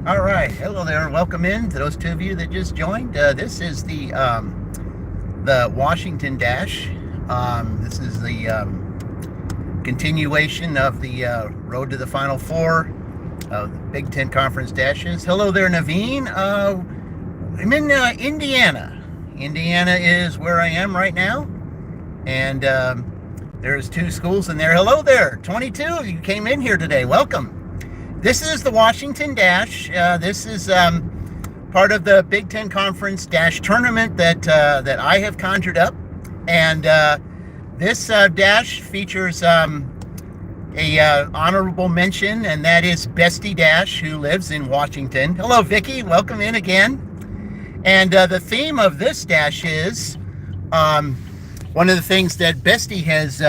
All right, hello there. Welcome in to those two of you that just joined. This is the Washington Dash. This is the continuation of the Road to the Final Four of the Big Ten Conference Dashes. Hello there, Naveen. I'm in Indiana. Indiana is where I am right now, and there's two schools in there. Hello there, 22. You came in here today. Welcome. This is the Washington Dash. This is part of the Big Ten Conference Dash tournament that I have conjured up, and this dash features a honorable mention, and that is Bestie Dash, who lives in Washington. Hello, Vicky. Welcome in again. And the theme of this dash is one of the things that Bestie has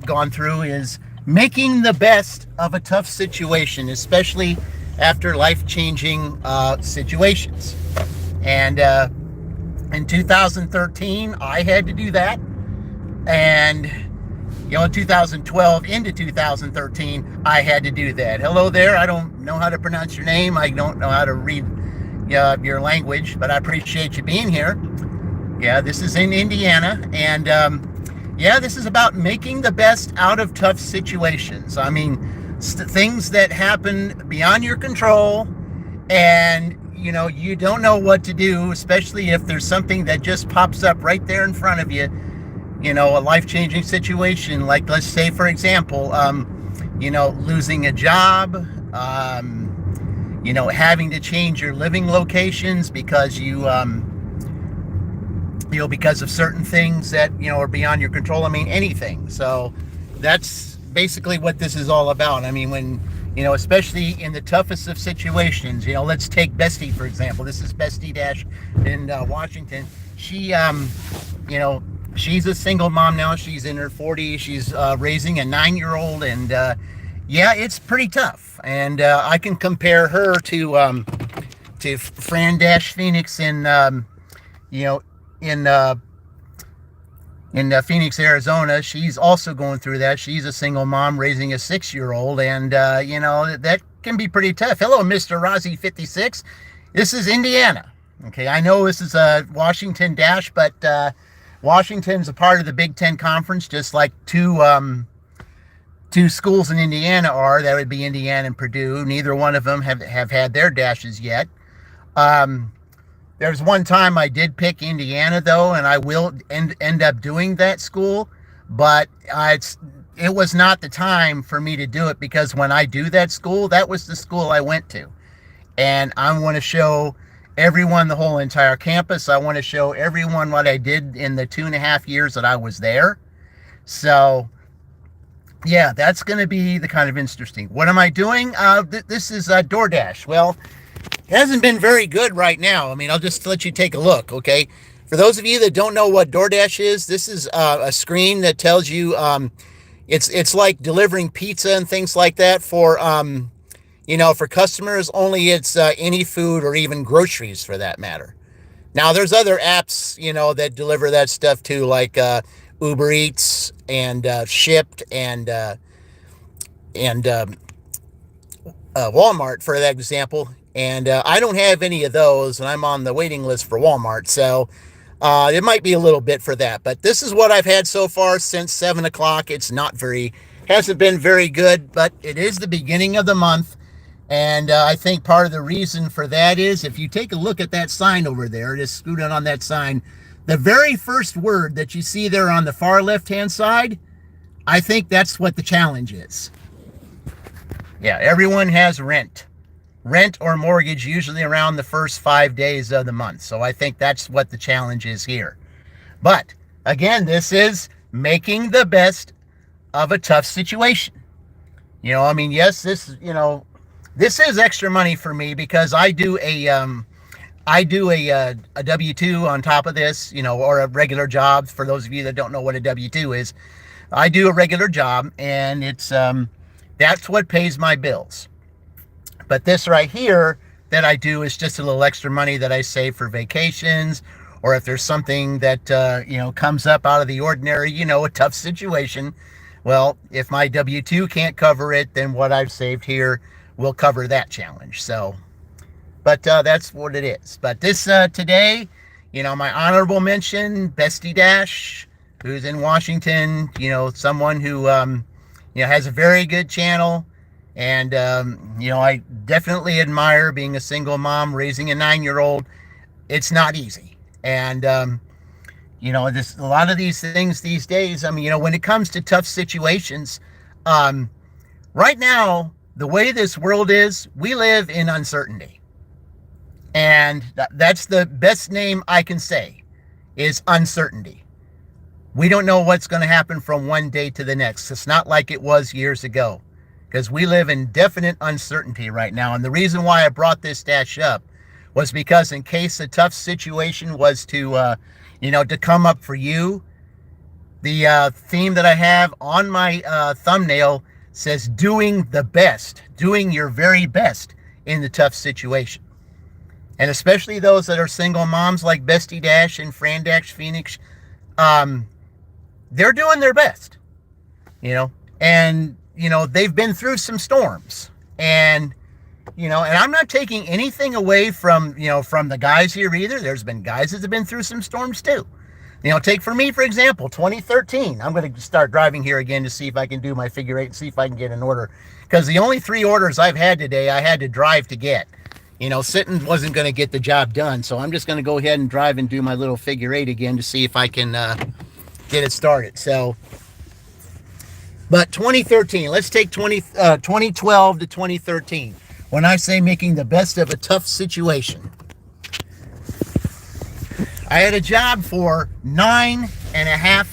gone through is making the best of a tough situation, especially after life-changing situations. And in 2013, I had to do that. And, in 2012 into 2013, I had to do that. Hello there. I don't know how to pronounce your name. I don't know how to read your language, but I appreciate you being here. Yeah, this is in Indiana. And, this is about making the best out of tough situations. I mean, things that happen beyond your control, and you don't know what to do, especially if there's something that just pops up right there in front of you. A life-changing situation, like, let's say, for example, losing a job, having to change your living locations because because of certain things that, are beyond your control. I mean, anything. So that's basically what this is all about. I mean, when, especially in the toughest of situations, let's take Bestie, for example. This is Bestie Dash in Washington. She, she's a single mom now. She's in her 40s. She's raising a 9-year-old. And, it's pretty tough. And I can compare her to Fran Dash Phoenix in Phoenix, Arizona. She's also going through that. She's a single mom raising a 6-year-old, and that can be pretty tough. Hello, Mr. Rozzy 56. This is Indiana. Okay, I know this is a Washington Dash, but Washington's a part of the Big Ten Conference, just like two schools in Indiana are. That would be Indiana and Purdue. Neither one of them have had their dashes yet. There's one time I did pick Indiana, though, and I will end up doing that school, but it was not the time for me to do it, because when I do that school, that was the school I went to. And I want to show everyone, the whole entire campus. I want to show everyone what I did in the 2.5 years that I was there. So, yeah, that's going to be the kind of interesting. What am I doing? This is DoorDash. Well, it hasn't been very good right now. I mean, I'll just let you take a look, okay? For those of you that don't know what DoorDash is, this is a screen that tells you it's like delivering pizza and things like that for for customers. Only it's any food or even groceries, for that matter. Now, there's other apps that deliver that stuff too, like Uber Eats and Shipt and Walmart, for that example. And I don't have any of those, and I'm on the waiting list for Walmart, so it might be a little bit for that. But this is what I've had so far since 7 o'clock. It's hasn't been very good, but it is the beginning of the month, and I think part of the reason for that is, if you take a look at that sign over there, just scoot in on that sign, the very first word that you see there on the far left-hand side, I think that's what the challenge is. Yeah, everyone has rent or mortgage, usually around the first 5 days of the month. So I think that's what the challenge is here. But again, this is making the best of a tough situation. Yes, this is extra money for me, because I do a W-2 on top of this, or a regular job. For those of you that don't know what a W-2 is, I do a regular job, and it's that's what pays my bills. But this right here that I do is just a little extra money that I save for vacations, or if there's something that, comes up out of the ordinary, a tough situation. Well, if my W-2 can't cover it, then what I've saved here will cover that challenge. So But that's what it is. But this today, my honorable mention, Bestie Dash, who's in Washington, someone who, has a very good channel. And, I definitely admire being a single mom, raising a 9-year-old. It's not easy. And, a lot of these things these days, when it comes to tough situations, right now, the way this world is, we live in uncertainty. And that's the best name I can say, is uncertainty. We don't know what's going to happen from one day to the next. It's not like it was years ago, because we live in definite uncertainty right now. And the reason why I brought this dash up was because in case a tough situation was to, to come up for you, the theme that I have on my thumbnail says doing the best, doing your very best in the tough situation. And especially those that are single moms like Bestie Dash and Fran Dash Phoenix, they're doing their best, and, they've been through some storms. And, and I'm not taking anything away from, from the guys here either. There's been guys that have been through some storms too. Take for me, for example, 2013. I'm going to start driving here again to see if I can do my figure eight and see if I can get an order. Because the only 3 orders I've had today, I had to drive to get. Sitting wasn't going to get the job done. So I'm just going to go ahead and drive and do my little figure eight again to see if I can get it started. So, but 2013, let's take 2012 to 2013. When I say making the best of a tough situation. I had a job for 9.5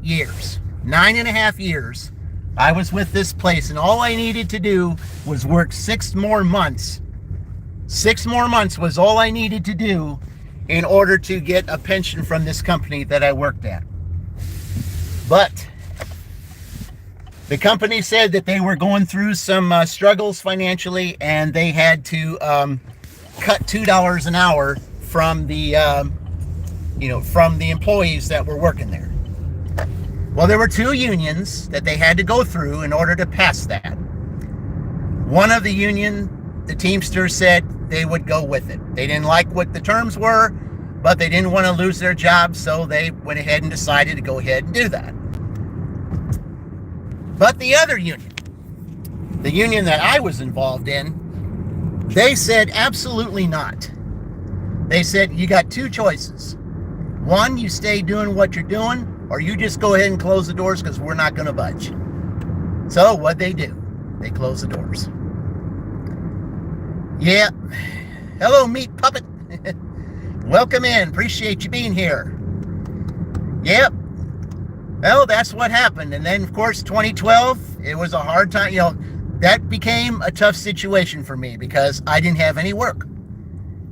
years. 9.5 years. I was with this place, and all I needed to do was work 6 more months. 6 more months was all I needed to do in order to get a pension from this company that I worked at. But the company said that they were going through some struggles financially, and they had to cut $2 an hour from the from the employees that were working there. Well, there were 2 unions that they had to go through in order to pass that. One of the union, the Teamsters, said they would go with it. They didn't like what the terms were, but they didn't want to lose their jobs, so they went ahead and decided to go ahead and do that. But the other union, the union that I was involved in, they said absolutely not. They said, you got 2 choices. One, you stay doing what you're doing, or you just go ahead and close the doors because we're not going to budge. So what'd they do? They closed the doors. Yeah. Hello, Meat Puppet. Welcome in. Appreciate you being here. Yep. Well, that's what happened. And then, of course, 2012, it was a hard time. That became a tough situation for me because I didn't have any work.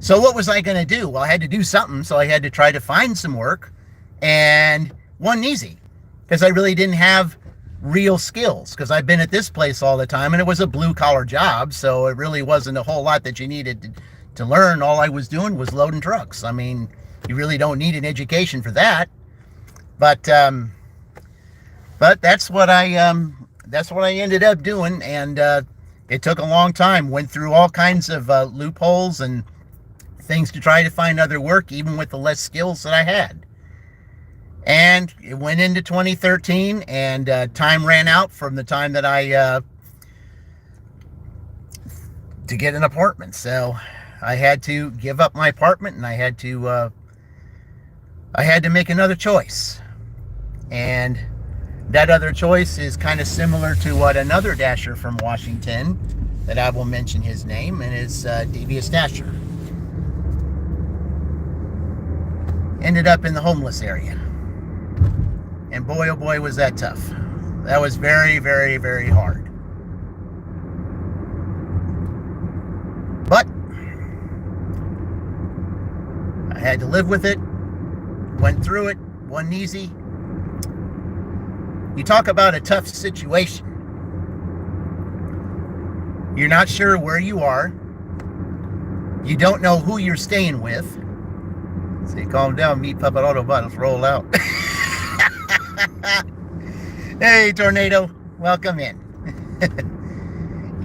So what was I going to do? Well, I had to do something, so I had to try to find some work. And wasn't easy because I really didn't have real skills, because I've been at this place all the time, and it was a blue-collar job, so it really wasn't a whole lot that you needed to learn. All I was doing was loading trucks. I mean, you really don't need an education for that. But that's what I ended up doing, and it took a long time. Went through all kinds of loopholes and things to try to find other work, even with the less skills that I had. And it went into 2013, and time ran out from the time that I to get an apartment. So I had to give up my apartment, and I had to make another choice. And that other choice is kind of similar to what another Dasher from Washington, that I will mention his name, and it's Devious Dasher, ended up in the homeless area. And boy, oh boy, was that tough. That was very, very, very hard. But I had to live with it, went through it, wasn't easy. You talk about a tough situation. You're not sure where you are. You don't know who you're staying with. Say, calm down, Meat Puppet Autobots, roll out. Hey, Tornado, welcome in.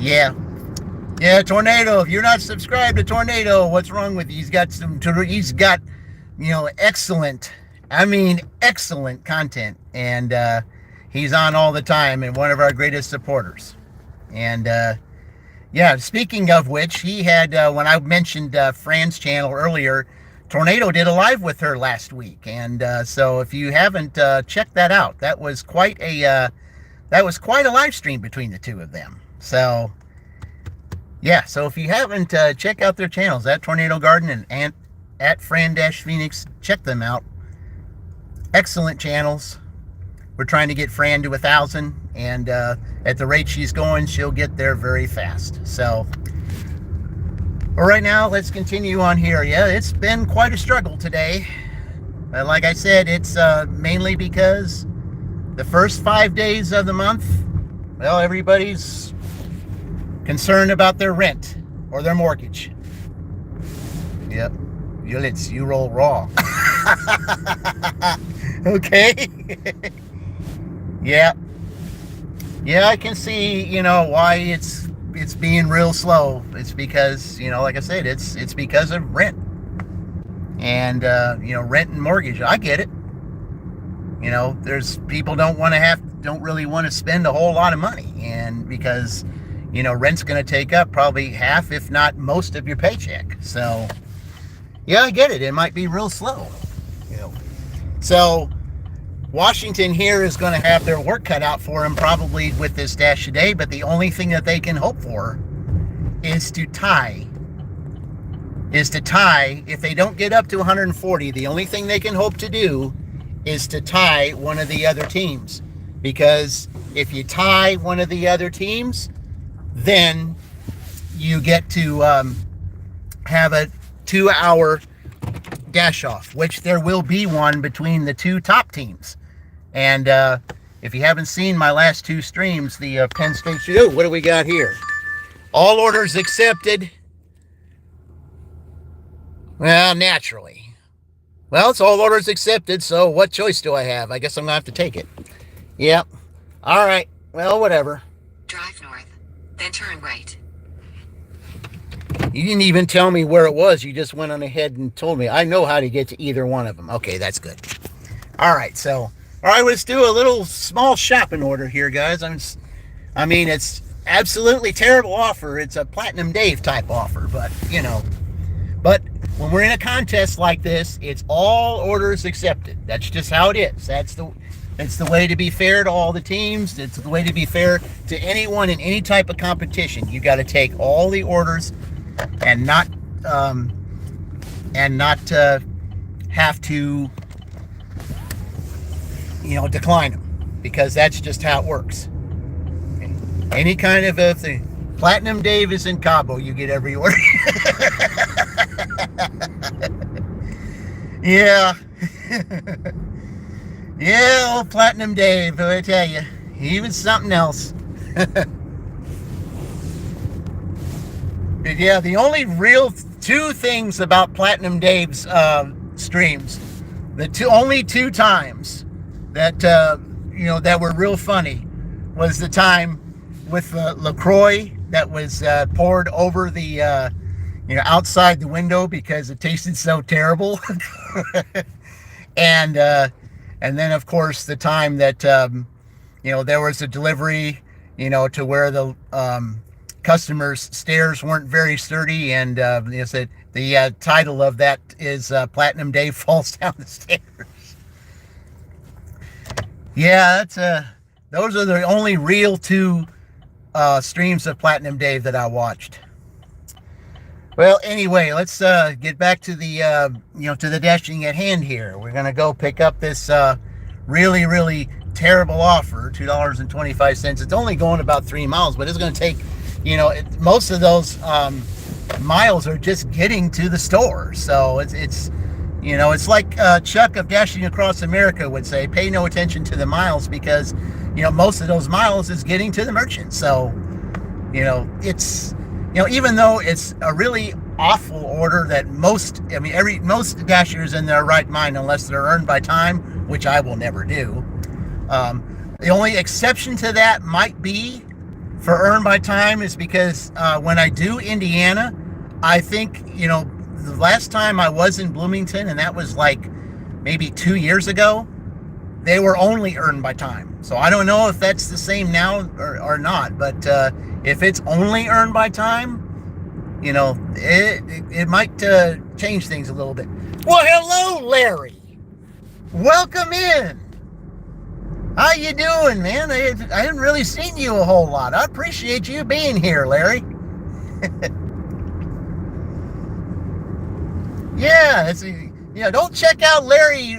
Yeah, Yeah, Tornado. If you're not subscribed to Tornado, what's wrong with you? He's got, excellent, I mean, excellent content. And he's on all the time and one of our greatest supporters. And yeah, speaking of which, he had, when I mentioned Fran's channel earlier, Tornado did a live with her last week. And so if you haven't checked that out, that was quite a live stream between the two of them. So yeah, so if you haven't, check out their channels at Tornado Garden and at Fran-Phoenix. Check them out. Excellent channels. We're trying to get Fran to 1,000, and at the rate she's going, she'll get there very fast. So, well, right now, let's continue on here. Yeah, it's been quite a struggle today. But like I said, it's mainly because the first 5 days of the month, well, everybody's concerned about their rent or their mortgage. Yep, you roll raw. Okay. Yeah, I can see, why it's being real slow. It's because, like I said, it's because of rent and rent and mortgage. I get it. There's people don't really want to spend a whole lot of money, and because rent's going to take up probably half, if not most, of your paycheck. So yeah, I get it. It might be real slow. So Washington here is going to have their work cut out for them probably with this dash today, but the only thing that they can hope for is to tie. If they don't get up to 140, the only thing they can hope to do is to tie one of the other teams. Because if you tie one of the other teams, then you get to have a 2-hour dash off, which there will be one between the two top teams. And if you haven't seen my last two streams, the Penn State shoot. What do we got here? All orders accepted. Well, naturally. Well, it's all orders accepted, so what choice do I have? I guess I'm going to have to take it. Yep. All right. Well, whatever. Drive north, then turn right. You didn't even tell me where it was. You just went on ahead and told me. I know how to get to either one of them. Okay, that's good. All right, so... All right, let's do a little small shopping order here, guys. I mean, it's absolutely terrible offer. It's a Platinum Dave type offer, but, But when we're in a contest like this, it's all orders accepted. That's just how it is. It's the way to be fair to all the teams. It's the way to be fair to anyone in any type of competition. You got to take all the orders and not have to... decline them, because that's just how it works. Okay. Any kind of a thing. Platinum Dave is in Cabo, you get every order. Yeah. Yeah, old Platinum Dave, I tell you, he was something else. But yeah, the only real two things about Platinum Dave's streams, only two times that that were real funny was the time with LaCroix that was poured over the outside the window because it tasted so terrible. And then of course the time that there was a delivery to where the customers' stairs weren't very sturdy, and said the title of that is Platinum Dave Falls Down the Stairs. Yeah, those are the only real two streams of Platinum Dave that I watched. Well, anyway, let's get back to the to the dashing at hand here. We're gonna go pick up this really, really terrible offer, $2.25. It's only going about 3 miles, but it's gonna take, most of those miles are just getting to the store. So it's like Chuck of Dashing Across America would say, pay no attention to the miles, because, most of those miles is getting to the merchant. So, it's, even though it's a really awful order that most dashers in their right mind, unless they're earned by time, which I will never do. The only exception to that might be for Earn by Time is because when I do Indiana, I think, the last time I was in Bloomington, and that was like maybe 2 years ago, they were only Earn by Time. So I don't know if that's the same now or not, but if it's only Earn by Time, it might change things a little bit. Well, hello, Larry. Welcome in. How you doing, man? I hadn't really seen you a whole lot. I appreciate you being here, Larry. Yeah, don't check out Larry.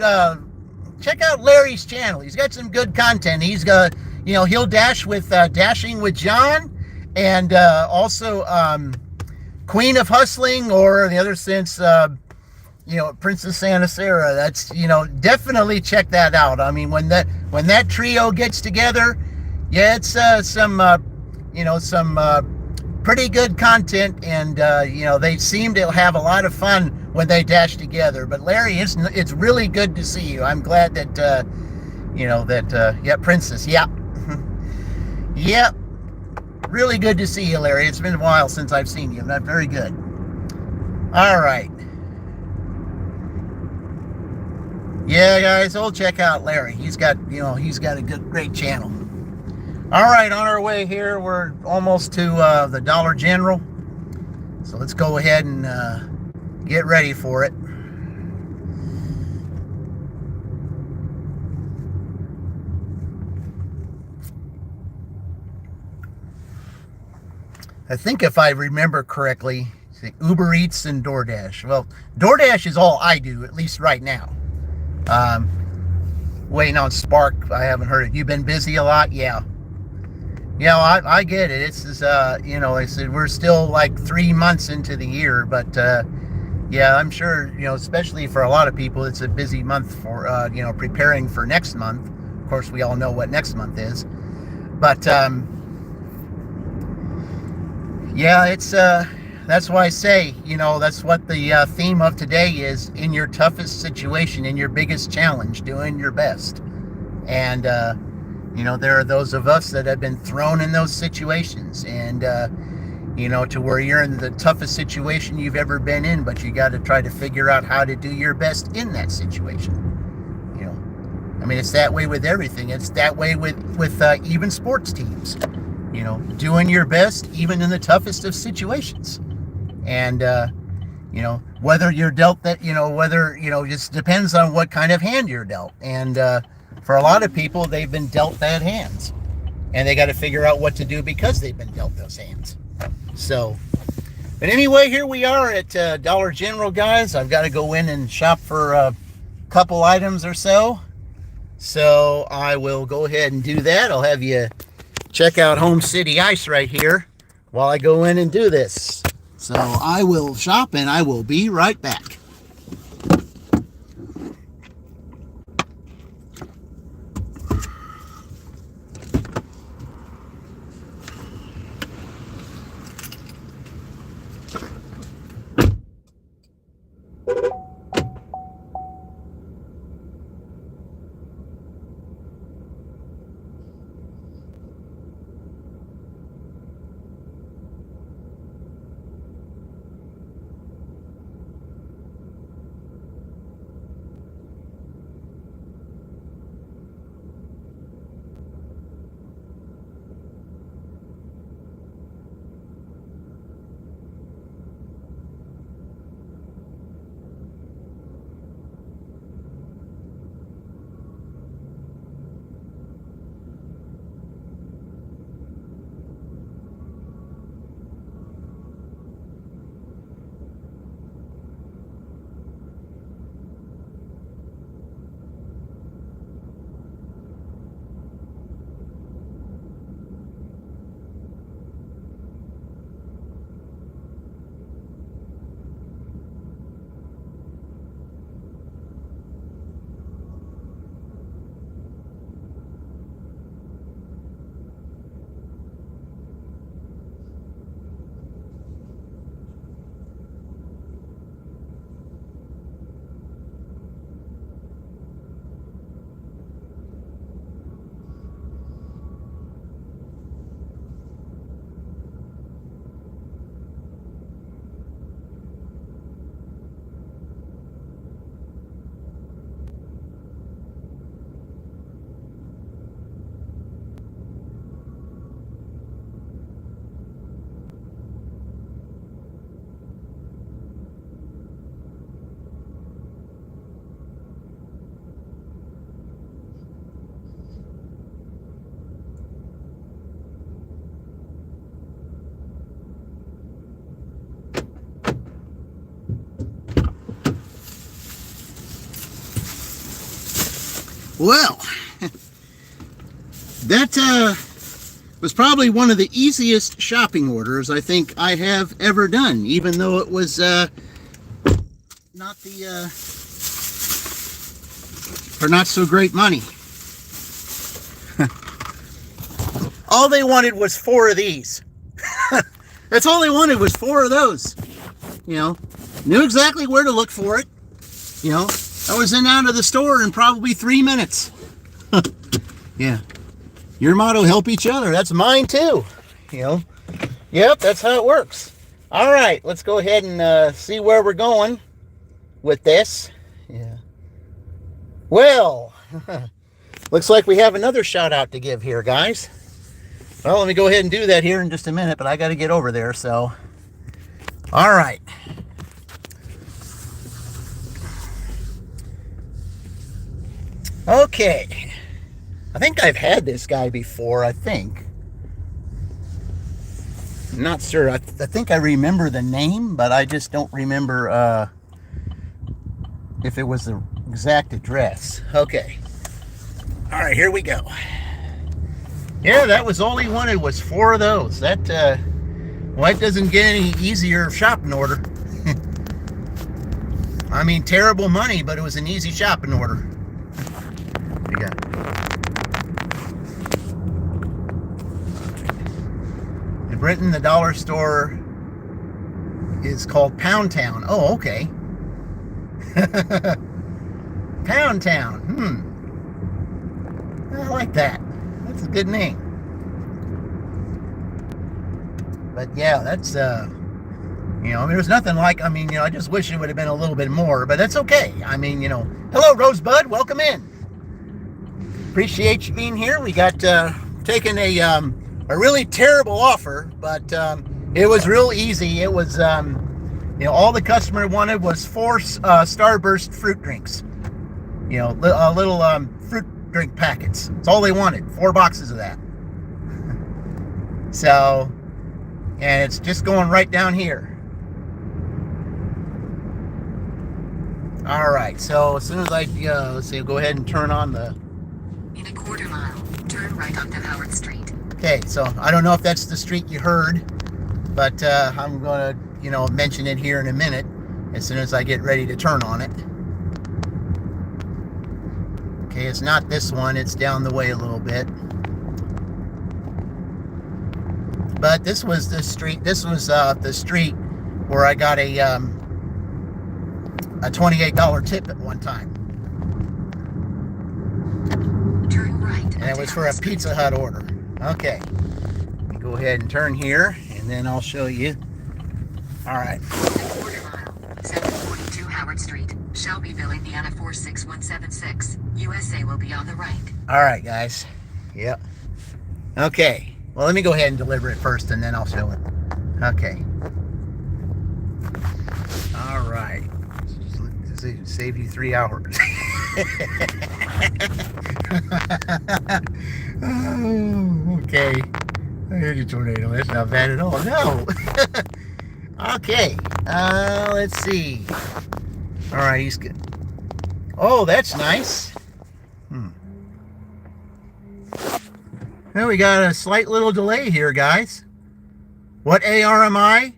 Check out Larry's channel. He's got some good content. He's got, he'll dash with Dashing with John, and also Queen of Hustling, or in the other sense, Princess Santa Sarah. That's, definitely check that out. I mean, when that trio gets together, yeah, it's some pretty good content, and they seem to have a lot of fun when they dash together. But Larry, it's really good to see you. I'm glad that yeah, Princess, yeah. Yeah, really good to see you, Larry. It's been a while since I've seen you. That's very good. All right. Yeah, guys, we'll check out Larry. He's got a great channel. All right, on our way here, we're almost to the Dollar General. So let's go ahead and get ready for it. I think if I remember correctly, Uber Eats and DoorDash. Well, DoorDash is all I do, at least right now. Waiting on Spark. I haven't heard it. You've been busy a lot? Yeah. Yeah, I get it. It's I said we're still like 3 months into the year, but yeah, I'm sure, especially for a lot of people, it's a busy month for, preparing for next month. Of course, we all know what next month is, but yeah, it's that's why I say, that's what the theme of today is: in your toughest situation, in your biggest challenge, doing your best. And there are those of us that have been thrown in those situations, and to where you're in the toughest situation you've ever been in, but you got to try to figure out how to do your best in that situation. I mean, it's that way with everything. It's that way with even sports teams. Doing your best even in the toughest of situations. And whether you're dealt that, just depends on what kind of hand you're dealt. And for a lot of people, they've been dealt bad hands, and they got to figure out what to do because they've been dealt those hands. So, but anyway, here we are at Dollar General, guys. I've got to go in and shop for a couple items or so. So I will go ahead and do that. I'll have you check out Home City Ice right here while I go in and do this. So I will shop, and I will be right back. Well, that was probably one of the easiest shopping orders I think I have ever done, even though it was not the for not so great money. All they wanted was 4 of these. That's all they wanted was 4 of those. You know, knew exactly where to look for it. You know, I was in and out of the store in probably 3 minutes. Yeah. Your motto, help each other. That's mine too. You know, yep, that's how it works. All right, let's go ahead and see where we're going with this. Yeah. Well, looks like we have another shout out to give here, guys. Well, let me go ahead and do that here in just a minute, but I got to get over there, so. All right. Okay. I think I've had this guy before, I think. I'm not sure. I think I remember the name, but I just don't remember if it was the exact address. Okay. All right, here we go. Yeah, that was all he wanted was 4 of those. That, well, it doesn't get any easier shopping order. I mean, terrible money, but it was an easy shopping order. You got it. In Britain, the dollar store is called Pound Town. Oh, okay. Pound Town. I like that. That's a good name. But yeah, that's you know, I mean, there's nothing like, I mean, you know, I just wish it would have been a little bit more, but that's okay. I mean, you know, hello Rosebud, welcome in. Appreciate you being here. We got taken a really terrible offer, but it was real easy. It was you know, all the customer wanted was 4 Starburst fruit drinks. You know, little fruit drink packets. That's all they wanted. 4 boxes of that. So, and it's just going right down here. All right. So as soon as I let's see, go ahead and turn on the. In a quarter mile, turn right onto Howard Street. Okay. So I don't know if that's the street you heard, but I'm gonna, you know, mention it here in a minute as soon as I get ready to turn on it. Okay, it's not this one, it's down the way a little bit. But this was the street, the street where I got a $28 tip at one time. Turn right. And it was for a Pizza Hut order. Okay. Let me go ahead and turn here, and then I'll show you. All right. Quarter mile, 742 Howard Street, Shelbyville, Indiana 46176. USA will be on the right. All right, guys. Yep. Okay. Well, let me go ahead and deliver it first, and then I'll show it. Okay. All right. Save you 3 hours. Oh, okay. Here's your tornado. That's not bad at all. No. Okay. Let's see. All right, he's good. Oh, that's nice. Well, we got a slight little delay here, guys. What AR am I?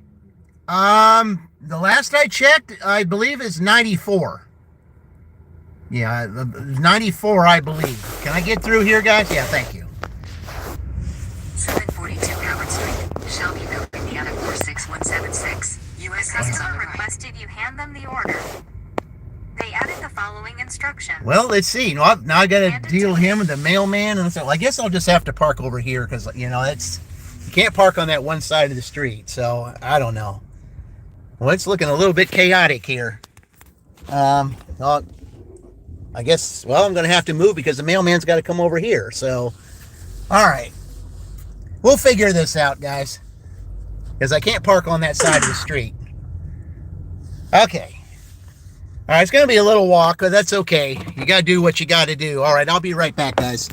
The last I checked, I believe is 94. Yeah, 94, I believe. Can I get through here, guys? Yeah, thank you. 742 Howard Street, Shelbyville, Indiana 46176. USA is on Customer the right. requested you hand them the order. They added the following instruction. Well, let's see. Now I got to deal with him and the mailman, and so I guess I'll just have to park over here because, you know, it's, you can't park on that one side of the street. So I don't know. Well, it's looking a little bit chaotic here. Well, I guess, well, I'm going to have to move because the mailman's got to come over here. So, all right. We'll figure this out, guys, because I can't park on that side of the street. Okay. All right, it's going to be a little walk, but that's okay. You got to do what you got to do. All right, I'll be right back, guys.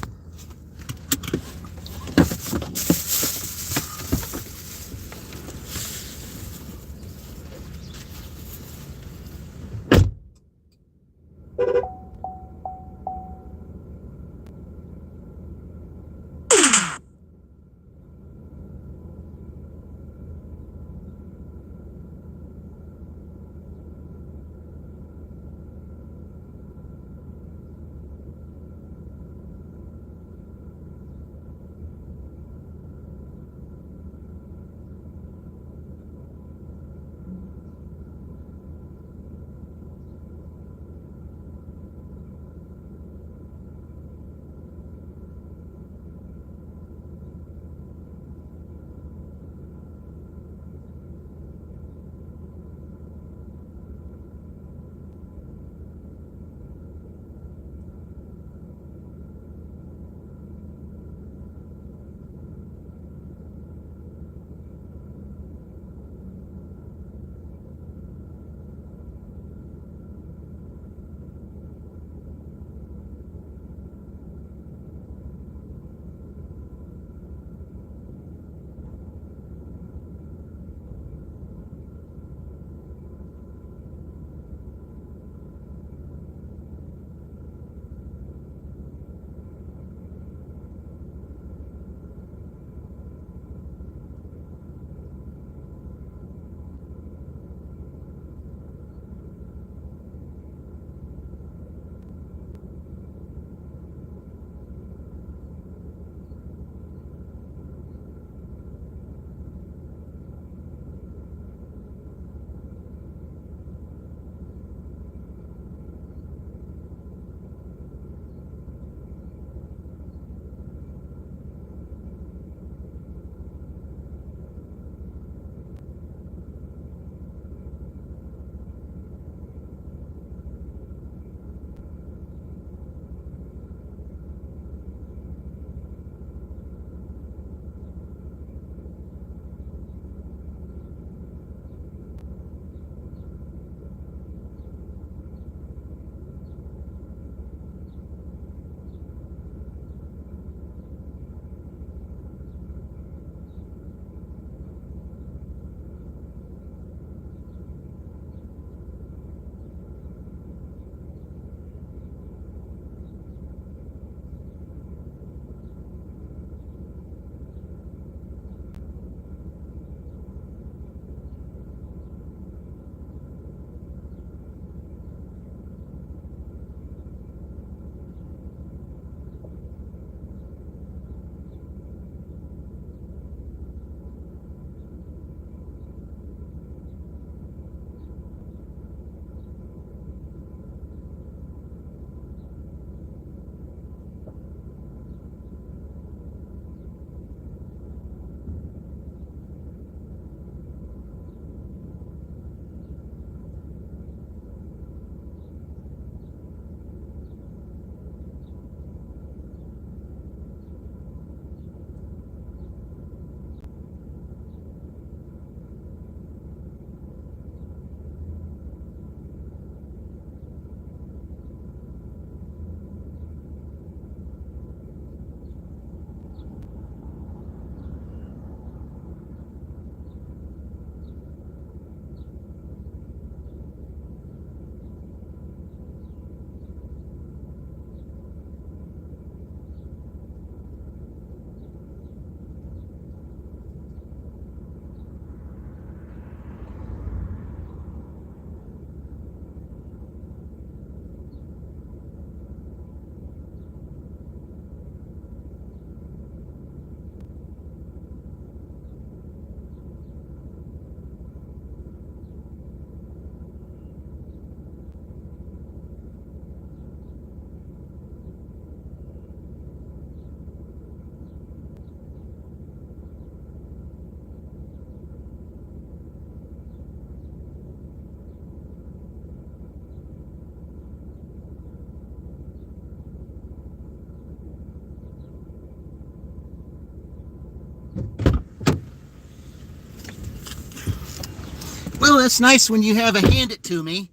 that's nice when you have a hand it to me,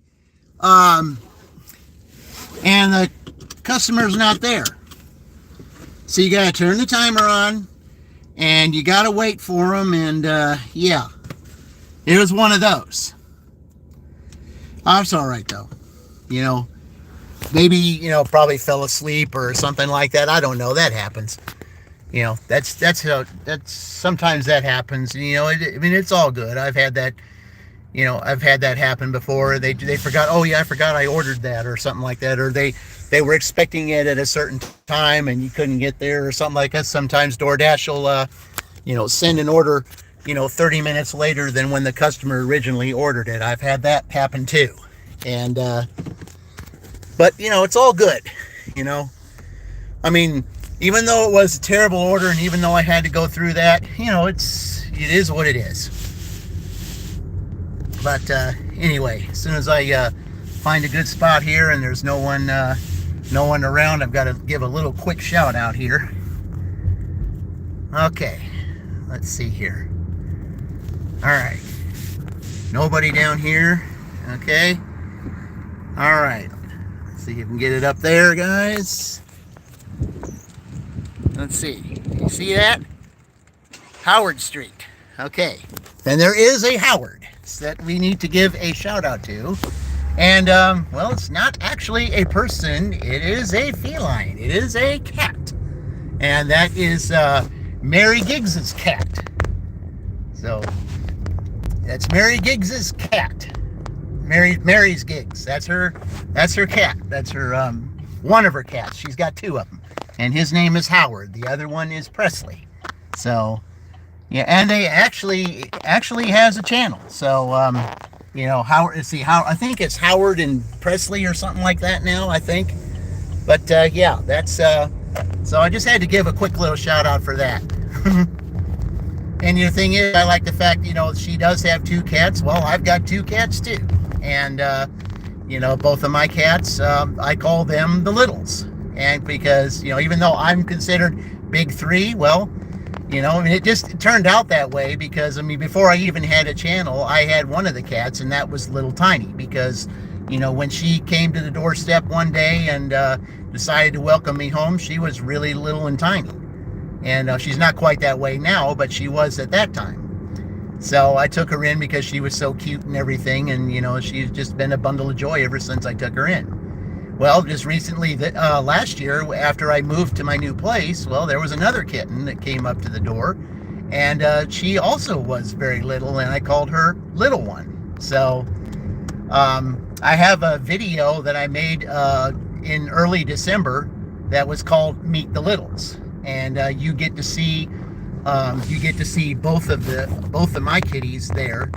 and the customer's not there. So you gotta turn the timer on, and you gotta wait for them, and yeah, it was one of those. It's all right though. You know, maybe, you know, probably fell asleep or something like that. I don't know. That happens. You know, that's sometimes that happens. You know, I mean, it's all good. I've had that. You know, I've had that happen before. They forgot. Oh yeah, I forgot I ordered that or something like that. Or they were expecting it at a certain time and you couldn't get there or something like that. Sometimes DoorDash will, you know, send an order, you know, 30 minutes later than when the customer originally ordered it. I've had that happen too. And, but you know, it's all good. You know, I mean, even though it was a terrible order and even though I had to go through that, you know, it is what it is. But anyway, as soon as I find a good spot here and there's no one around, I've got to give a little quick shout out here. Okay, let's see here. All right, nobody down here. Okay, all right. Let's see if we can get it up there, guys. Let's see. You see that? Howard Street. Okay, and there is a Howard that we need to give a shout out to, and well, it's not actually a person, it is a feline, it is a cat, and that is Mary Giggs's cat. So that's Mary Giggs's cat. Mary's Giggs, that's her cat, that's her one of her cats. She's got two of them, and his name is Howard, the other one is Presley. So yeah, and they actually has a channel. So, you know, I think it's Howard and Presley or something like that now, I think. But, yeah, that's, so I just had to give a quick little shout out for that. And the thing is, I like the fact, you know, she does have two cats. Well, I've got two cats too. And, you know, both of my cats, I call them the Littles. And because, you know, even though I'm considered big three, well, you know, I mean, it turned out that way because, I mean, before I even had a channel, I had one of the cats, and that was Little Tiny, because, you know, when she came to the doorstep one day and decided to welcome me home, she was really little and tiny. And she's not quite that way now, but she was at that time. So I took her in because she was so cute and everything, and, you know, she's just been a bundle of joy ever since I took her in. Well, just recently, last year, after I moved to my new place, well, there was another kitten that came up to the door, and she also was very little, and I called her Little One. So I have a video that I made in early December that was called Meet the Littles, and you get to see both of my kitties there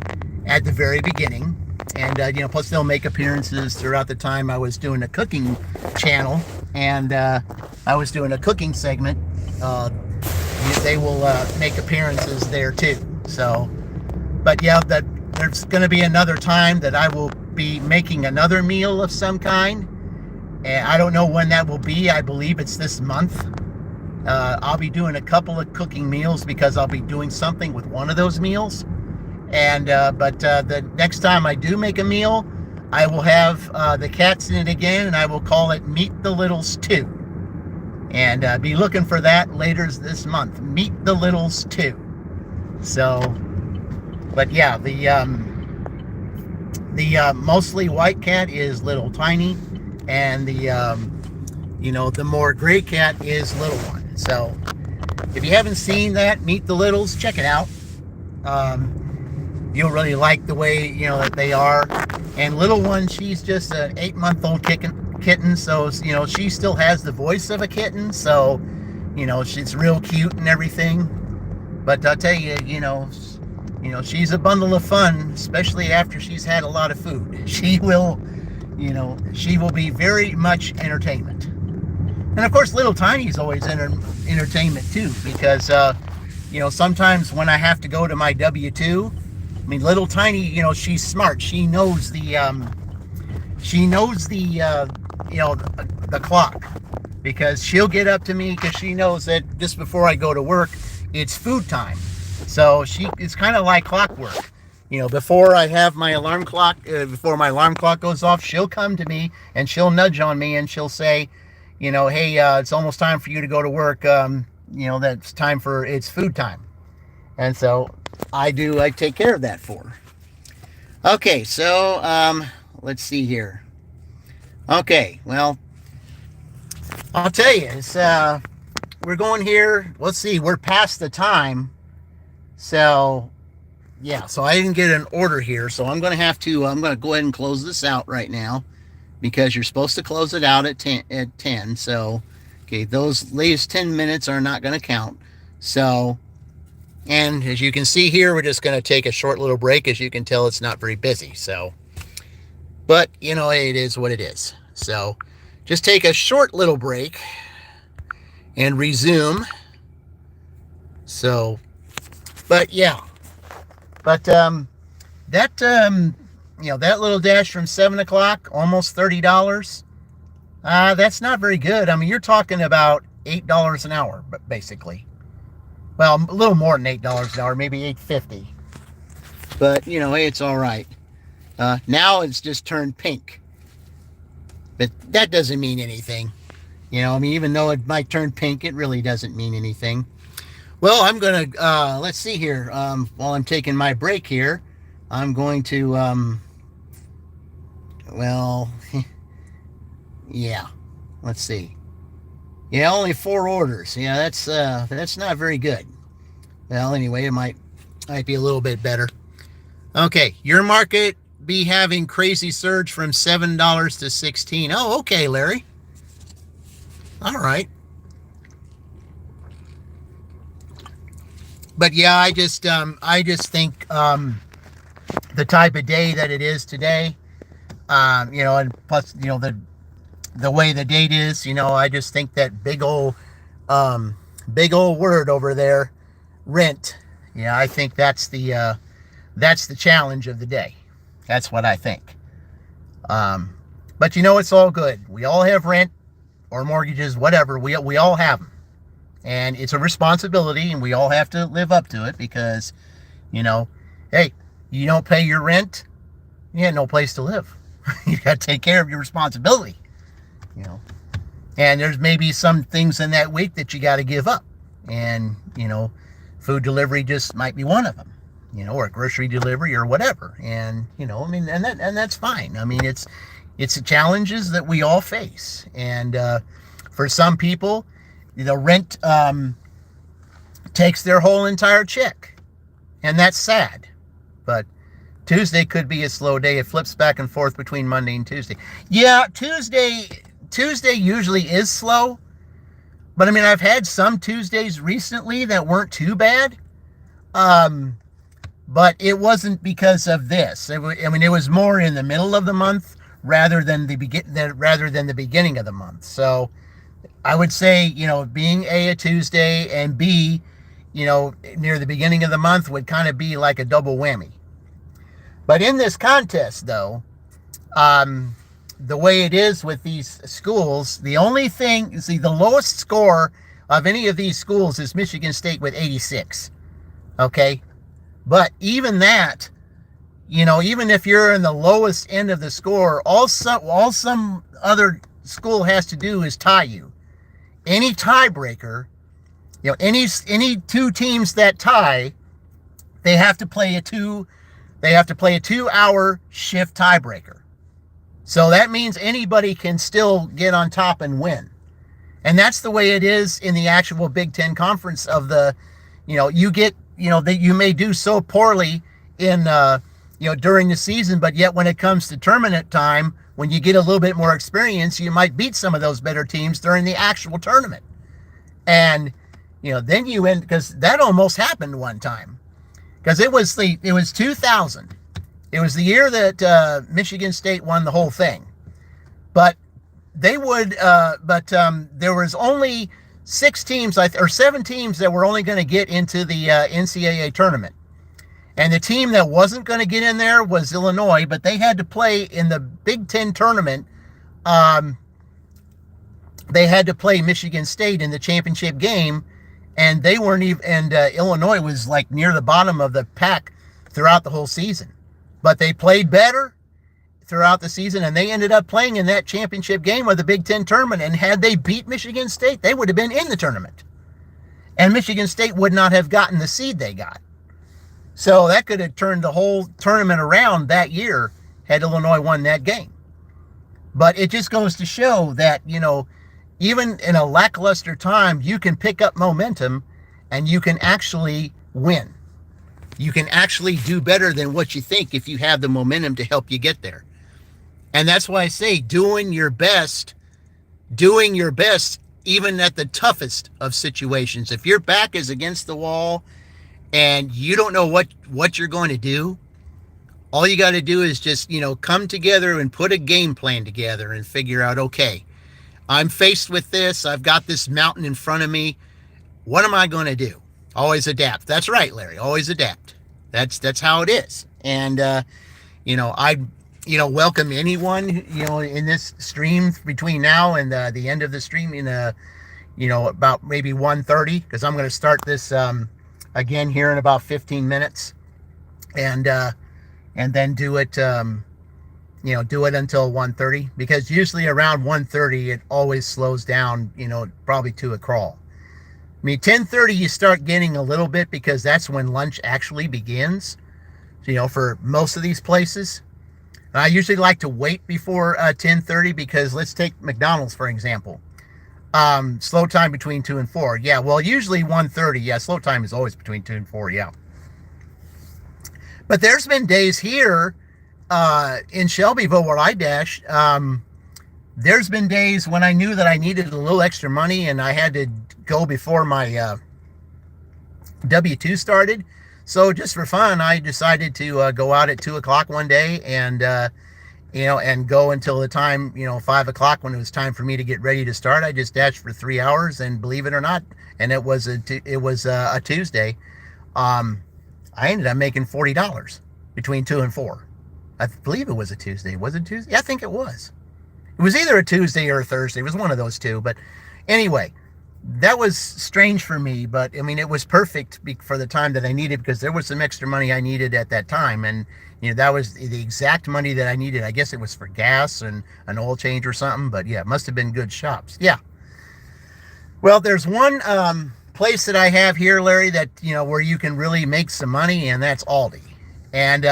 at the very beginning. And, you know, plus they'll make appearances throughout the time I was doing a cooking channel, and I was doing a cooking segment. They will make appearances there too. So, but yeah, there's going to be another time that I will be making another meal of some kind. And I don't know when that will be. I believe it's this month. I'll be doing a couple of cooking meals because I'll be doing something with one of those meals. And but the next time I do make a meal, I will have the cats in it again, and I will call it Meet the Littles 2. And be looking for that later this month. Meet the Littles 2. So, but yeah, the mostly white cat is Little Tiny, and the you know, the more gray cat is Little One. So if you haven't seen that, Meet the Littles, check it out. You'll really like the way, you know, that they are. And Little One, she's just an 8-month-old kitten, so, you know, she still has the voice of a kitten, so, you know, she's real cute and everything. But I'll tell you, you know, she's a bundle of fun, especially after she's had a lot of food. She will, you know, she will be very much entertainment. And of course, Little Tiny is always entertainment too, because, you know, sometimes when I have to go to my W-2, I mean, Little Tiny, you know, she's smart. She knows the, you know, the clock, because she'll get up to me because she knows that just before I go to work, it's food time. So it's kind of like clockwork. before I have my alarm clock, before my alarm clock goes off, she'll come to me and she'll nudge on me and she'll say, hey, it's almost time for you to go to work. That's time for, it's food time. And so I take care of that for her. Okay, so let's see here. Okay, well, I'll tell you, it's we're going here. Let's see, we're past the time. So yeah, so I didn't get an order here, so I'm going to go ahead and close this out right now, because you're supposed to close it out at 10. So okay, those latest 10 minutes are not going to count. So, and as you can see here, we're just going to take a short little break. As you can tell, it's not very busy. So, but it is what it is. So just take a short little break and resume. So, but yeah, but that that little dash from 7 o'clock, almost $30. That's not very good. I mean, you're talking about $8 an hour, but basically, well, a little more than $8 an hour, maybe $8.50. But hey, it's all right. Now it's just turned pink, but that doesn't mean anything. I mean, even though it might turn pink, it really doesn't mean anything. Well, I'm going to, let's see here. While I'm taking my break here, I'm going to, well, yeah, let's see. Yeah, only 4 orders. Yeah, that's not very good. Well, anyway, it might be a little bit better. Okay, your market be having crazy surge from $7 to $16. Oh, okay, Larry. All right. But yeah, I just think the type of day that it is today, and plus the way the date is, I just think that big old word over there, rent. Yeah, I think that's the challenge of the day. That's what I think. But it's all good. We all have rent or mortgages, whatever. We all have them. And it's a responsibility, and we all have to live up to it, because, hey, you don't pay your rent, you have no place to live. You got to take care of your responsibility, And there's maybe some things in that week that you got to give up. And, food delivery just might be one of them, or grocery delivery or whatever. And, and that's fine. I mean, it's the challenges that we all face. And for some people, rent takes their whole entire check, and that's sad. But Tuesday could be a slow day. It flips back and forth between Monday and Tuesday. Yeah, Tuesday usually is slow, but I mean, I've had some Tuesdays recently that weren't too bad. But it wasn't because of this. It was more in the middle of the month rather than the beginning of the month. So I would say, being a Tuesday and B, near the beginning of the month would kind of be like a double whammy. But in this contest, though, the way it is with these schools, the only thing, see, the lowest score of any of these schools is Michigan State with 86. Okay? But even that, even if you're in the lowest end of the score, all some other school has to do is tie you. Any tiebreaker, any 2 teams that tie, they have to play a 2-hour shift tiebreaker. So that means anybody can still get on top and win. And that's the way it is in the actual Big Ten Conference of the, you get, that you may do so poorly in, during the season, but yet when it comes to tournament time, when you get a little bit more experience, you might beat some of those better teams during the actual tournament. And, then you end, because that almost happened one time. Because it was 2000. It was the year that Michigan State won the whole thing. But there was only 6 teams, or 7 teams that were only going to get into the NCAA tournament. And the team that wasn't going to get in there was Illinois, but they had to play in the Big Ten tournament. They had to play Michigan State in the championship game, and they weren't even. And Illinois was like near the bottom of the pack throughout the whole season. But they played better throughout the season, and they ended up playing in that championship game of the Big Ten tournament. And had they beat Michigan State, they would have been in the tournament. And Michigan State would not have gotten the seed they got. So that could have turned the whole tournament around that year had Illinois won that game. But it just goes to show that, even in a lackluster time, you can pick up momentum and you can actually win. You can actually do better than what you think if you have the momentum to help you get there. And that's why I say doing your best, even at the toughest of situations. If your back is against the wall and you don't know what you're going to do, all you got to do is just, come together and put a game plan together and figure out, okay, I'm faced with this. I've got this mountain in front of me. What am I going to do? Always adapt. That's right, Larry. Always adapt. That's how it is. And, I welcome anyone, in this stream between now and the end of the stream in, about maybe 1:30, because I'm going to start this again here in about 15 minutes. And then do it, do it until 1:30, because usually around 1:30, it always slows down, probably to a crawl. I mean, 10:30, you start getting a little bit, because that's when lunch actually begins, for most of these places. And I usually like to wait before 10:30, because let's take McDonald's, for example. Slow time between 2 and 4. Yeah, well, usually 1:30. Yeah, slow time is always between 2 and 4. Yeah. But there's been days here in Shelbyville where I dash. There's been days when I knew that I needed a little extra money and I had to go before my W-2 started. So just for fun, I decided to go out at 2 o'clock one day and, and go until the time, 5 o'clock when it was time for me to get ready to start. I just dashed for 3 hours, and believe it or not, and it was a Tuesday. I ended up making $40 between 2 and 4. I believe it was a Tuesday. Was it Tuesday? Yeah, I think it was. It was either a Tuesday or a Thursday. It was one of those two. But anyway, that was strange for me. But, I mean, it was perfect for the time that I needed, because there was some extra money I needed at that time. And, that was the exact money that I needed. I guess it was for gas and an oil change or something. But, yeah, it must have been good shops. Yeah. Well, there's one place that I have here, Larry, that, where you can really make some money, and that's Aldi. And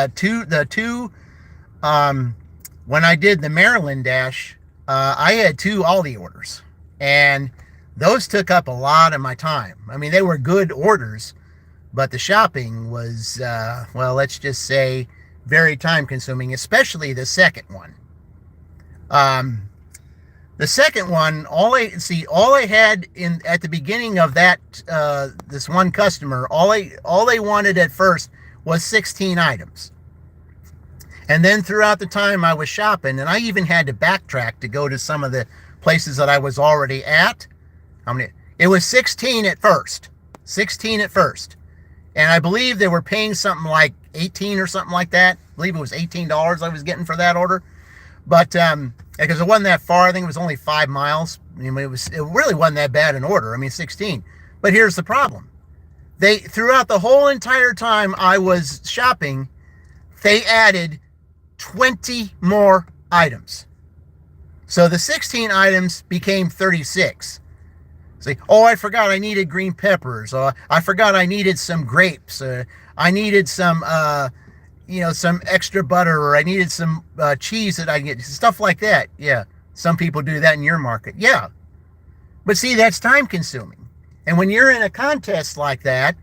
when I did the Maryland dash, I had 2 Aldi orders, and those took up a lot of my time. I mean, they were good orders, but the shopping was, let's just say very time consuming, especially the second one. The second one, all I had at the beginning of that, this one customer, all they wanted at first was 16 items. And then throughout the time I was shopping, and I even had to backtrack to go to some of the places that I was already at. It was 16 at first. 16 at first. And I believe they were paying something like 18 or something like that. I believe it was $18 I was getting for that order. But because it wasn't that far, I think it was only 5 miles. I mean, it really wasn't that bad an order. I mean, 16. But here's the problem. Throughout the whole entire time I was shopping, they added 20 more items. So the 16 items became 36. Say, I forgot I needed green peppers. I forgot I needed some grapes. I needed some, some extra butter, or I needed some cheese that I can get. Stuff like that. Yeah. Some people do that in your market. Yeah. But see, that's time consuming. And when you're in a contest like that,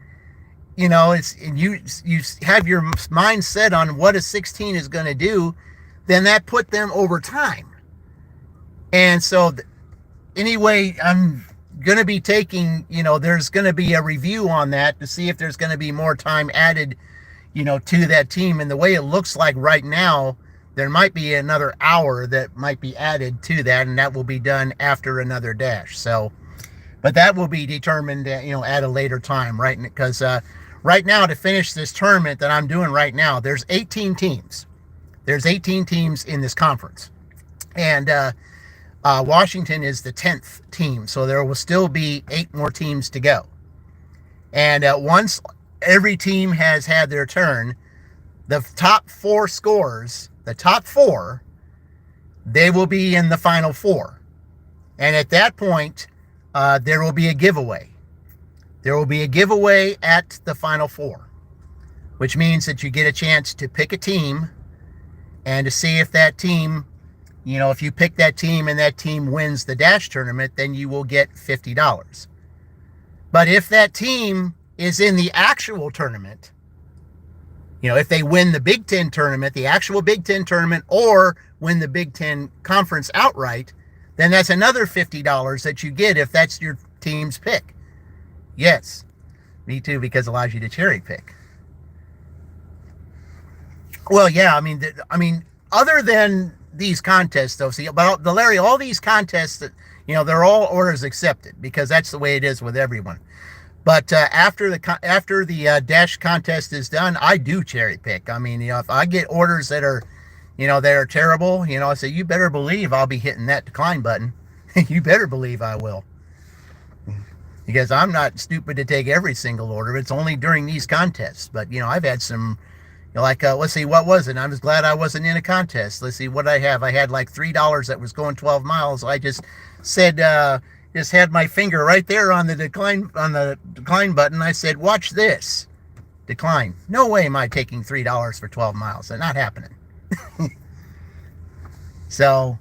it's, and you have your mind set on what a 16 is going to do, then that put them over time. And so anyway, I'm going to be taking, there's going to be a review on that to see if there's going to be more time added, to that team. And the way it looks like right now, there might be another hour that might be added to that, and that will be done after another dash. So, but that will be determined, at a later time, right? Because right now, to finish this tournament that I'm doing right now, there's 18 teams. There's 18 teams in this conference. And Washington is the 10th team. So there will still be 8 more teams to go. And once every team has had their turn, the top 4 scores, the top 4, they will be in the final 4. And at that point, there will be a giveaway. There will be a giveaway at the final 4, which means that you get a chance to pick a team and to see if that team, if you pick that team and that team wins the Dash tournament, then you will get $50. But if that team is in the actual tournament, if they win the Big Ten tournament, the actual Big Ten tournament, or win the Big Ten conference outright, then that's another $50 that you get if that's your team's pick. Yes, me too, because it allows you to cherry pick. Well, yeah, I mean, other than these contests, though, see, but Larry, all these contests that, they're all orders accepted, because that's the way it is with everyone. But after the Dash contest is done, I do cherry pick. I mean, if I get orders that are, that are terrible, I say, you better believe I'll be hitting that decline button. You better believe I will. Because I'm not stupid to take every single order. It's only during these contests. But, I've had some, let's see, what was it? I was glad I wasn't in a contest. Let's see, what did I have? I had like $3 that was going 12 miles. I just said, just had my finger right there on the decline button. I said, watch this. Decline. No way am I taking $3 for 12 miles. That's not happening. So,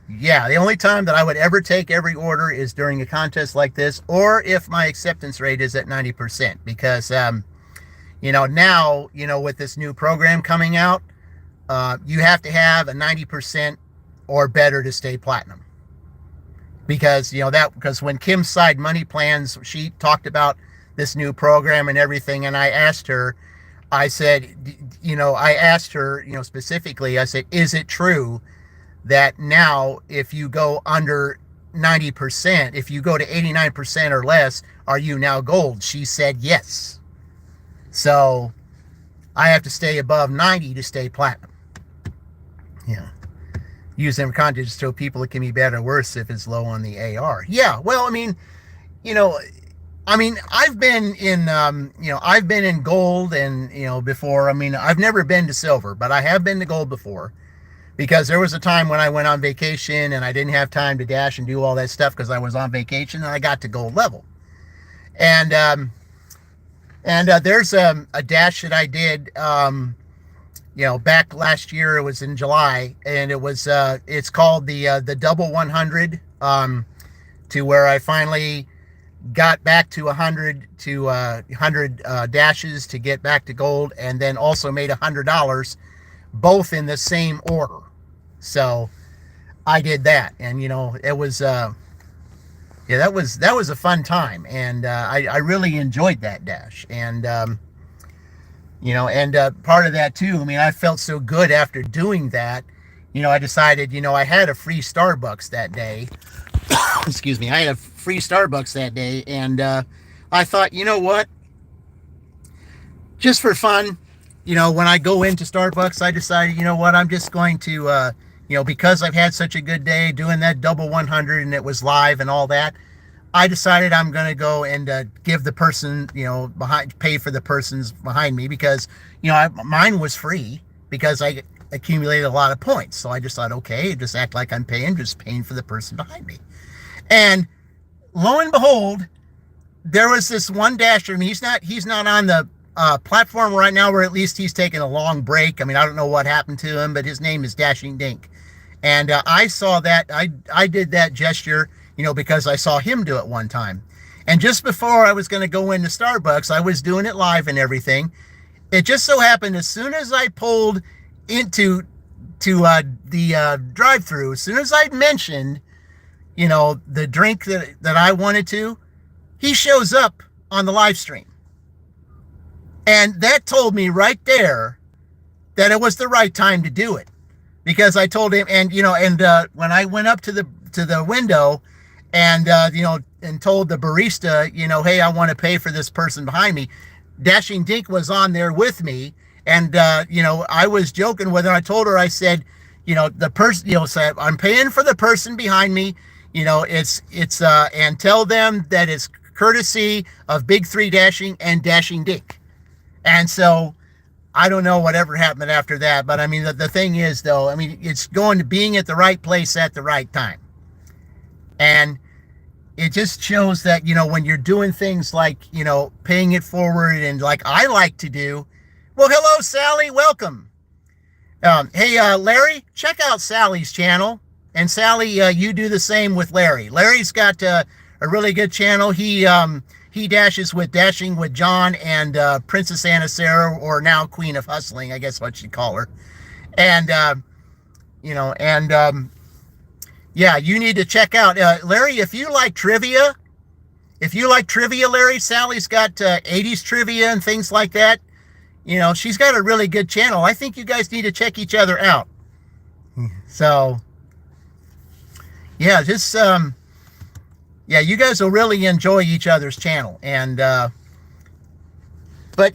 yeah, the only time that I would ever take every order is during a contest like this, or if my acceptance rate is at 90%, because, now, with this new program coming out, you have to have a 90% or better to stay platinum. Because, because when Kim's Side Money Plans, she talked about this new program and everything, and I asked her, specifically, I said, is it true that now if you go under 90%, if you go to 89% or less, are you now gold? She said yes. So I have to stay above 90 to stay platinum. Yeah. Use them content to show people it can be better or worse if it's low on the AR. Yeah, well, I've been in, I've been in gold and, before. I've never been to silver, but I have been to gold before, because there was a time when I went on vacation and I didn't have time to dash and do all that stuff because I was on vacation, and I got to gold level. And there's a dash that I did, back last year. It was in July, and it was it's called the double 100, to where I finally got back to 100 dashes to get back to gold, and then also made $100, both in the same order. So I did that, and it was that was a fun time, and I really enjoyed that dash. And part of that too, I felt so good after doing that. I decided, I had a free Starbucks that day. Excuse me. I had a free Starbucks that day, and I thought, what? Just for fun, when I go into Starbucks, I decided, I'm just going to, because I've had such a good day doing that double 100 and it was live and all that, I decided I'm going to go and give the person, pay for the persons behind me, because, mine was free because I accumulated a lot of points. So I just thought, okay, just act like I'm paying for the person behind me. And lo and behold, there was this one dasher. He's not on the platform right now, or at least he's taking a long break. I don't know what happened to him, but his name is Dashing Dink. And I saw that, I did that gesture, because I saw him do it one time. And just before I was going to go into Starbucks, I was doing it live and everything. It just so happened, as soon as I pulled into the drive-through, as soon as I'd mentioned, the drink that I wanted to, he shows up on the live stream. And that told me right there that it was the right time to do it, because I told him, and when I went up to the window and and told the barista, hey, I want to pay for this person behind me, Dashing Dink was on there with me, and I was joking with her. I told her, I said, the person, said, I'm paying for the person behind me, it's and tell them that it's courtesy of Big 3 Dashing and Dashing Dink. And so I don't know whatever happened after that, but I mean, the thing is, though, I mean, it's going to being at the right place at the right time. And it just shows that, when you're doing things like, paying it forward and like I like to do. Well, hello, Sally. Welcome. Hey, Larry, check out Sally's channel. And Sally, you do the same with Larry. Larry's got a really good channel. He dashes with Dashing with John and Princess Anna Sarah, or now Queen of Hustling, I guess what you call her. And, yeah, you need to check out Larry. If you like trivia, Larry, Sally's got 80s trivia and things like that. She's got a really good channel. I think you guys need to check each other out. So, yeah, just yeah, you guys will really enjoy each other's channel. And but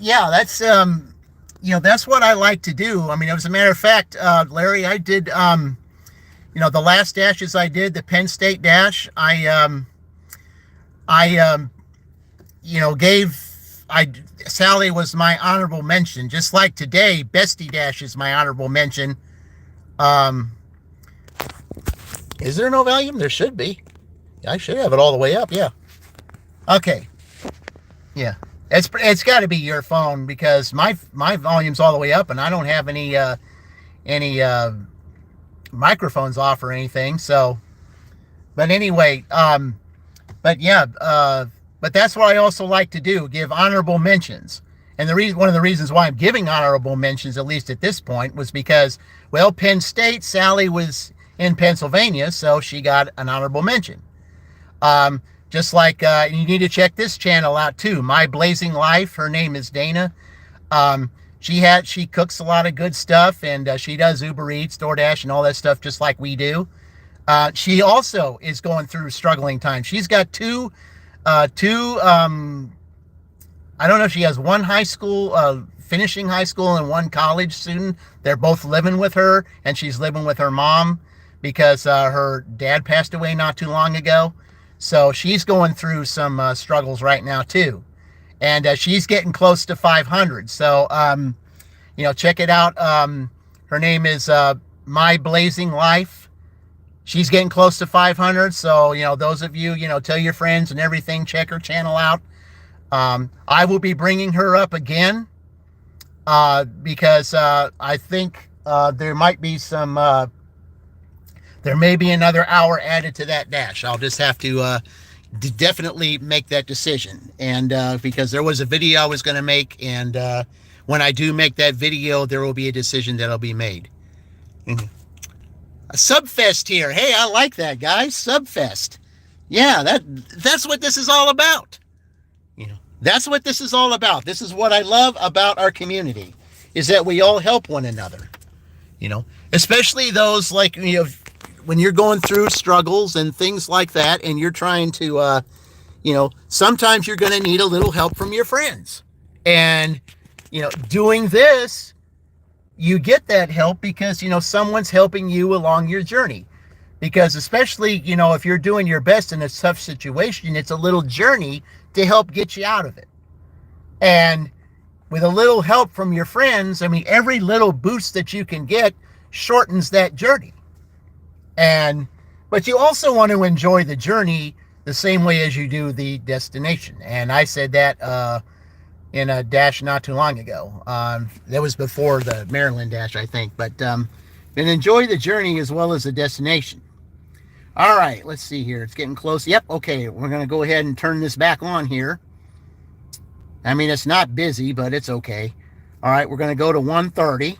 yeah, that's that's what I like to do. I mean, as a matter of fact, Larry, I did the last dashes I did, the Penn State dash, Sally was my honorable mention, just like today, Bestie Dash is my honorable mention. Is there no volume? There should be. I should have it all the way up. Yeah. Okay. Yeah. It's got to be your phone, because my volume's all the way up and I don't have any microphones off or anything. So, but anyway, but yeah, but that's what I also like to do, give honorable mentions. And one of the reasons why I'm giving honorable mentions, at least at this point, was because, well, Penn State, Sally was in Pennsylvania, so she got an honorable mention. Just like, you need to check this channel out too, My Blazing Life. Her name is Dana. She cooks a lot of good stuff, and she does Uber Eats, DoorDash, and all that stuff, just like we do. She also is going through struggling times. She's got two, I don't know if she has one high school, finishing high school, and one college student. They're both living with her, and she's living with her mom because her dad passed away not too long ago. So she's going through some struggles right now too. And she's getting close to 500. So, check it out. Her name is My Blazing Life. She's getting close to 500. So, those of you, tell your friends and everything, check her channel out. I will be bringing her up again because I think there might be there may be another hour added to that dash. I'll just have to definitely make that decision. And because there was a video I was going to make, and when I do make that video, there will be a decision that'll be made. A Subfest here. Hey, I like that, guys. Subfest. Yeah, that's what this is all about. That's what this is all about. This is what I love about our community, is that we all help one another. Especially those, like, when you're going through struggles and things like that, and you're trying to, sometimes you're going to need a little help from your friends. And, doing this, you get that help because, someone's helping you along your journey. Because especially, if you're doing your best in a tough situation, it's a little journey to help get you out of it. And with a little help from your friends, I mean, every little boost that you can get shortens that journey. But you also want to enjoy the journey the same way as you do the destination. And I said that in a dash not too long ago. That was before the Maryland dash, I think. But then enjoy the journey as well as the destination. All right, let's see here. It's getting close. Yep, okay. We're going to go ahead and turn this back on here. I mean, it's not busy, but it's okay. All right, we're going to go to 1:30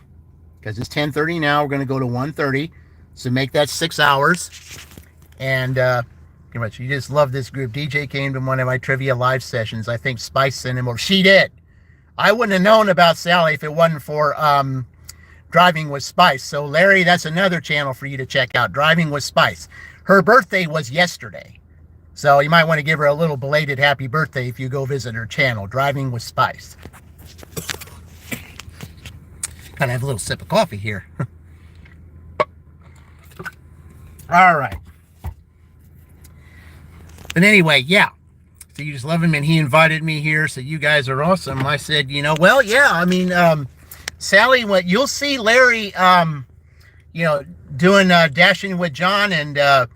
because it's 10:30 now. We're going to go to 1:30. So make that 6 hours. And pretty much, you just love this group. DJ came to one of my trivia live sessions. I think Spice sent him over. She did. I wouldn't have known about Sally if it wasn't for Driving with Spice. So Larry, that's another channel for you to check out. Driving with Spice. Her birthday was yesterday. So you might want to give her a little belated happy birthday if you go visit her channel, Driving with Spice. Gotta have a little sip of coffee here. All right. But anyway, yeah. So you just love him, and he invited me here. So you guys are awesome. I said, well, yeah. I mean, Sally, what you'll see Larry, doing Dashing with John and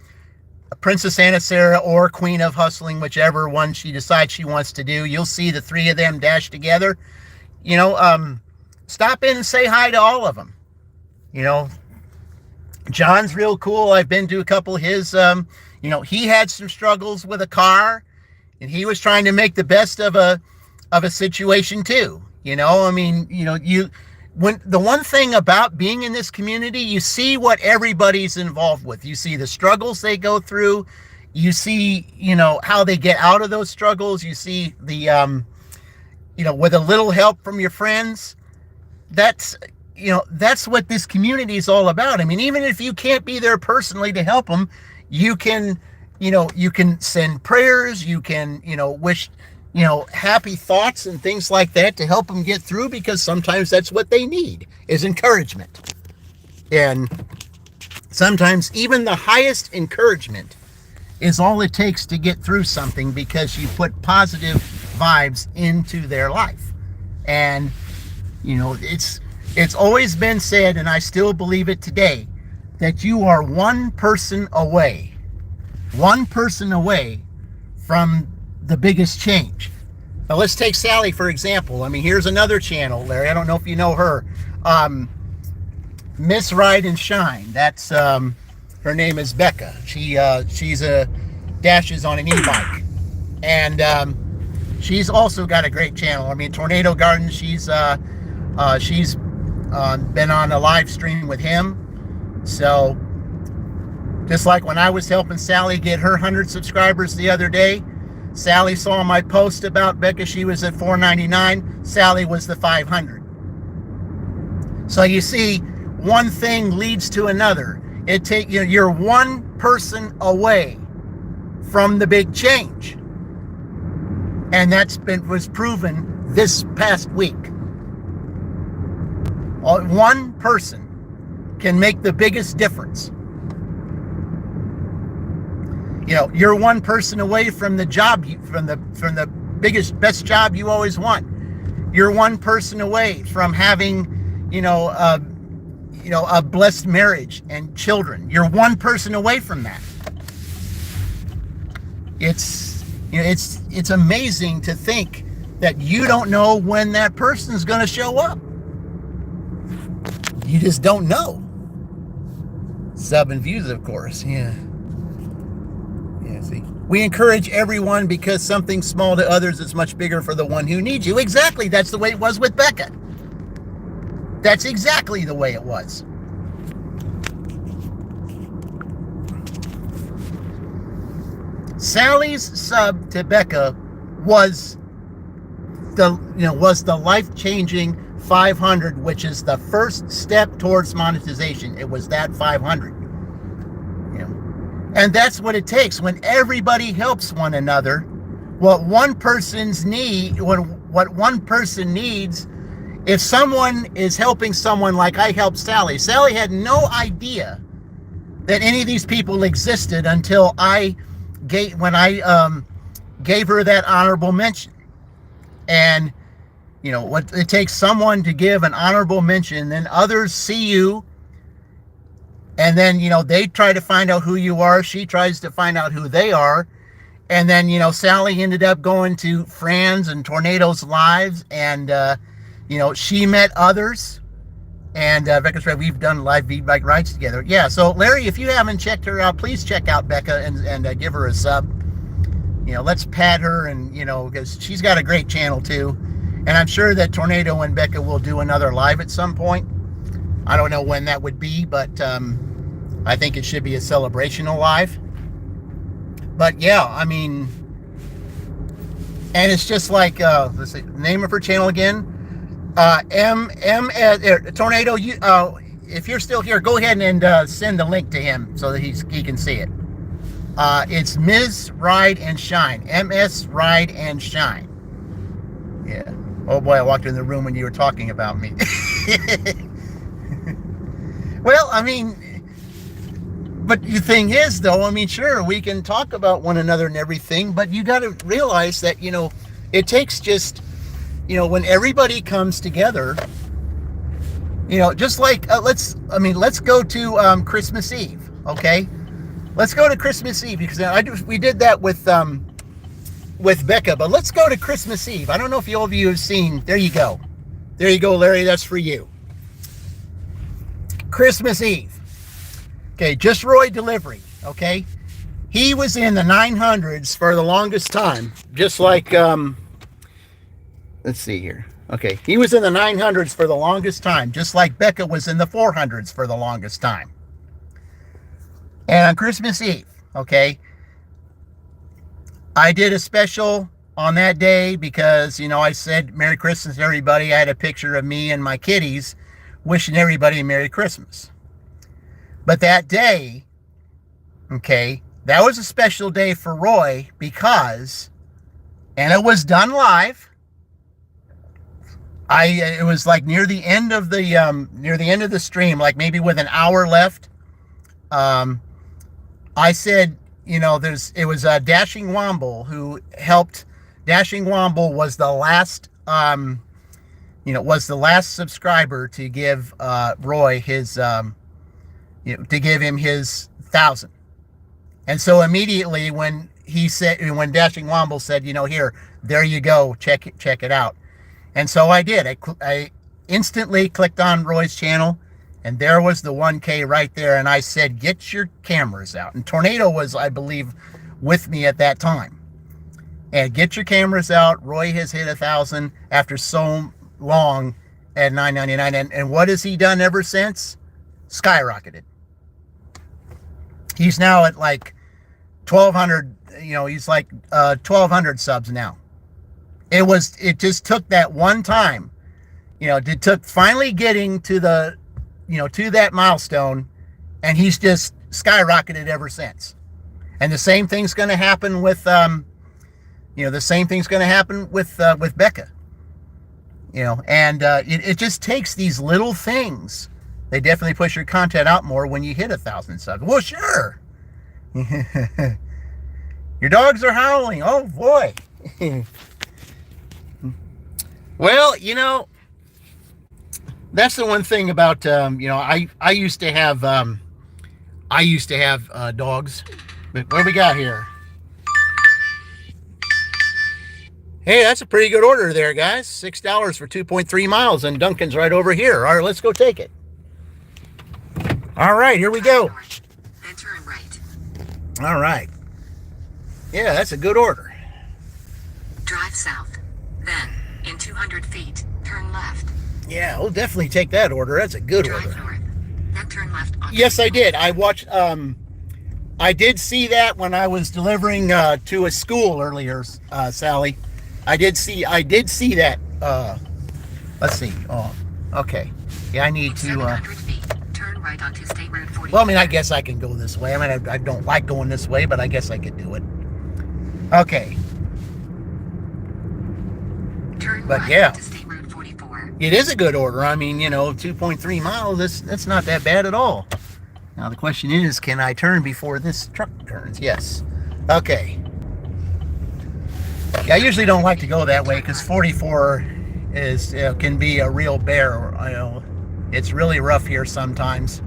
Princess Anna Sarah or Queen of Hustling, whichever one she decides she wants to do. You'll see the three of them dash together. Stop in and say hi to all of them. John's real cool. I've been to a couple of his. He had some struggles with a car, and he was trying to make the best of a situation too. When the one thing about being in this community, you see what everybody's involved with. You see the struggles they go through. You see, how they get out of those struggles. You see the, with a little help from your friends. That's what this community is all about. I mean, even if you can't be there personally to help them, you can send prayers. You can, wish, happy thoughts and things like that to help them get through, because sometimes that's what they need is encouragement. And sometimes even the highest encouragement is all it takes to get through something, because you put positive vibes into their life. And, it's always been said, and I still believe it today, that you are one person away from the biggest change. Now let's take Sally for example. I mean, here's another channel, Larry. I don't know if you know her. Miss Ride and Shine. That's her name is Becca. She's dashes on an e-bike, and she's also got a great channel. I mean, Tornado Garden. She's been on a live stream with him. So just like when I was helping Sally get her 100 subscribers the other day, Sally saw my post about Becca. She was at 499. Sally was the 500. So you see, one thing leads to another. You're one person away from the big change, and was proven this past week. One person can make the biggest difference. You're one person away from the job, from the best job you always want. You're one person away from having, a blessed marriage and children. You're one person away from that. It's amazing to think that you don't know when that person's going to show up. You just don't know. Sub and views, of course. Yeah. See, we encourage everyone because something small to others is much bigger for the one who needs you. Exactly. That's the way it was with Becca. That's exactly the way it was. Sally's sub to Becca was the life-changing 500, which is the first step towards monetization. It was that 500. And that's what it takes when everybody helps one another. What one person needs, if someone is helping someone like I helped Sally. Sally had no idea that any of these people existed until I gave her that honorable mention. And what it takes someone to give an honorable mention, then others see you. And then, they try to find out who you are. She tries to find out who they are. And then, Sally ended up going to Fran's and Tornado's lives. And, she met others. And Becca's right, we've done live V-Bike rides together. Yeah, so Larry, if you haven't checked her out, please check out Becca and give her a sub. Let's pat her, and, because she's got a great channel too. And I'm sure that Tornado and Becca will do another live at some point. I don't know when that would be, but I think it should be a celebrational live. But yeah, I mean, and it's just like, let's see, name of her channel again. Tornado, you, if you're still here, go ahead and send the link to him so that he can see it. It's Ms. Ride and Shine. MS Ride and Shine. Yeah. Oh boy, I walked in the room when you were talking about me. Well, I mean, but the thing is, though, I mean, sure, we can talk about one another and everything, but you got to realize that, it takes just, when everybody comes together You know, just like let's go to Christmas Eve, okay? Let's go to Christmas Eve because we did that with Becca, but let's go to Christmas Eve. I don't know if all of you have seen. There you go, Larry. That's for you. Christmas Eve. Okay, just Roy delivery. Okay, he was in the 900s for the longest time, just like let's see here. Okay, he was in the 900s for the longest time, just like Becca was in the 400s for the longest time. And on Christmas Eve, okay, I did a special on that day because, you know, I said Merry Christmas to everybody. I had a picture of me and my kitties wishing everybody a Merry Christmas. But that day, okay, that was a special day for Roy because, and it was done live. It was like near the end of the stream, like maybe with an hour left. I said, you know, it was Dashing Womble who helped. Dashing Womble was the last, was the last subscriber to give Roy his, to give him his 1,000. And so immediately when Dashing Womble said, you know, here, there you go, check it out. And so I did. I instantly clicked on Roy's channel, and there was the 1K right there. And I said, get your cameras out. And Tornado was, I believe, with me at that time. And get your cameras out. Roy has hit 1,000 after so long at $9.99. And what has he done ever since? Skyrocketed. He's now at like 1,200. You know, he's like 1,200 subs now. It just took that one time, you know, it took finally getting to the, you know, to that milestone, and he's just skyrocketed ever since. And the same thing's going to happen with, Becca, you know, and it just takes these little things. They definitely push your content out more when you hit 1,000 subs. Well, sure. Your dogs are howling. Oh boy. Well, you know, that's the one thing about, you know, I used to have dogs. But what do we got here? Hey, that's a pretty good order there, guys. $6 for 2.3 miles, and Duncan's right over here. All right, let's go take it. All right, here we go. Then turn right. All right. Yeah, that's a good order. Drive south. Then, in 200 feet, turn left. Yeah, we'll definitely take that order. That's a good Drive order. north. Then turn left on. Yes, I did. I watched. I did see that when I was delivering to a school earlier, Sally. I did see that. Let's see. Oh, okay. Yeah, I need to. 700 feet, turn right onto State Road 40. Well, I mean, I guess I can go this way. I mean, I don't like going this way, but I guess I could do it. Okay. Turn But right yeah. onto State Road 44. It is a good order. I mean, you know, 2.3 miles, that's not that bad at all. Now, the question is, can I turn before this truck turns? Yes. Okay. Yeah, I usually don't like to go that way because 44 can be a real bear. You know, it's really rough here sometimes.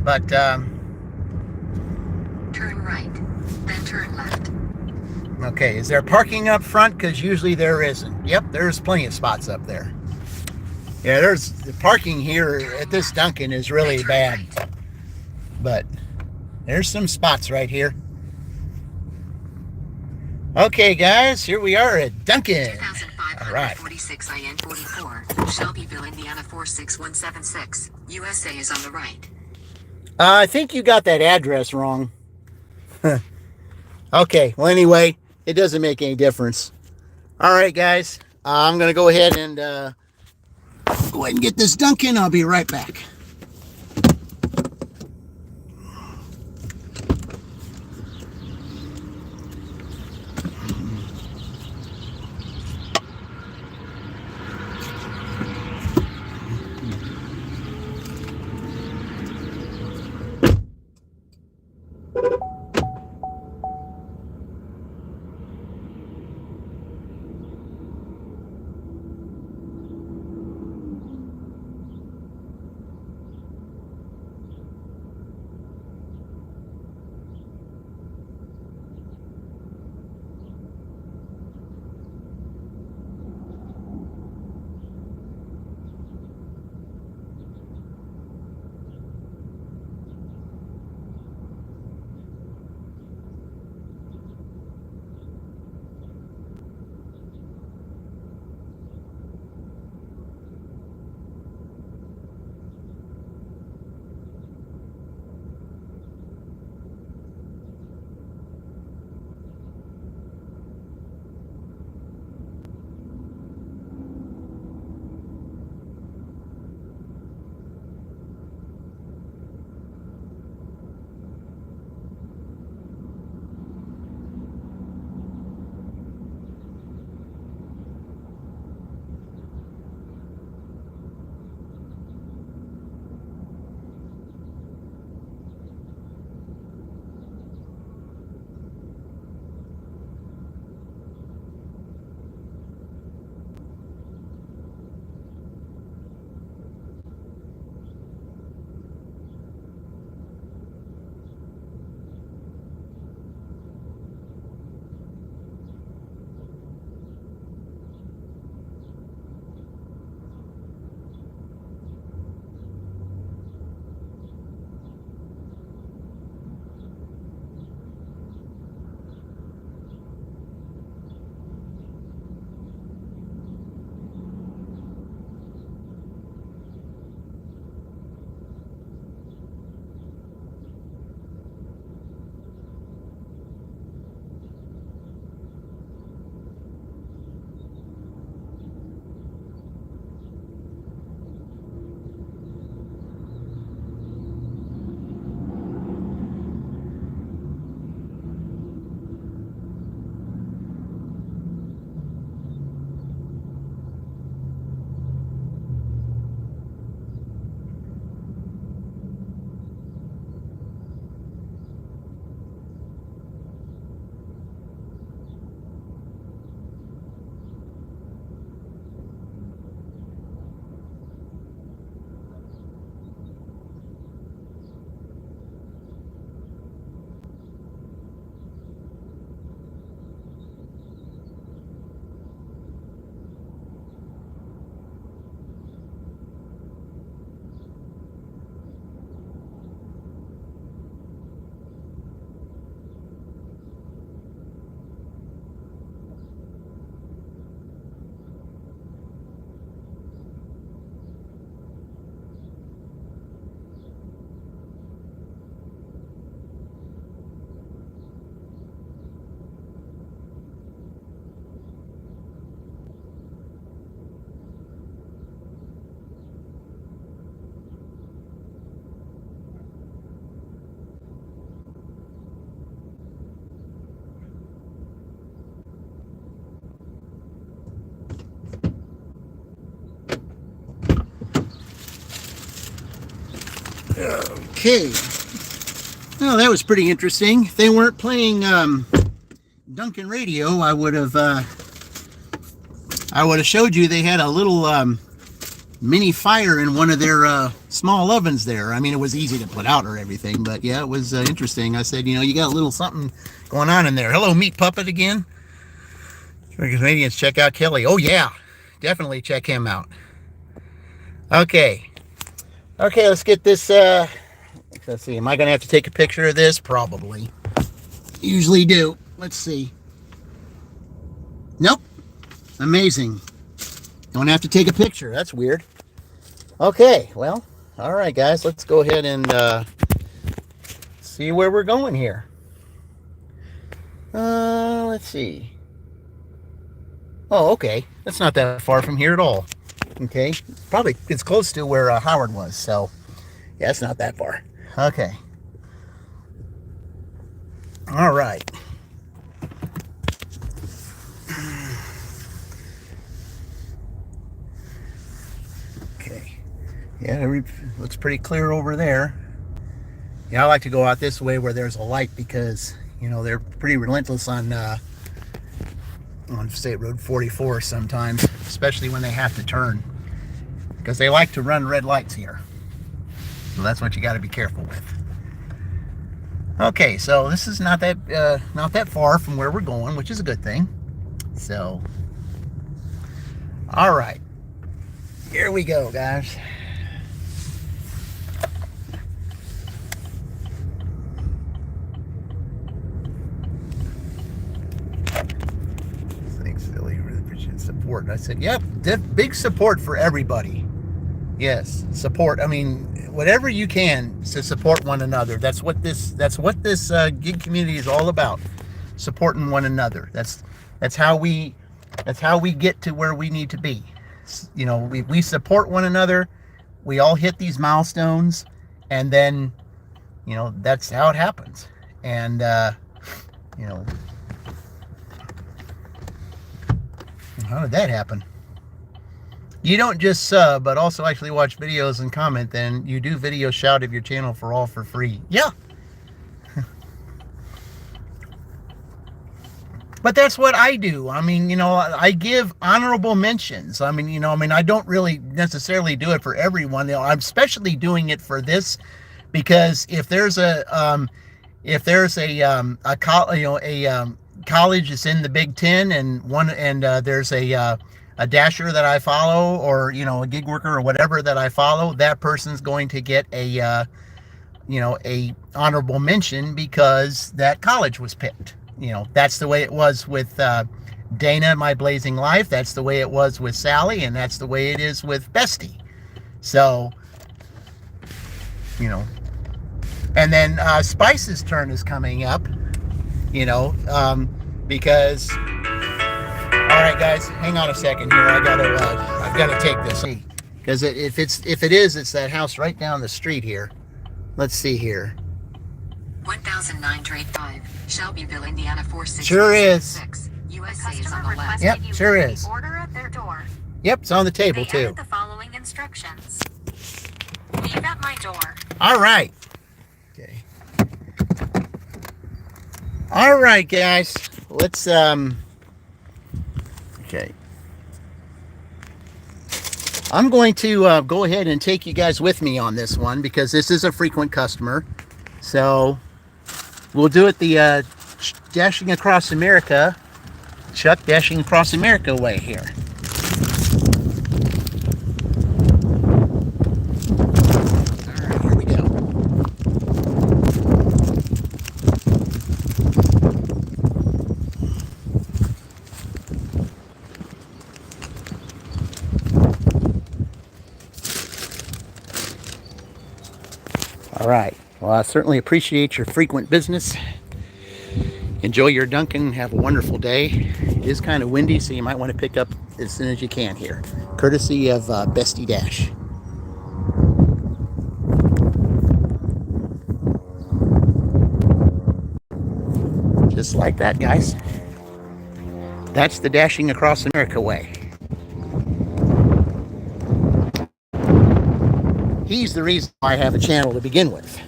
But, Turn right, then turn left. okay, is there parking up front? Because usually there isn't. Yep, there's plenty of spots up there. Yeah, the parking here at this Dunkin' is really bad. But there's some spots right here. Okay, guys, here we are at Dunkin'. 2546 IN 44, Shelbyville, Indiana 46176. USA is on the right. I think you got that address wrong. Okay, well, anyway, it doesn't make any difference. All right, guys, I'm going to go ahead and get this Dunkin'. I'll be right back. Okay. Well, that was pretty interesting. If they weren't playing Duncan Radio, I would have showed you they had a little mini fire in one of their small ovens there. I mean, it was easy to put out or everything, but yeah, it was interesting. I said, you got a little something going on in there. Hello, Meat Puppet again. Canadians, check out Kelly. Oh yeah, definitely check him out. Okay, let's get this. Let's see. Am I going to have to take a picture of this? Probably. Usually do. Let's see. Nope. Amazing. Don't have to take a picture. That's weird. Okay, well, all right, guys. Let's go ahead and see where we're going here. Let's see. Oh, okay. That's not that far from here at all. Okay. Probably it's close to where Howard was. So, yeah, it's not that far. Okay. All right. Okay. Yeah, it looks pretty clear over there. Yeah, I like to go out this way where there's a light because, they're pretty relentless on State Road 44 sometimes, especially when they have to turn, because they like to run red lights here. So that's what you got to be careful with. Okay, so this is not that far from where we're going, which is a good thing. So, all right, here we go, guys. Support. I said, yep, big support for everybody. Yes, support. I mean, whatever you can to support one another. That's what this gig community is all about. Supporting one another. That's how we get to where we need to be. We support one another. We all hit these milestones, and then that's how it happens. And how did that happen? You don't just sub, but also actually watch videos and comment. Then you do video shout of your channel for all for free. Yeah. But that's what I do. I mean, I give honorable mentions. I mean, I don't really necessarily do it for everyone. I'm especially doing it for this because if there's a college is in the Big Ten and there's a dasher that I follow, or a gig worker or whatever that I follow, that person's going to get a honorable mention because that college was picked. That's the way it was with Dana, My Blazing Life. That's the way it was with Sally, and that's the way it is with Bestie. So, and then Spice's turn is coming up. Because, all right, guys, hang on a second here. I've got to take this because if it is, it's that house right down the street here. Let's see here. 1009 Trade 5, Shelbyville, Indiana 46. Sure is. USA is on the left. Yep, sure is. Order at their door. Yep, it's on the table They too. added the following instructions. Leave at my door. All right. Okay. All right, guys. Let's okay. I'm going to go ahead and take you guys with me on this one because this is a frequent customer. So we'll do it the Dashing Across America, Chuck Dashing Across America way here. All right, here we go. All right. Well, I certainly appreciate your frequent business. Enjoy your Dunkin'. Have a wonderful day. It is kind of windy, so you might want to pick up as soon as you can here. Courtesy of Bestie Dash. Just like that, guys. That's the Dashing Across America way. he's the reason why I have a channel to begin with.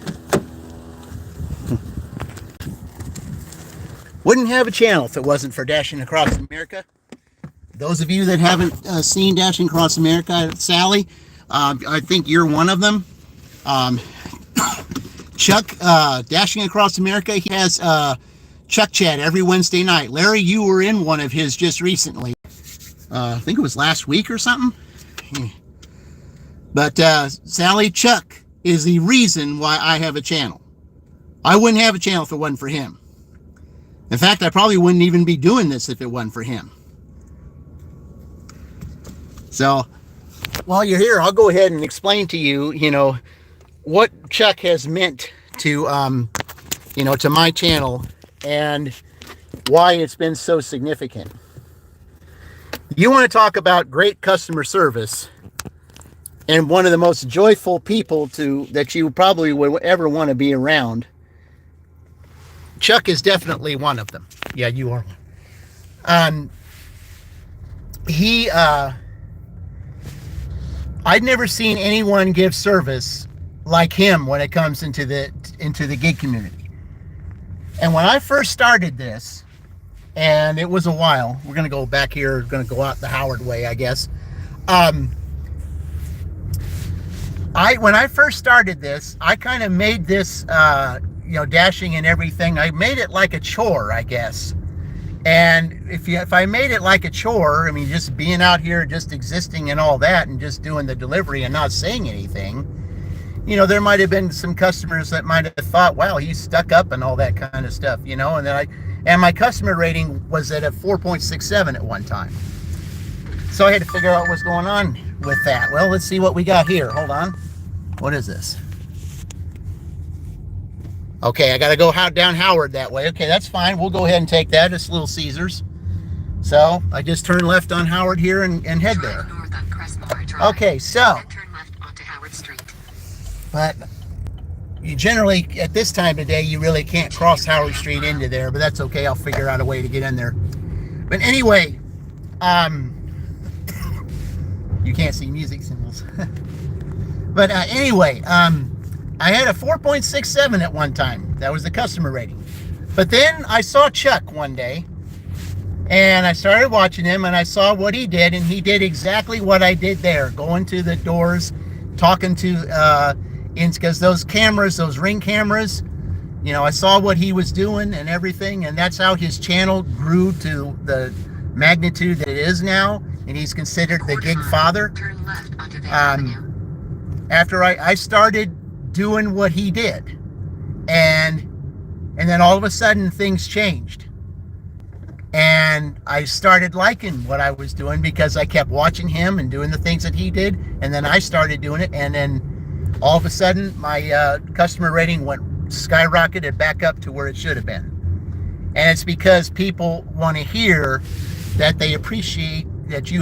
Wouldn't have a channel if it wasn't for Dashing Across America. Those of you that haven't seen Dashing Across America, Sally, I think you're one of them. Chuck, Dashing Across America, he has Chuck Chat every Wednesday night. Larry, you were in one of his just recently. I think it was last week or something. But Sally, Chuck is the reason why I have a channel. I wouldn't have a channel if it wasn't for him. In fact, I probably wouldn't even be doing this if it wasn't for him. So, while you're here, I'll go ahead and explain to you, what Chuck has meant to, to my channel and why it's been so significant. You want to talk about great customer service and one of the most joyful people that you probably would ever want to be around. Chuck is definitely one of them. Yeah, you are one. I'd never seen anyone give service like him when it comes into the gig community. And when I first started this, and it was a while, we're going to go back here, we're going to go out the Howard way, I guess. When I first started this, I kind of made this, dashing and everything. I made it like a chore, I guess. And if I made it like a chore, I mean, just being out here, just existing and all that, and just doing the delivery and not saying anything, there might have been some customers that might have thought, wow, he's stuck up and all that kind of stuff, and my customer rating was at a 4.67 at one time. So I had to figure out what's going on with that. Well, let's see what we got here. Hold on. What is this? Okay, I got to go down Howard that way. Okay, that's fine. We'll go ahead and take that. It's Little Caesars. So I just turn left on Howard here and head there. North on Crestmore Drive. Okay, so. Then turn left onto Howard Street. But you generally, at this time of day, you really can't cross Howard Street into there, but that's okay. I'll figure out a way to get in there. But anyway, you can't see music symbols. But anyway, I had a 4.67 at one time. That was the customer rating. But then I saw Chuck one day, and I started watching him, and I saw what he did, and he did exactly what I did there, going to the doors, talking to, because those cameras, those Ring cameras, I saw what he was doing and everything, and that's how his channel grew to the magnitude that it is now, and he's considered the gig father. Turn left onto the avenue. After I started doing what he did, and then all of a sudden things changed, and I started liking what I was doing because I kept watching him and doing the things that he did, and then I started doing it, and then all of a sudden my customer rating skyrocketed back up to where it should have been. And it's because people want to hear that you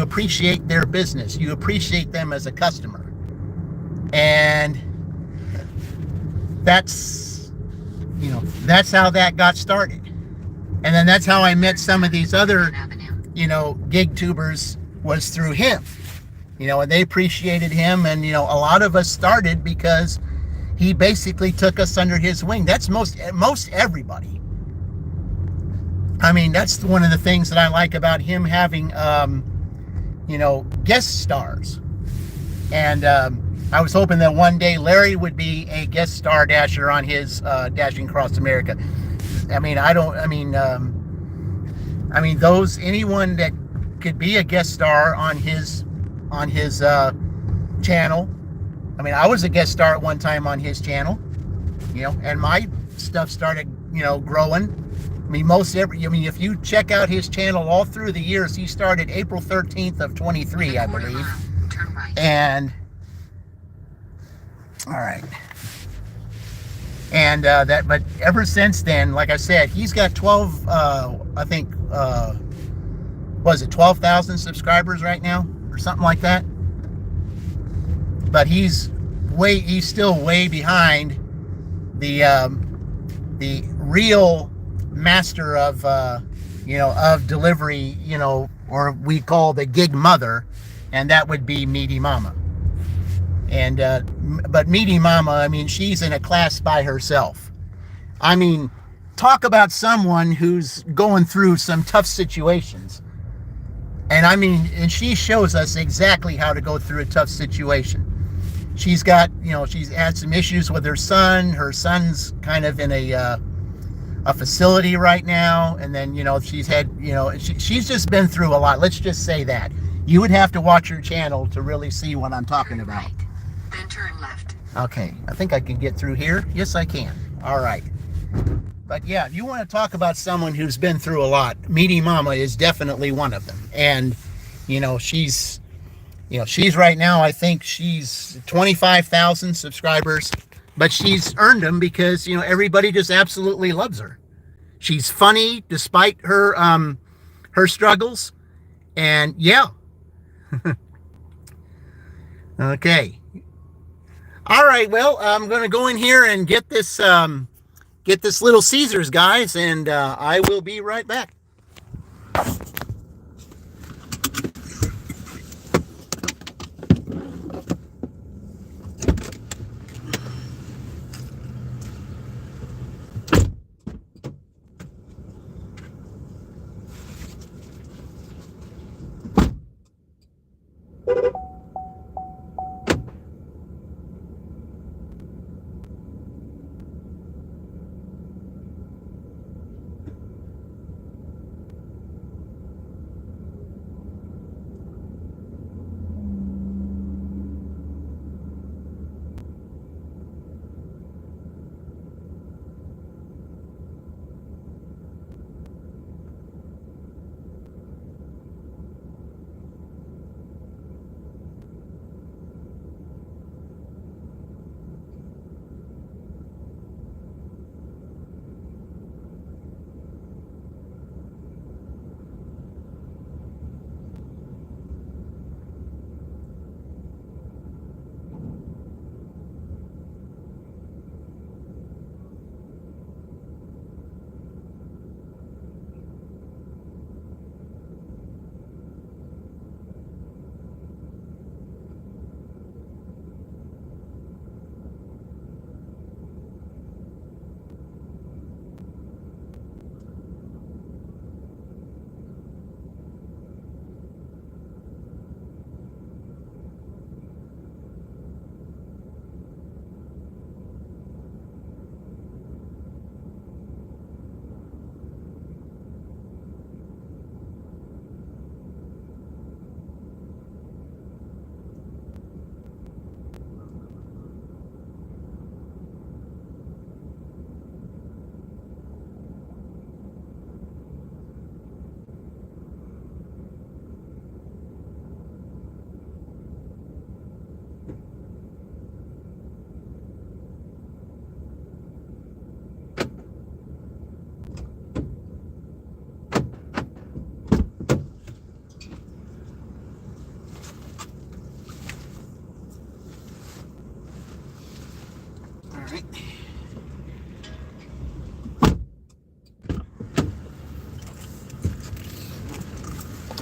appreciate their business, you appreciate them as a customer. And that's how that got started. And then that's how I met some of these other, gig tubers, was through him. And they appreciated him, and a lot of us started because he basically took us under his wing. That's most everybody. I mean, that's one of the things that I like about him having guest stars. And I was hoping that one day Larry would be a guest star dasher on his Dashing Across America. Anyone that could be a guest star on his channel. I mean, I was a guest star at one time on his channel, and my stuff started, growing. I mean, if you check out his channel all through the years, he started April 13th of 23, I believe. Turn right. And all right. And but ever since then, like I said, he's got 12,000 subscribers right now or something like that. But he's still way behind the real master of delivery, or we call the gig mother, and that would be Meaty Mama. And but Meaty Mama, I mean, she's in a class by herself. I mean, talk about someone who's going through some tough situations. And I mean, and she shows us exactly how to go through a tough situation. She's got, you know, she's had some issues with her son. Her son's kind of in a facility right now. And then, you know, she's had, you know, she's just been through a lot. Let's just say that. You would have to watch her channel to really see what I'm talking about. Right. Then turn left. Okay, I think I can get through here. Yes, I can. All right. But yeah, you want to talk about someone who's been through a lot. Meaty Mama is definitely one of them. And, you know, she's right now, I think she's 25,000 subscribers, but she's earned them because, you know, everybody just absolutely loves her. She's funny despite her, her struggles. And yeah. Okay. All right. Well, I'm going to go in here and get this Little Caesars, guys, and I will be right back.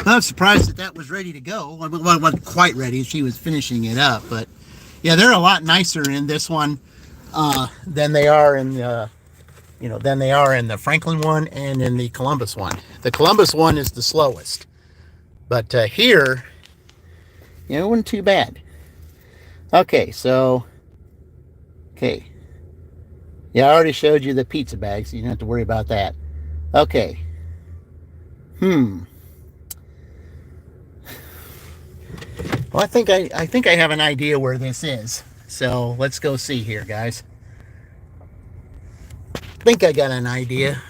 I was surprised that that was ready to go. Well, it wasn't quite ready. She was finishing it up, but yeah, they're a lot nicer in this one than they are in the, than they are in the Franklin one and in the Columbus one. The Columbus one is the slowest, but here, it wasn't too bad. Okay, so, okay. Yeah, I already showed you the pizza bags, so you don't have to worry about that. Okay. Well, I think I have an idea where this is. So let's go see here, guys. I think I got an idea,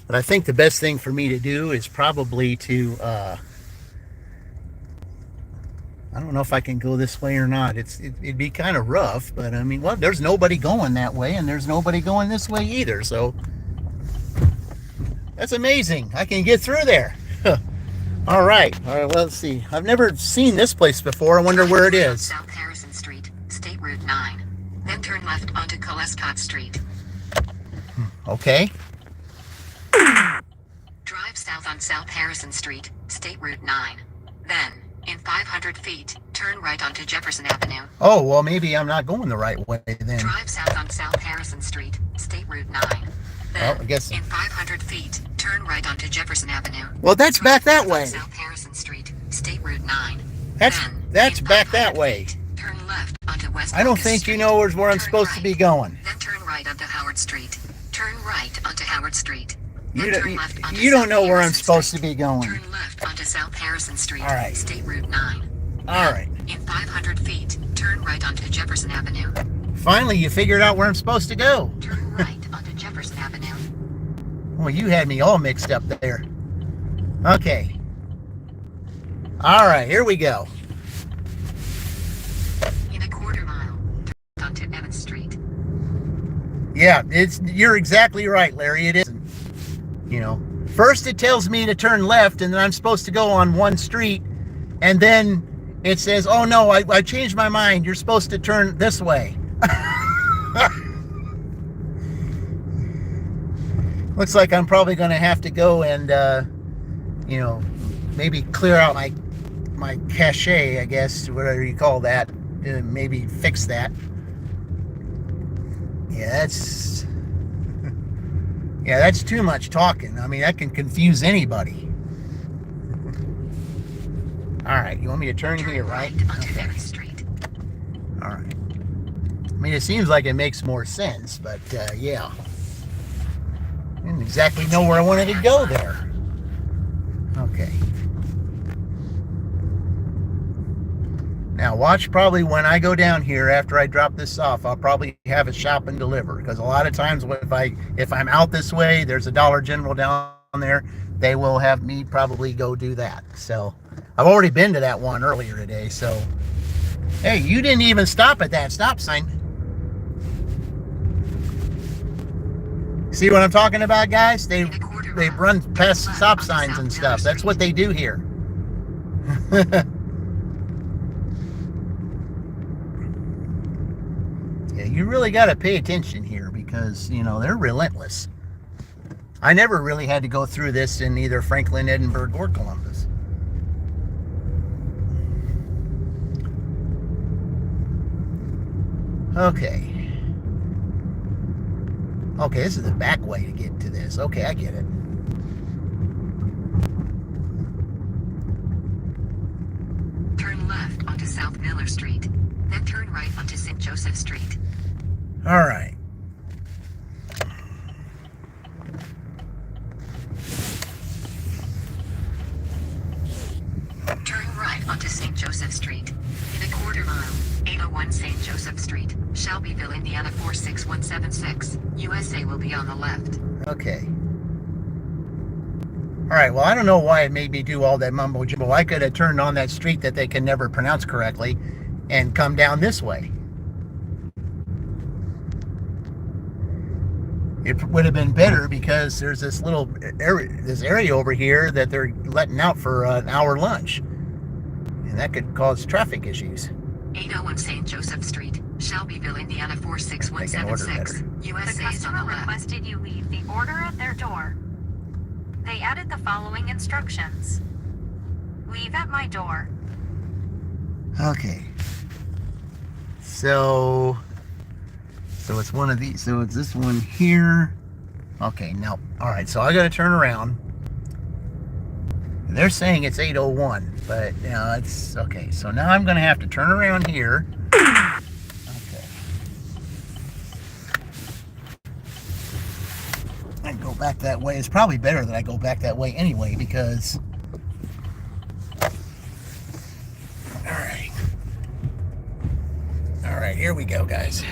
but I think the best thing for me to do is probably to, I don't know if I can go this way or not. It'd be kind of rough, but I mean, well, there's nobody going that way, and there's nobody going this way either. So that's amazing. I can get through there. All right. Well, let's see. I've never seen this place before. I wonder where it is. South Harrison Street, State Route 9. Then turn left onto Colescott Street. Okay. Drive south on South Harrison Street, State Route 9. Then, in 500 feet, Turn right onto Jefferson Avenue. Oh, well, maybe I'm not going the right way then. Drive south on South Harrison Street, State Route 9. Well, Then, I guess. in 500 feet, turn right onto Jefferson Avenue. Well, that's back that Drive way. south on South Harrison Street, State Route 9. That's In back that 500 way. feet, turn left onto West I don't Market think Street. you know where I'm Turn supposed to be right. going. Then turn right onto Howard Street. Turn right onto Howard Street. You Then don't, turn left onto you don't South know where I'm Harrison supposed Street. to be going. Turn left onto South Harrison Street, All right. State Route 9. All right. In 500 feet, turn right onto Jefferson Avenue. Finally, you figured out where I'm supposed to go. Turn right onto Jefferson Avenue. Well, you had me all mixed up there. Okay. All right, here we go. In a quarter mile, turn onto Evans Street. Yeah, you're exactly right, Larry. It isn't. You know, first it tells me to turn left, and then I'm supposed to go on one street, and then it says, "Oh no, I changed my mind. You're supposed to turn this way." Looks like I'm probably going to have to go and, you know, maybe clear out my cache, I guess, whatever you call that. Maybe fix that. Yeah, that's too much talking. I mean, that can confuse anybody. All right, you want me to turn here, right? Onto Okay. Evans Street. All right. I mean, it seems like it makes more sense, but yeah. I didn't exactly know where I wanted to go there. Okay. Now watch, probably when I go down here after I drop this off, I'll probably have a shop and deliver, because a lot of times if I'm out this way, there's a Dollar General down there, they will have me probably go do that. So I've already been to that one earlier today. So hey, you didn't even stop at that stop sign. See what I'm talking about, guys? They run past stop signs and stuff. That's what they do here. Yeah, you really got to pay attention here, because, you know, they're relentless. I never really had to go through this in either Franklin, Edinburgh, or Columbus. Okay. Okay, this is the back way to get to this. Okay, I get it. Turn left onto South Miller Street. Then turn right onto St. Joseph Street. All right. Turn right onto St. Joseph Street. In a quarter mile, 801 St. Joseph Street, Shelbyville, Indiana 46176. USA will be on the left. Okay. All right, well, I don't know why it made me do all that mumbo jumbo. I could have turned on that street that they can never pronounce correctly and come down this way. It would have been better, because there's this little area over here that they're letting out for an hour lunch, and that could cause traffic issues. 801 St. Joseph Street, Shelbyville, Indiana I can order 46176. better. The USA is on customer the left. requested you leave the order at their door. They added the following instructions. Leave at my door. Okay. So it's one of these. So it's this one here. Okay, no. All right, so I got to turn around. They're saying it's 801, but you know, it's okay. So now I'm going to have to turn around here. Okay. And go back that way. It's probably better that I go back that way anyway, because all right. All right, here we go, guys.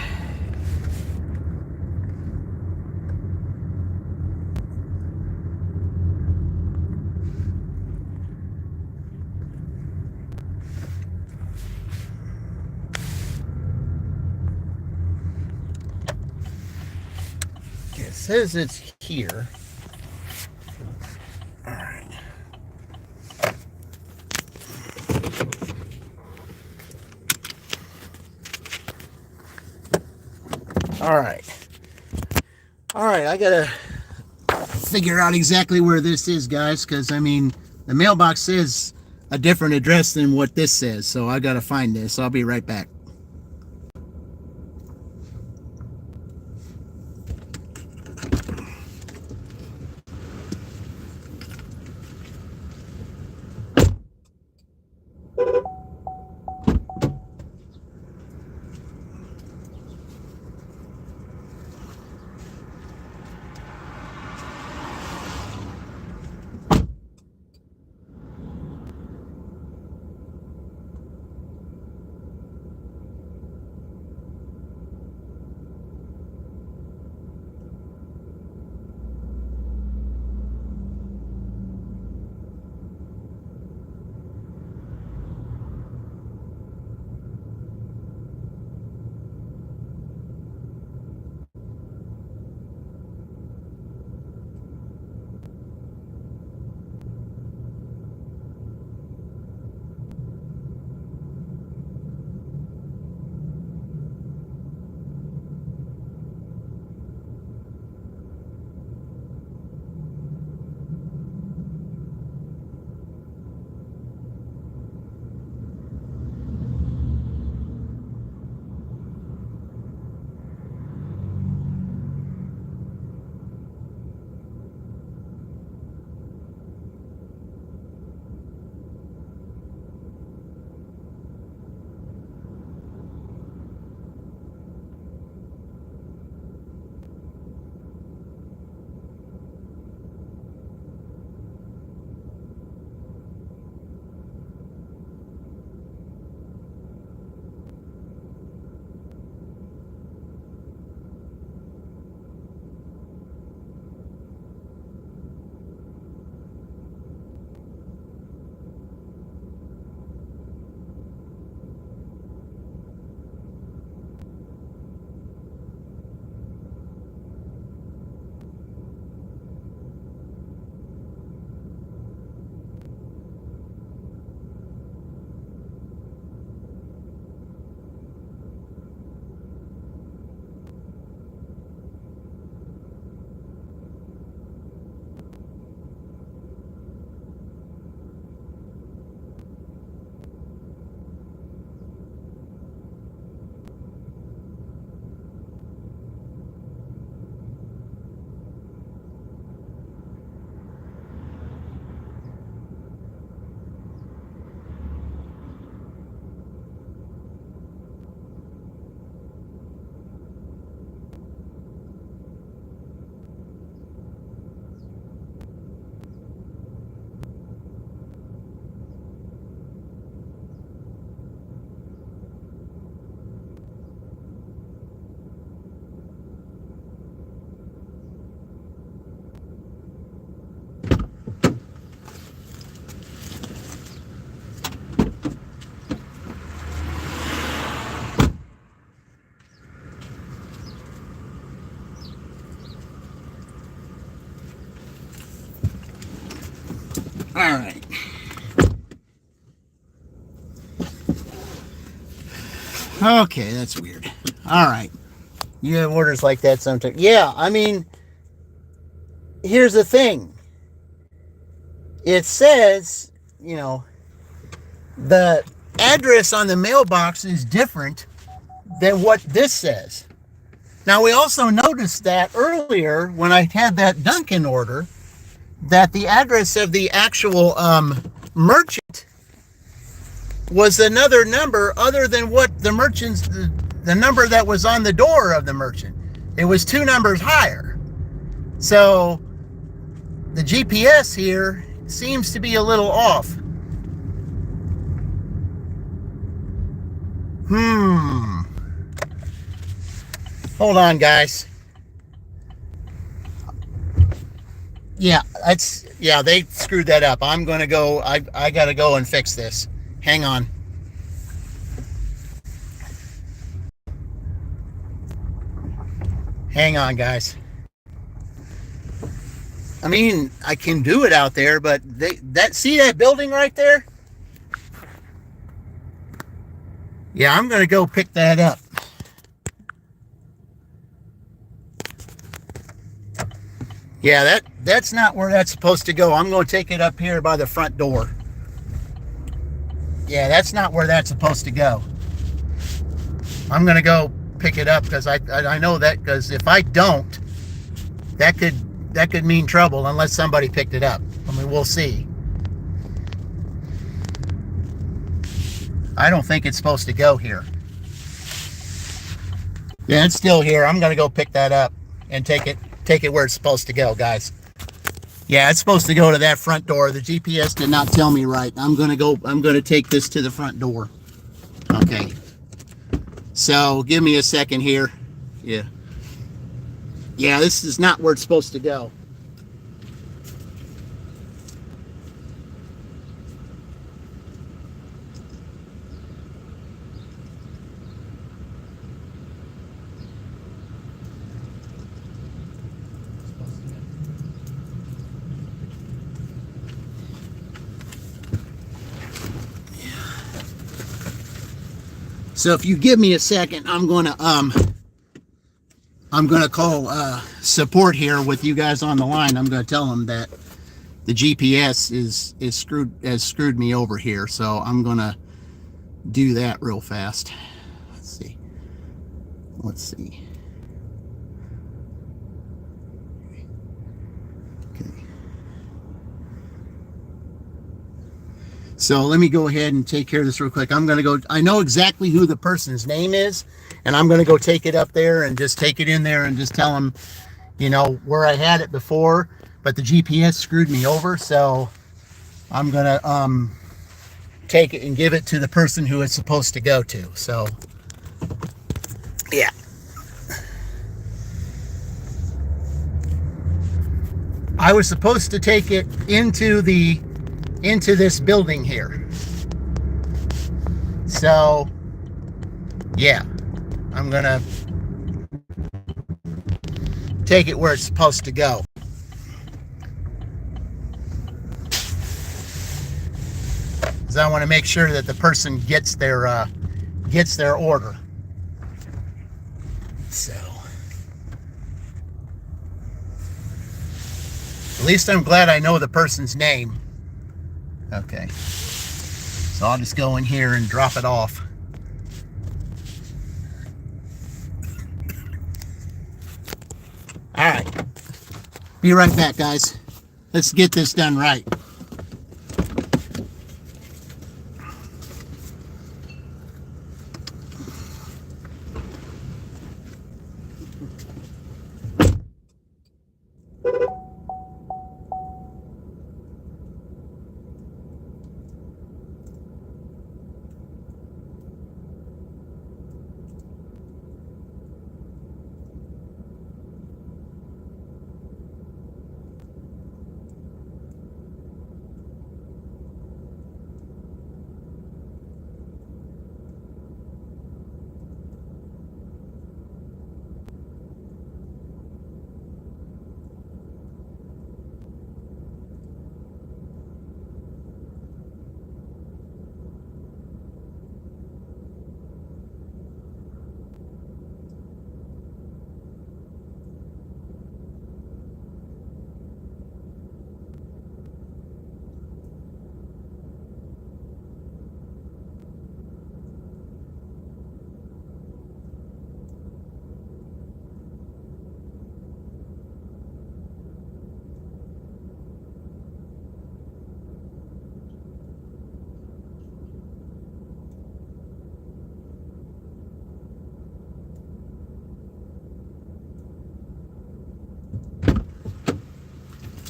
It says it's here. All right. All right. All right, I gotta figure out exactly where this is, guys, because I mean, the mailbox says a different address than what this says. So I got to find this. I'll be right back. All right. Okay, that's weird. All right. You have orders like that sometimes. Yeah, I mean, here's the thing. It says, the address on the mailbox is different than what this says. Now, we also noticed that earlier when I had that Dunkin' order, that the address of the actual merchant was another number other than what the merchant's, the number that was on the door of the merchant. It was 2 numbers higher. So the GPS here seems to be a little off. Hold on, guys. Yeah, they screwed that up. I'm going to go, I got to go and fix this. Hang on. Hang on, guys. I mean, I can do it out there, but see that building right there? Yeah, I'm going to go pick that up. Yeah, that's not where that's supposed to go. I'm going to take it up here by the front door. Yeah, that's not where that's supposed to go. I'm gonna go pick it up because I know that, because if I don't, that could mean trouble unless somebody picked it up. I mean, we'll see. I don't think it's supposed to go here. Yeah, it's still here. I'm gonna go pick that up and take it where it's supposed to go, guys. Yeah, it's supposed to go to that front door. The GPS did not tell me right. I'm gonna take this to the front door. Okay. So give me a second here. Yeah. Yeah, this is not where it's supposed to go. So if you give me a second, I'm gonna call support here with you guys on the line. I'm gonna tell them that the GPS has screwed me over here. So I'm gonna do that real fast. Let's see. Okay. So let me go ahead and take care of this real quick. I'm gonna go. I know exactly who the person's name is, and I'm gonna go take it up there and just take it in there and just tell them, you know, where I had it before, but the GPS screwed me over. So I'm gonna take it and give it to the person who it's supposed to go to. So yeah. I was supposed to take it into this building here. So yeah, I'm gonna take it where it's supposed to go. Because I want to make sure that the person gets their order. So at least I'm glad I know the person's name. Okay. So I'll just go in here and drop it off. All right. Be right back, guys. Let's get this done right.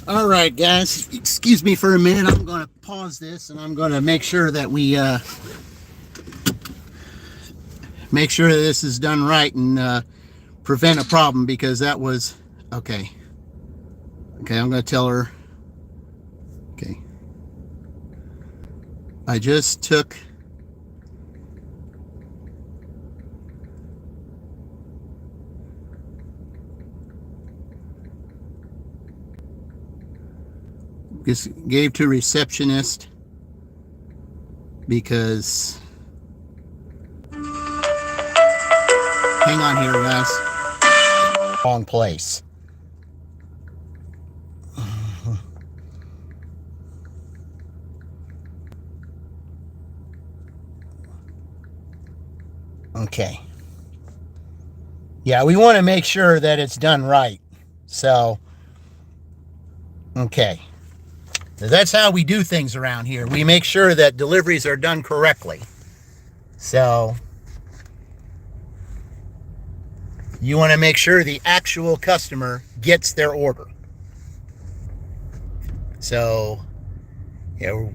All right, guys, excuse me for a minute. I'm going to pause this and I'm going to make sure that we make sure that this is done right and prevent a problem, because that was okay. Okay, I'm going to tell her. Okay. I just took gave to receptionist because hang on here, guys. Wrong place. Okay. Yeah, we want to make sure that it's done right. So, okay. So that's how we do things around here. We make sure that deliveries are done correctly. So, you want to make sure the actual customer gets their order. So, yeah,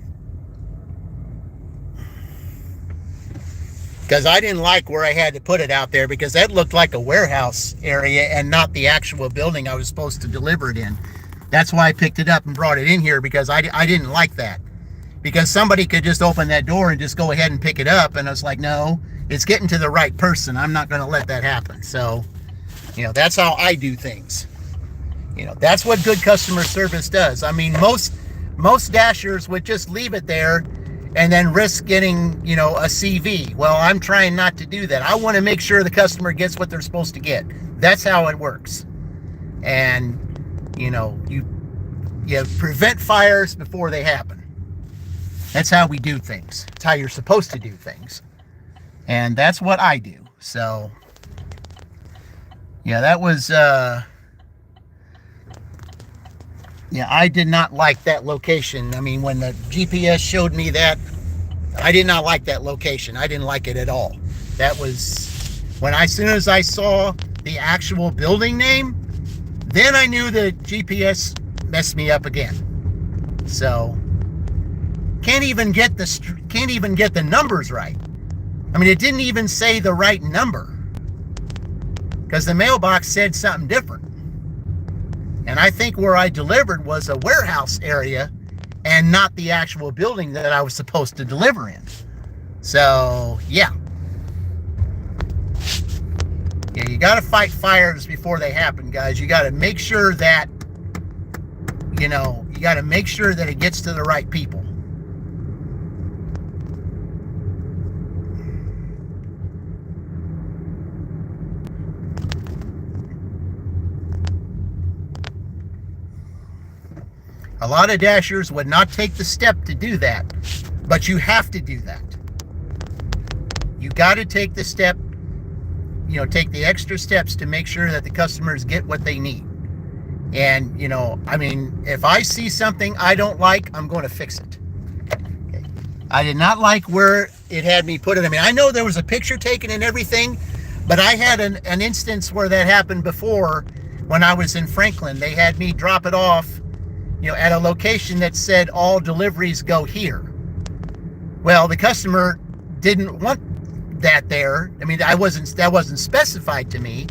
because I didn't like where I had to put it out there, because that looked like a warehouse area and not the actual building I was supposed to deliver it in. That's why I picked it up and brought it in here, because I didn't like that. Because somebody could just open that door and just go ahead and pick it up, and I was like, no, it's getting to the right person. I'm not going to let that happen. So, that's how I do things. That's what good customer service does. I mean, most dashers would just leave it there and then risk getting, a CV. Well, I'm trying not to do that. I want to make sure the customer gets what they're supposed to get. That's how it works. And, you prevent fires before they happen. That's how we do things. It's how you're supposed to do things. And that's what I do. So, yeah, that was, I did not like that location. I mean, when the GPS showed me that, I did not like that location. I didn't like it at all. That was, as soon as I saw the actual building name, then I knew the GPS messed me up again. So, can't even get the numbers right. I mean, it didn't even say the right number, because the mailbox said something different. And I think where I delivered was a warehouse area and not the actual building that I was supposed to deliver in. So, yeah. Yeah, you got to fight fires before they happen, guys. You got to make sure that, you got to make sure that it gets to the right people. A lot of dashers would not take the step to do that, but you have to do that. You got to take the step, take the extra steps to make sure that the customers get what they need. And, if I see something I don't like, I'm going to fix it. Okay. I did not like where it had me put it. I mean, I know there was a picture taken and everything, but I had an instance where that happened before when I was in Franklin. They had me drop it off at a location that said all deliveries go here. Well, the customer didn't want that there. I mean, that wasn't specified to me.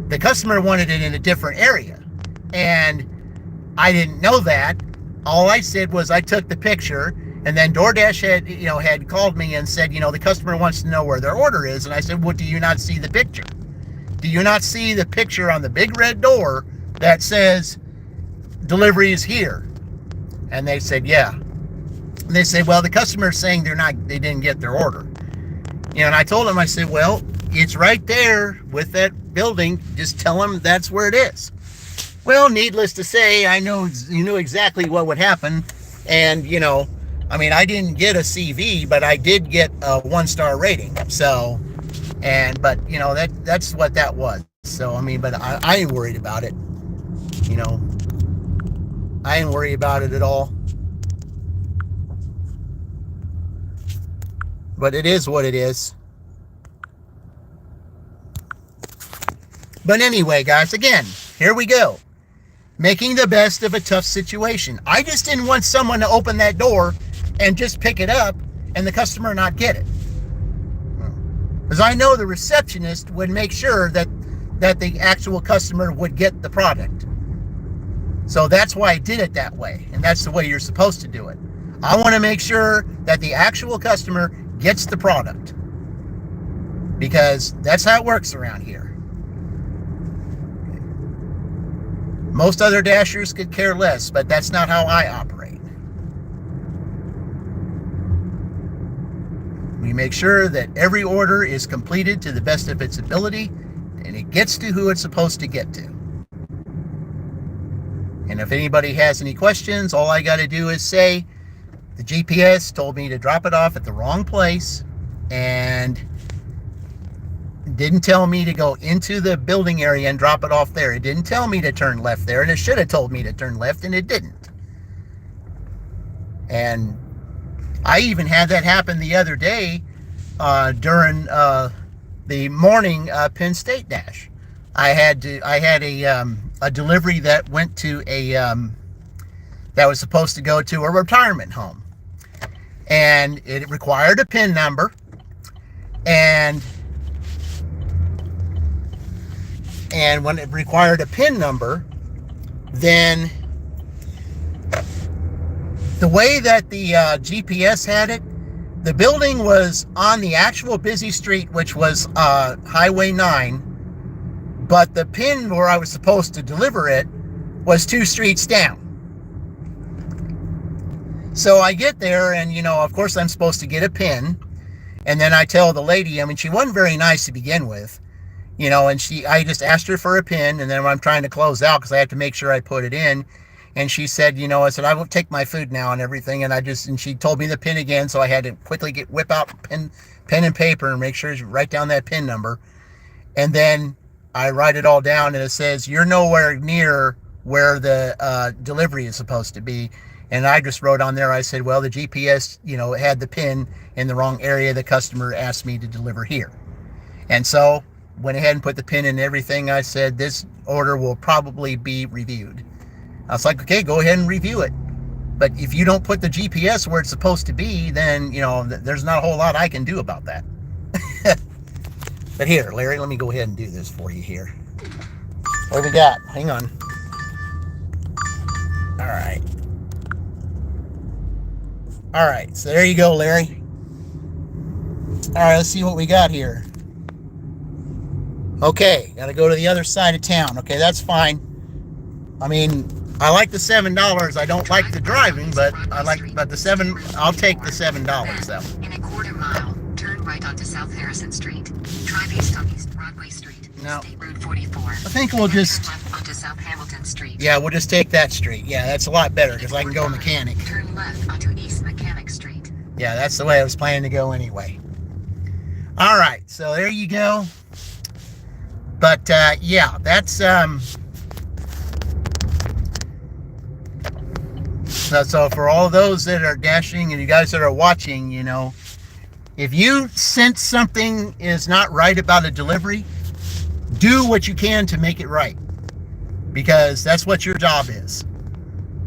The customer wanted it in a different area, and I didn't know that. All I said was I took the picture, and then DoorDash had called me and said, the customer wants to know where their order is, and I said, well, do you not see the picture? Do you not see the picture on the big red door that says delivery is here? And they said, yeah. And they said, well, the customer's saying they didn't get their order. And I told them, I said, well, it's right there with that building. Just tell them that's where it is. Well, needless to say, you knew exactly what would happen. And, I didn't get a CV, but I did get a 1-star rating. So, that's what that was. So, but I ain't worried about it. I ain't worried about it at all. But it is what it is. But anyway, guys, again, here we go. Making the best of a tough situation. I just didn't want someone to open that door and just pick it up and the customer not get it. Because I know the receptionist would make sure that the actual customer would get the product. So that's why I did it that way. And that's the way you're supposed to do it. I want to make sure that the actual customer gets the product, because that's how it works around here. Most other dashers could care less, but that's not how I operate. We make sure that every order is completed to the best of its ability, and it gets to who it's supposed to get to. And if anybody has any questions, all I got to do is say, the GPS told me to drop it off at the wrong place, and didn't tell me to go into the building area and drop it off there. It didn't tell me to turn left there, and it should have told me to turn left, and it didn't. And I even had that happen the other day during the morning Penn State dash. I had a delivery that went to that was supposed to go to a retirement home, and it required a PIN number, and when it required a PIN number, then the way that the GPS had it, the building was on the actual busy street, which was Highway 9, but the PIN where I was supposed to deliver it was 2 streets down. So I get there, and, of course I'm supposed to get a PIN, and then I tell the lady, she wasn't very nice to begin with, and I just asked her for a PIN, and then when I'm trying to close out, because I have to make sure I put it in, and she said, I said, I will take my food now and everything, and she told me the PIN again, so I had to quickly whip out pen and paper and make sure to write down that PIN number, and then I write it all down, and it says, you're nowhere near where the delivery is supposed to be. And I just wrote on there, I said, well, the GPS, had the PIN in the wrong area. The customer asked me to deliver here. And so went ahead and put the PIN in everything. I said, this order will probably be reviewed. I was like, okay, go ahead and review it. But if you don't put the GPS where it's supposed to be, then, there's not a whole lot I can do about that. But here, Larry, let me go ahead and do this for you here. What do we got? Hang on. All right. All right, so there you go, Larry. All right, let's see what we got here. Okay, got to go to the other side of town. Okay, that's fine. I like the $7. I don't like the driving, but but the I'll take the $7 though. In a quarter mile, turn right onto South Harrison Street. Drive east on East Broadway Street. No. State Route 44. I think we'll just turn left onto South Hamilton Street. Yeah, we'll just take that street. Yeah, that's a lot better because I can go mechanic. Turn left onto East Mechanic Street. Yeah, that's the way I was planning to go anyway. All right, so there you go. But yeah, that's so for all those that are dashing and you guys that are watching, if you sense something is not right about a delivery, do what you can to make it right, because that's what your job is.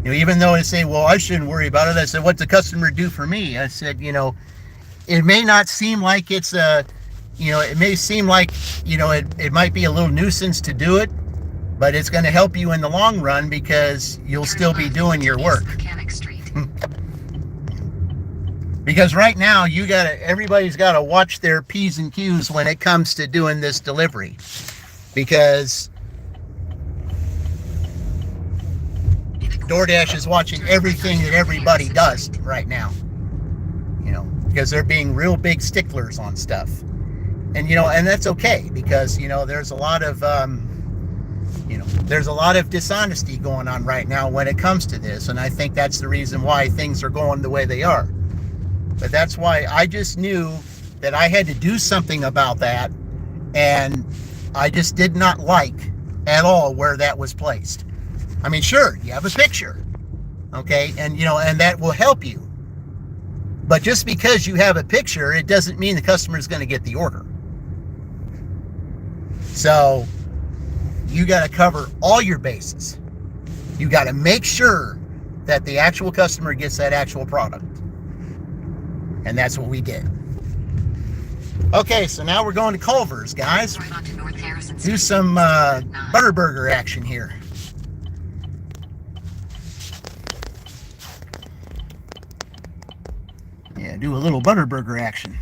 Even though I say, well, I shouldn't worry about it, I said, what's the customer do for me? I said, it may not seem like it's it may seem like, it might be a little nuisance to do it, but it's going to help you in the long run because you'll still be doing your work. Because right now everybody's got to watch their P's and Q's when it comes to doing this delivery, because DoorDash is watching everything that everybody does right now, because they're being real big sticklers on stuff, and and that's okay, because there's a lot of there's a lot of dishonesty going on right now when it comes to this, and I think that's the reason why things are going the way they are. But that's why I just knew that I had to do something about that, and I just did not like at all where that was placed. Sure, you have a picture, okay, and and that will help you, but just because you have a picture, it doesn't mean the customer is going to get the order. So you got to cover all your bases. You got to make sure that the actual customer gets that actual product. And that's what we did. Okay, so now we're going to Culver's, guys. Right onto North Harrison Do Street. some butter burger action here. Yeah, do a little butter burger action.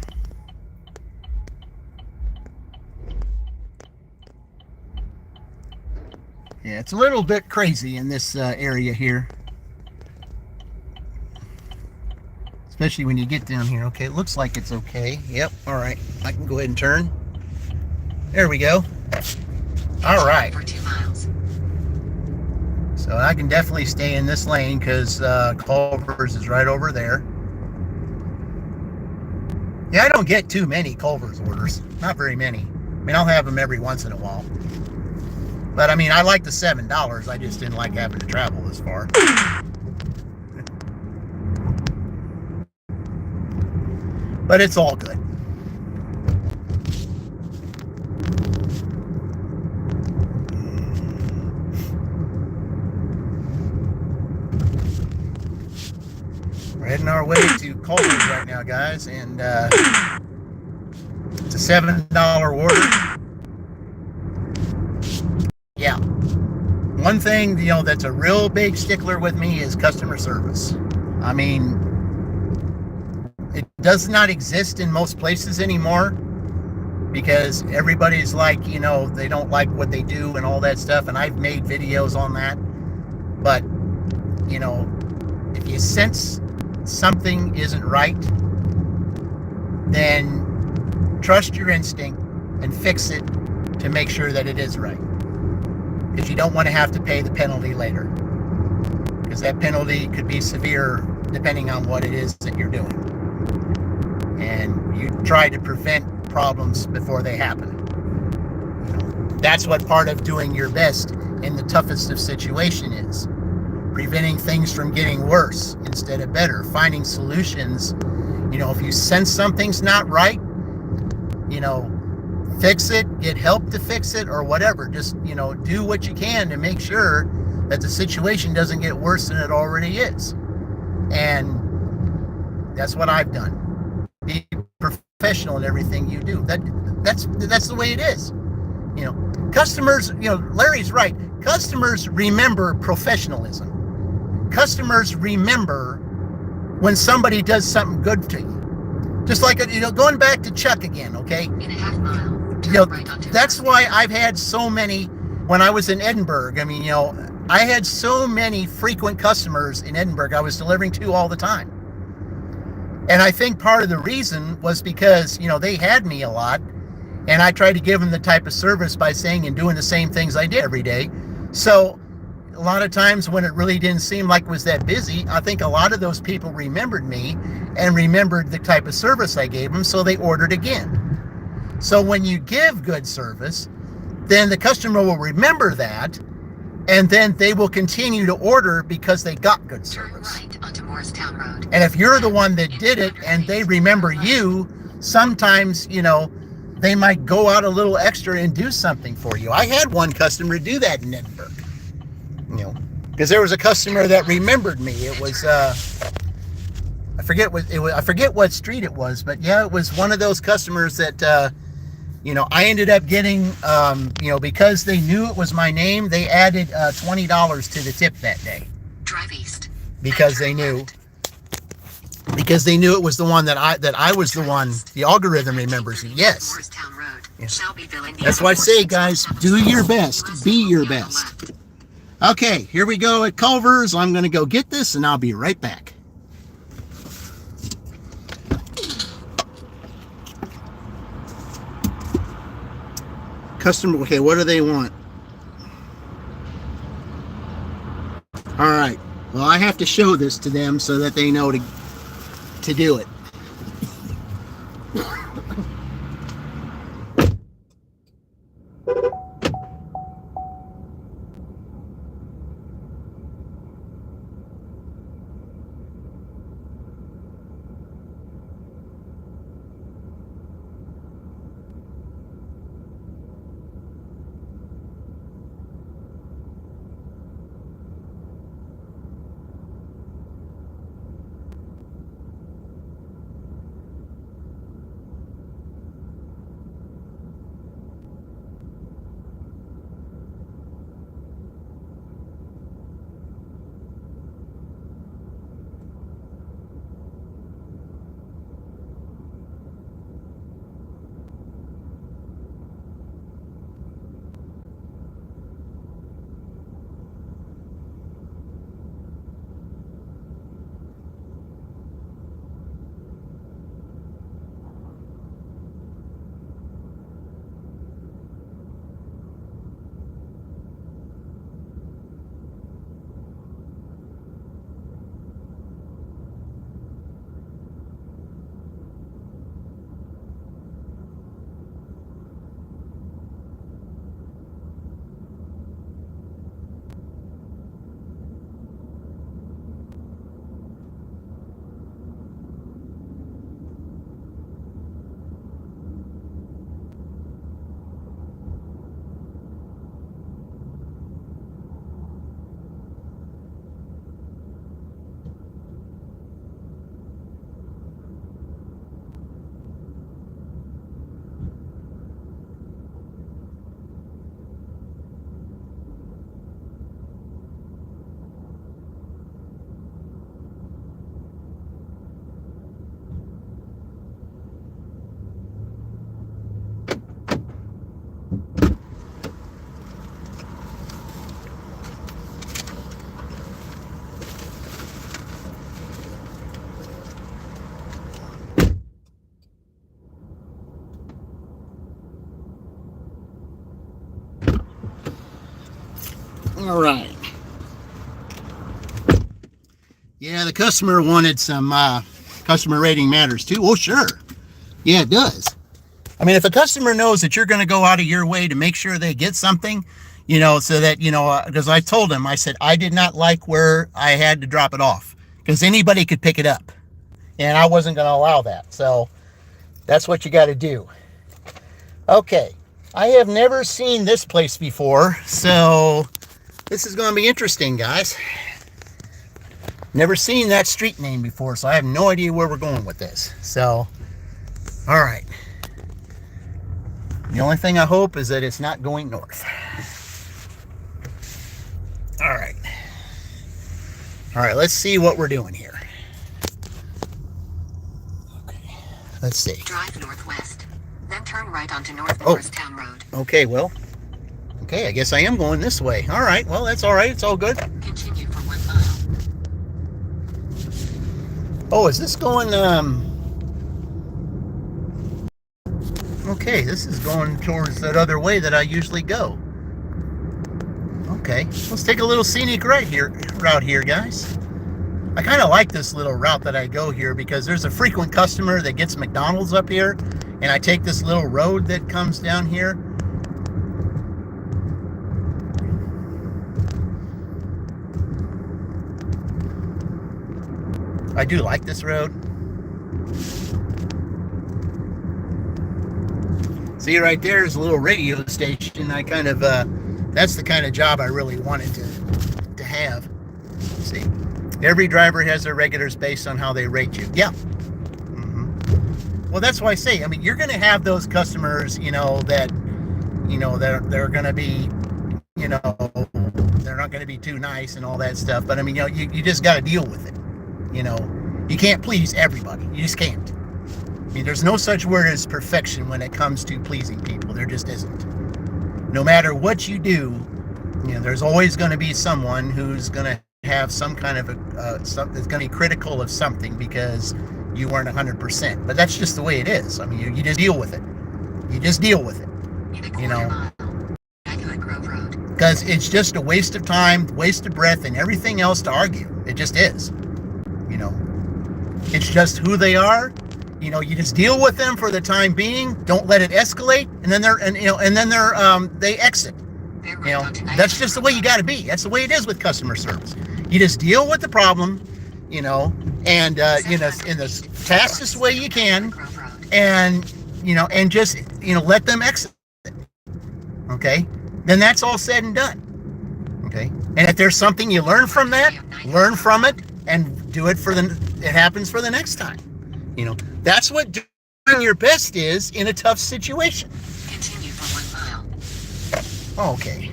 Yeah, it's a little bit crazy in this area here. Especially when you get down here. Okay, it looks like it's okay. Yep, all right. I can go ahead and turn. There we go. All right. For 2 miles. So I can definitely stay in this lane because Culver's is right over there. Yeah, I don't get too many Culver's orders. Not very many. mean, I'll have them every once in a while. But I mean, I like the $7. I just didn't like having to travel this far. But it's all good. We're heading our way to Culver's right now, guys, and it's a $7 order. Yeah. One thing, that's a real big stickler with me is customer service. I mean, it does not exist in most places anymore because everybody's like, they don't like what they do and all that stuff. And I've made videos on that. But, if you sense something isn't right, then trust your instinct and fix it to make sure that it is right. Because you don't want to have to pay the penalty later. Because that penalty could be severe depending on what it is that you're doing. And you try to prevent problems before they happen. That's what part of doing your best in the toughest of situations is. Preventing things from getting worse instead of better. Finding solutions. If you sense something's not right, fix it, get help to fix it or whatever. Just, do what you can to make sure that the situation doesn't get worse than it already is. And that's what I've done. Be professional in everything you do. That's the way it is. Customers, Larry's right. Customers remember professionalism. Customers remember when somebody does something good to you. Just like, going back to Chuck again, okay? In a half mile. That's why I've had so many when I was in Edinburgh. I mean, I had so many frequent customers in Edinburgh I was delivering to all the time. And I think part of the reason was because, they had me a lot and I tried to give them the type of service by saying and doing the same things I did every day. So a lot of times when it really didn't seem like it was that busy, I think a lot of those people remembered me and remembered the type of service I gave them, so they ordered again. So when you give good service, then the customer will remember that, and then they will continue to order because they got good service. Turn right onto Morristown Road. And if you're the one that did it and they remember you, sometimes, they might go out a little extra and do something for you. I had one customer do that in Edinburgh, because there was a customer that remembered me. It was, I forget what street it was, but yeah, it was one of those customers that, I ended up getting, because they knew it was my name, they added $20 to the tip that day. Drive east. Because they knew it was the one that I was the one. The algorithm remembers you. Yes. Morristown Road. Yes. Shelbyville, Indiana. That's why I say, guys, do your best. Be your best. Okay, here we go at Culver's. I'm going to go get this, and I'll be right back. Customer, okay, what do they want? All right. Well, I have to show this to them so that they know to do it. All right. Yeah, the customer wanted some customer rating matters too. Oh, sure. Yeah, it does. I mean, if a customer knows that you're going to go out of your way to make sure they get something, so that, because I told him, I said, I did not like where I had to drop it off because anybody could pick it up and I wasn't going to allow that. So that's what you got to do. Okay. I have never seen this place before, so this is going to be interesting, guys. Never seen that street name before, so I have no idea where we're going with this. So, all right. The only thing I hope is that it's not going north. All right. All right, let's see what we're doing here. Okay, let's see. Drive northwest, then turn right onto North Morristown Road. Okay, well, okay, I guess I am going this way. All right, well, that's all right. It's all good. Continue for 1 mile. Oh, is this going, okay, this is going towards that other way that I usually go. Okay, let's take a little scenic route here, guys. I kind of like this little route that I go here because there's a frequent customer that gets McDonald's up here, and I take this little road that comes down here. I do like this road. See, right there is a little radio station. I kind of, that's the kind of job I really wanted to have. See, every driver has their regulars based on how they rate you. Yeah. Well, that's why I say, I mean, you're going to have those customers, that, they're going to be, they're not going to be too nice and all that stuff. But I mean, you just got to deal with it. You can't please everybody. You just can't. I mean, there's no such word as perfection when it comes to pleasing people. There just isn't. No matter what you do, there's always going to be someone who's going to have some kind of that's going to be critical of something because you weren't 100%. But that's just the way it is. I mean, you just deal with it. You just deal with it. Because it's just a waste of time, waste of breath, and everything else to argue. It just is. It's just who they are. You just deal with them for the time being. Don't let it escalate, and then they exit. That's just the way you got to be. That's the way it is with customer service. You just deal with the problem, and in the fastest way you can, and and just let them exit. Okay, then that's all said and done. Okay, and if there's something you learn from that, learn from it and do it it happens for the next time. That's what doing your best is in a tough situation. Continue for 1 mile. Okay.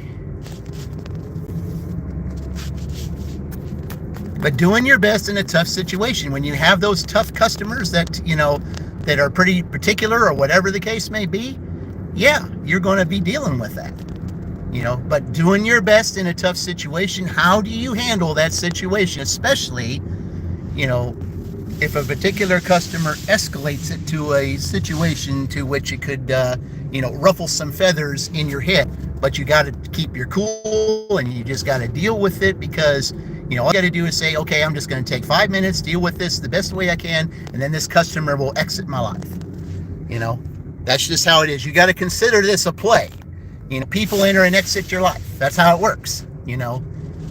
But doing your best in a tough situation, when you have those tough customers that, that are pretty particular or whatever the case may be, yeah, you're going to be dealing with that. But doing your best in a tough situation, how do you handle that situation? Especially, if a particular customer escalates it to a situation to which it could, ruffle some feathers in your head, but you got to keep your cool and you just got to deal with it because, all you got to do is say, okay, I'm just going to take 5 minutes, deal with this the best way I can, and then this customer will exit my life. That's just how it is. You got to consider this a play. People enter and exit your life. That's how it works,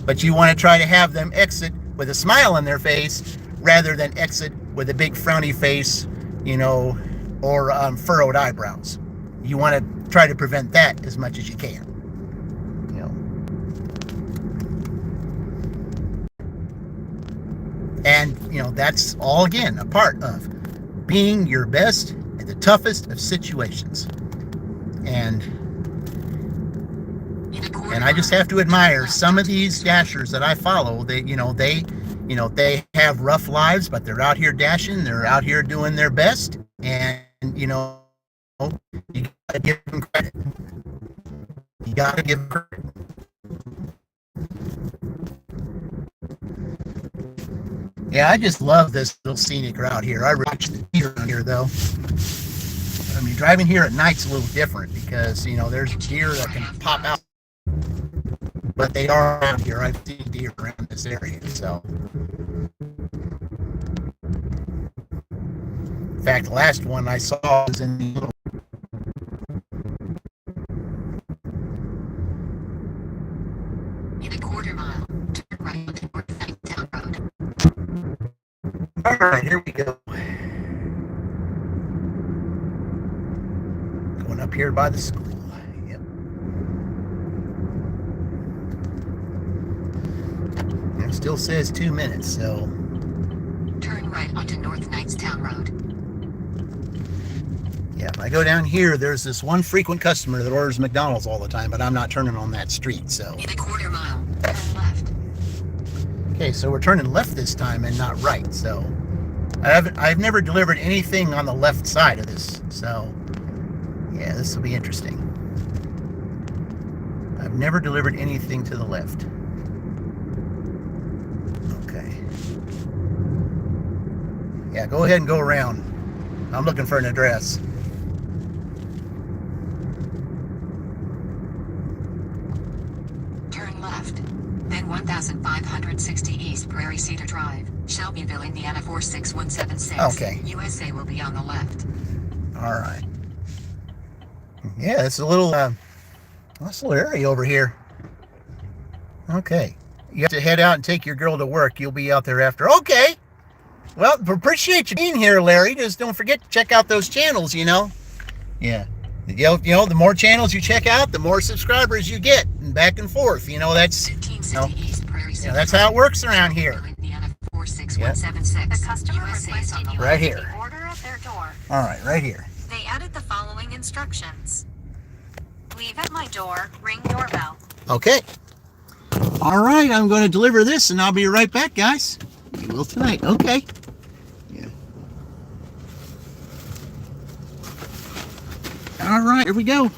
but you want to try to have them exit with a smile on their face rather than exit with a big frowny face, or furrowed eyebrows. You want to try to prevent that as much as you can. And, that's all, again, a part of being your best at the toughest of situations. And I just have to admire some of these dashers that I follow. They have rough lives, but they're out here dashing. They're out here doing their best. And, you gotta give them credit. You gotta give them credit. Yeah, I just love this little scenic route here. I watch the deer around here, though. I mean, driving here at night's a little different because, there's deer that can pop out. but they are around here. I've seen deer around this area. So, in fact, the last one I saw was in the little. In a quarter mile, turn right onto North Town Road. All right, here we go. Going up here by the school. Yep. It still says 2 minutes, so. Turn right onto North Knightstown Road. Yeah, if I go down here, there's this one frequent customer that orders McDonald's all the time, but I'm not turning on that street, so. In a quarter mile, turn left. Okay, so we're turning left this time and not right, so. I've never delivered anything on the left side of this, so. Yeah, this will be interesting. I've never delivered anything to the left. Okay. Yeah, go ahead and go around. I'm looking for an address. Turn left. Then 1560 East Prairie Cedar Drive, Shelbyville, Indiana 46176. Okay. USA will be on the left. All right. Yeah, it's a little, nice little area over here. Okay. You have to head out and take your girl to work. You'll be out there after. Okay. Well, appreciate you being here, Larry. Just don't forget to check out those channels, you know. Yeah. You know, the more channels you check out, the more subscribers you get, and back and forth. You know, that's, East Prairie Cedar that's how it works around here. Indiana 46176. The customer USA is on requested the you Right enter here. the order at their door. All right, right here. They added the following instructions. Leave at my door, ring doorbell. Okay. All right, I'm going to deliver this, and I'll be right back, guys. We will tonight. Okay. Yeah. All right, here we go.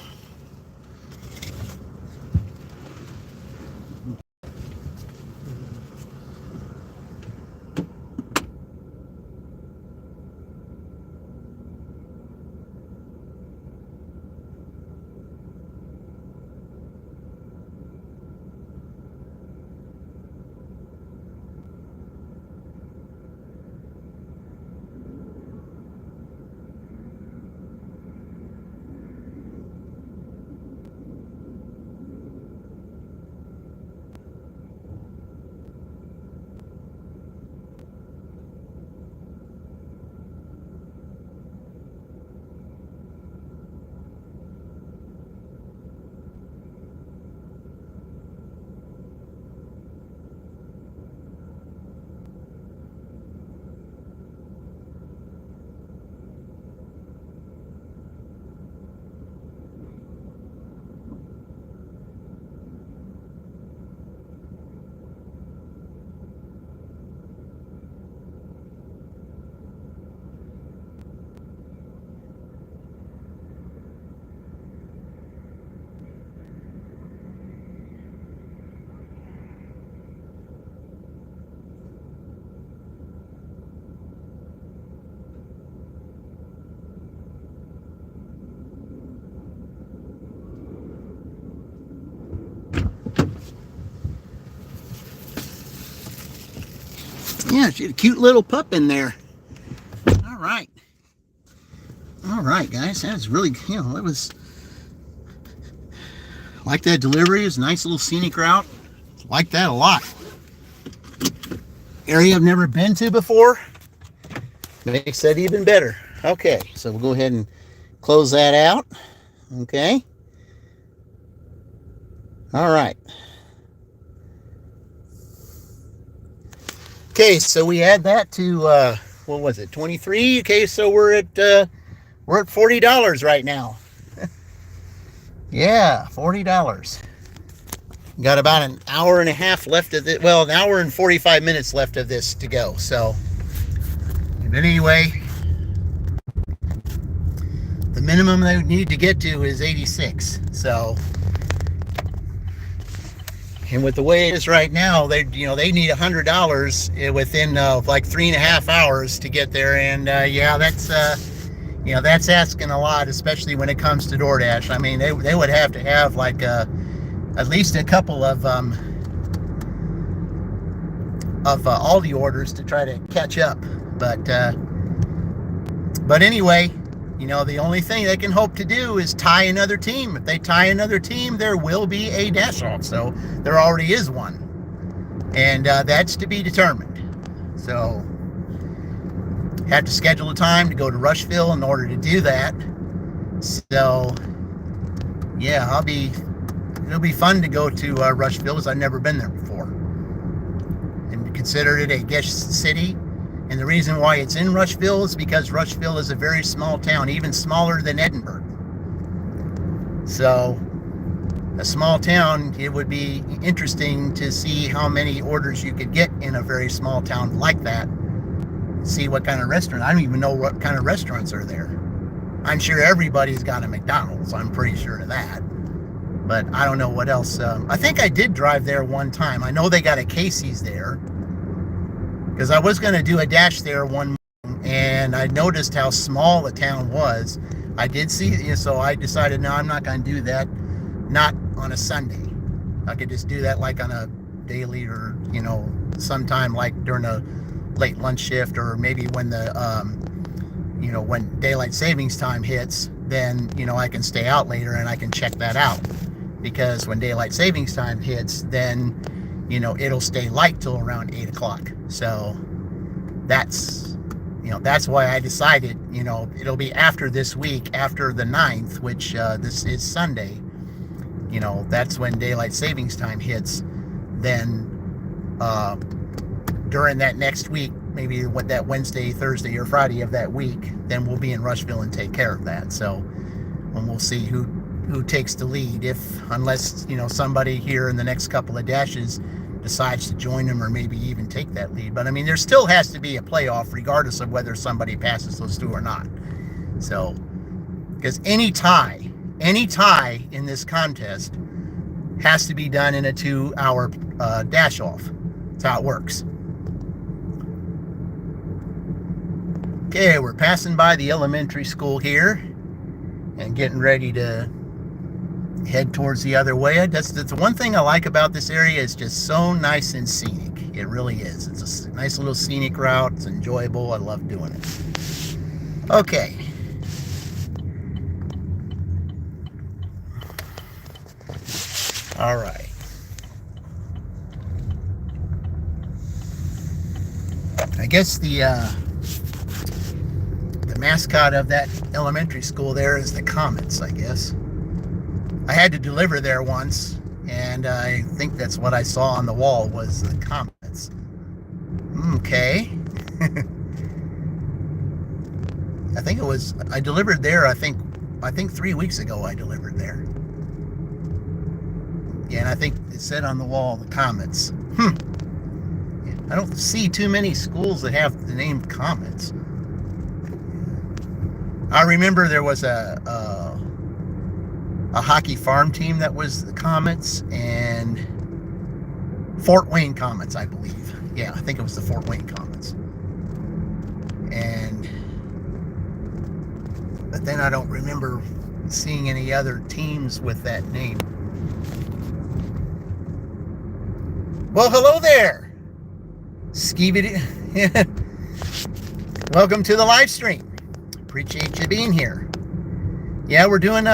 Yeah, she had a cute little pup in there. All right. All right, guys. That's really, you know, it was like that delivery. It was a nice little scenic route. Like that a lot. Area I've never been to before. Makes that even better. Okay, so we'll go ahead and close that out. Okay. All right. Okay, so we add that to what was it, 23? Okay, so we're at $40 right now. Yeah, $40. Got about an hour and a half left of it. Well, an hour and 45 minutes left of this to go. So, but anyway, the minimum they would need to get to is 86. So. And with the way it is right now, they need $100 within like 3.5 hours to get there, and yeah, that's that's asking a lot, especially when it comes to DoorDash. I mean, they would have to have like at least a couple of Aldi orders to try to catch up. But anyway, you know, the only thing they can hope to do is tie another team. If they tie another team, there will be a dash off. So there already is one, and that's to be determined. So have to schedule a time to go to Rushville in order to do that. So yeah, it'll be fun to go to Rushville, because I've never been there before, and consider it a guest city. And the reason why it's in Rushville is because Rushville is a very small town, even smaller than Edinburgh. So a small town, it would be interesting to see how many orders you could get in a very small town like that. See what kind of restaurant. I don't even know what kind of restaurants are there. I'm sure everybody's got a McDonald's. I'm pretty sure of that. But I don't know what else. I think I did drive there one time. I know they got a Casey's there, because I was going to do a dash there one morning, and I noticed how small the town was. I did see, so I decided, no, I'm not going to do that. Not on a Sunday. I could just do that like on a daily, or, you know, sometime like during a late lunch shift, or maybe when the, you know, when daylight savings time hits, then, you know, I can stay out later and I can check that out. Because when daylight savings time hits, then, you know, it'll stay light till around 8 o'clock. So that's, you know, that's why I decided, you know, it'll be after this week, after the 9th, which this is Sunday. You know, that's when daylight savings time hits. Then during that next week, maybe what, that Wednesday, Thursday, or Friday of that week, then we'll be in Rushville and take care of that. So, and we'll see who takes the lead, unless, you know, somebody here in the next couple of dashes decides to join them, or maybe even take that lead. But I mean, there still has to be a playoff regardless of whether somebody passes those two or not. So, because any tie in this contest has to be done in a 2-hour dash off. That's how it works. Okay, we're passing by the elementary school here and getting ready to head towards the other way. That's the one thing I like about this area. It's just so nice and scenic. It really is. It's a nice little scenic route. It's enjoyable. I love doing it. Okay. All right. I guess the mascot of that elementary school there is the Comets, I guess. I had to deliver there once, and I think that's what I saw on the wall was the Comets. Okay. I delivered there, I think 3 weeks ago I delivered there. Yeah, and I think it said on the wall, the Comets. I don't see too many schools that have the name Comets. I remember there was a hockey farm team that was the Comets, and Fort Wayne Comets, I believe. Yeah, I think it was the Fort Wayne Comets. But then I don't remember seeing any other teams with that name. Well, hello there, Skeevity. Welcome to the live stream. Appreciate you being here. Yeah, we're doing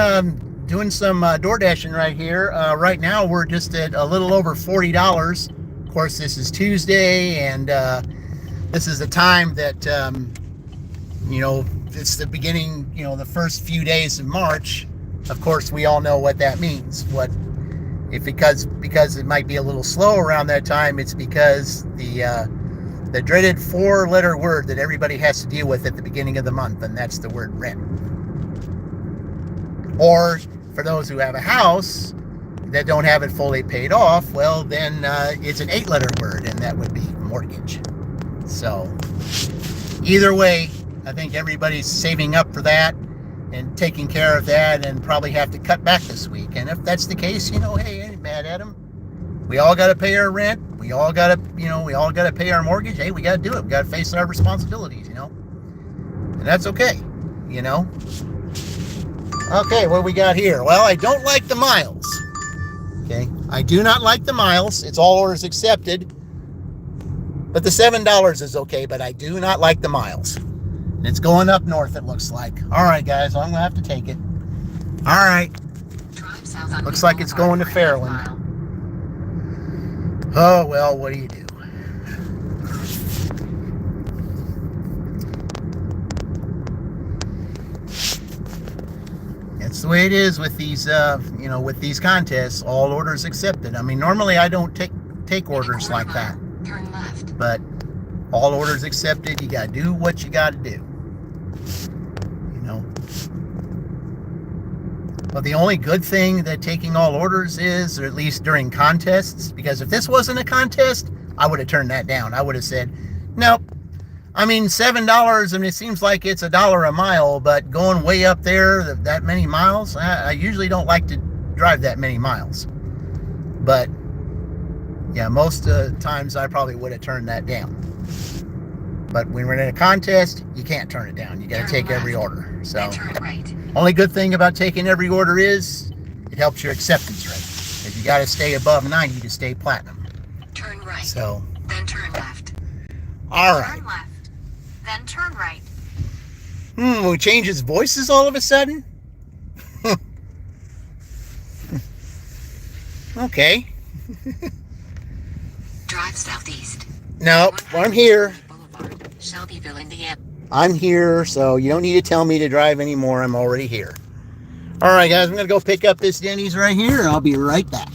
some door dashing right here. Right now we're just at a little over $40. Of course, this is Tuesday, and this is the time that you know, it's the beginning, you know, the first few days of March. Of course, we all know what that means. Because it might be a little slow around that time, it's because the dreaded 4-letter word that everybody has to deal with at the beginning of the month, and that's the word rent. Or for those who have a house that don't have it fully paid off, well, then it's an 8-letter word, and that would be mortgage. So either way, I think everybody's saving up for that and taking care of that, and probably have to cut back this week. And if that's the case, you know, hey, ain't mad at them. We all got to pay our rent. We all got to pay our mortgage. Hey, we got to do it. We got to face our responsibilities, you know. And that's okay, you know. Okay, what we got here? Well, I don't like the miles. Okay, I do not like the miles. It's all orders accepted. But the $7 is okay, but I do not like the miles. It's going up north, it looks like. All right, guys, I'm going to have to take it. All right. Looks like it's going to Fairland. Oh, well, what do you do? That's the way it is with these, with these contests. All orders accepted. I mean, normally I don't take orders like that. Turn left. But all orders accepted. You got to do what you got to do. Well, the only good thing that taking all orders is, or at least during contests, because if this wasn't a contest, I would have turned that down. I would have said, nope. I mean, $7, and it seems like it's $1 a mile, but going way up there, that many miles, I usually don't like to drive that many miles. But, yeah, most times I probably would have turned that down. But when we're in a contest, you can't turn it down. You got to take every order. So, only good thing about taking every order is it helps your acceptance rate. Because you got to stay above 90 to stay platinum. Turn right. So, then turn left. All right. Turn left. Then turn right. We change his voices all of a sudden? Okay. Drive southeast. No, I'm here. Boulevard, Shelbyville, Indiana. I'm here, so you don't need to tell me to drive anymore. I'm already here. All right, guys, I'm going to go pick up this Denny's right here, and I'll be right back.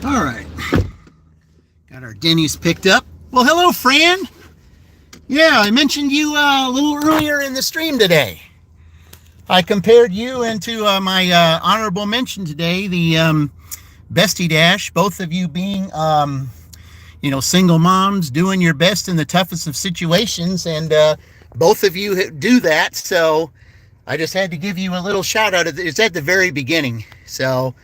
All right. Got our Denny's picked up. Well, hello, Fran. Yeah, I mentioned you a little earlier in the stream today. I compared you into my honorable mention today, the Bestie Dash, both of you being, single moms doing your best in the toughest of situations, and both of you do that. So I just had to give you a little shout out. It's at the very beginning. So,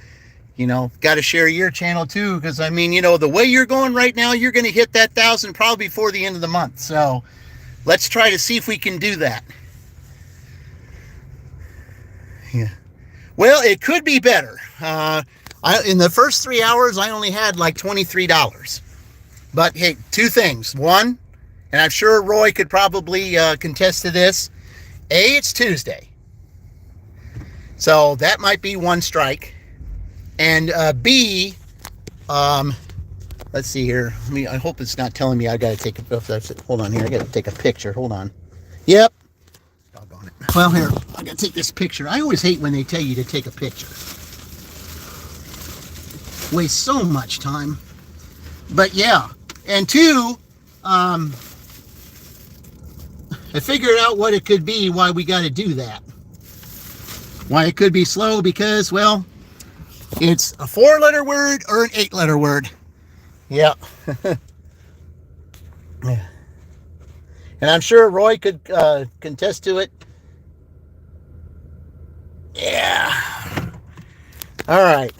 got to share your channel too, because I mean, the way you're going right now, you're going to hit that 1,000 probably before the end of the month. So let's try to see if we can do that. Yeah. Well, it could be better. In the first 3 hours, I only had like $23. But hey, two things. One, and I'm sure Roy could probably contest to this. A, it's Tuesday. So that might be one strike. And B, let's see here. I hope it's not telling me I got to take a, hold on here. I got to take a picture. Hold on. Yep. Doggone it. Well, here, I got to take this picture. I always hate when they tell you to take a picture. Waste so much time. But yeah. And two, I figured out what it could be, why we got to do that. Why it could be slow, because, well, it's a 4-letter word or an 8-letter word. Yeah. Yeah. And I'm sure Roy could contest to it. Yeah. All right.